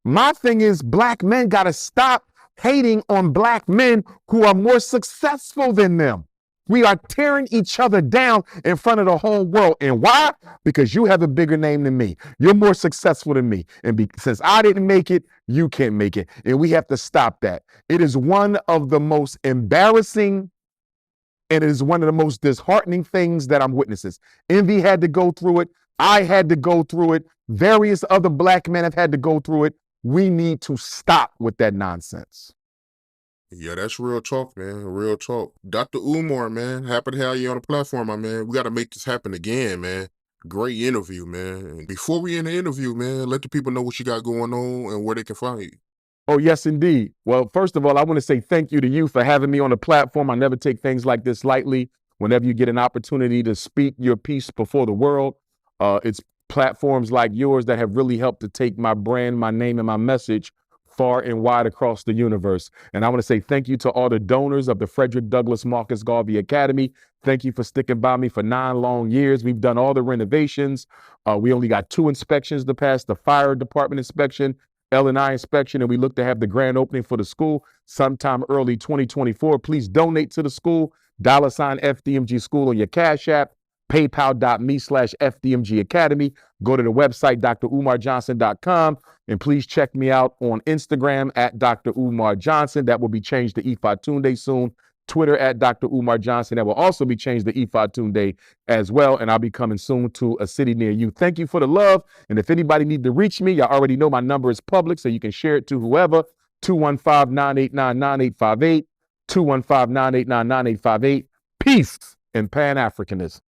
My thing is, black men got to stop hating on black men who are more successful than them. We are tearing each other down in front of the whole world. And why? Because you have a bigger name than me. You're more successful than me. And since I didn't make it, you can't make it. And we have to stop that. It is one of the most embarrassing and it is one of the most disheartening things that I'm witnessing. Envy had to go through it. I had to go through it. Various other black men have had to go through it. We need to stop with that nonsense. Yeah, that's real talk, man. Real talk. Dr. Umar, man. Happy to have you on the platform, my man. We got to make this happen again, man. Great interview, man. And before we end the interview, man, let the people know what you got going on and where they can find you. Oh, yes, indeed. Well, first of all, I want to say thank you to you for having me on the platform. I never take things like this lightly. Whenever you get an opportunity to speak your piece before the world, it's platforms like yours that have really helped to take my brand, my name, and my message far and wide across the universe. And I want to say thank you to all the donors of the Frederick Douglass Marcus Garvey Academy. Thank you for sticking by me for 9 long years. We've done all the renovations. We only got 2 inspections to pass, the fire department inspection, L&I inspection, and we look to have the grand opening for the school sometime early 2024. Please donate to the school, $FDMG School on your Cash App, paypal.me/FDMG Academy. Go to the website, drumarjohnson.com, and please check me out on Instagram at Dr. Umar Johnson. That will be changed to Ifatunde soon. Twitter at Dr. Umar Johnson. That will also be changed to Ifatunde as well. And I'll be coming soon to a city near you. Thank you for the love. And if anybody need to reach me, y'all already know my number is public, so you can share it to whoever. 215-989-9858. 215-989-9858. Peace and Pan-Africanism.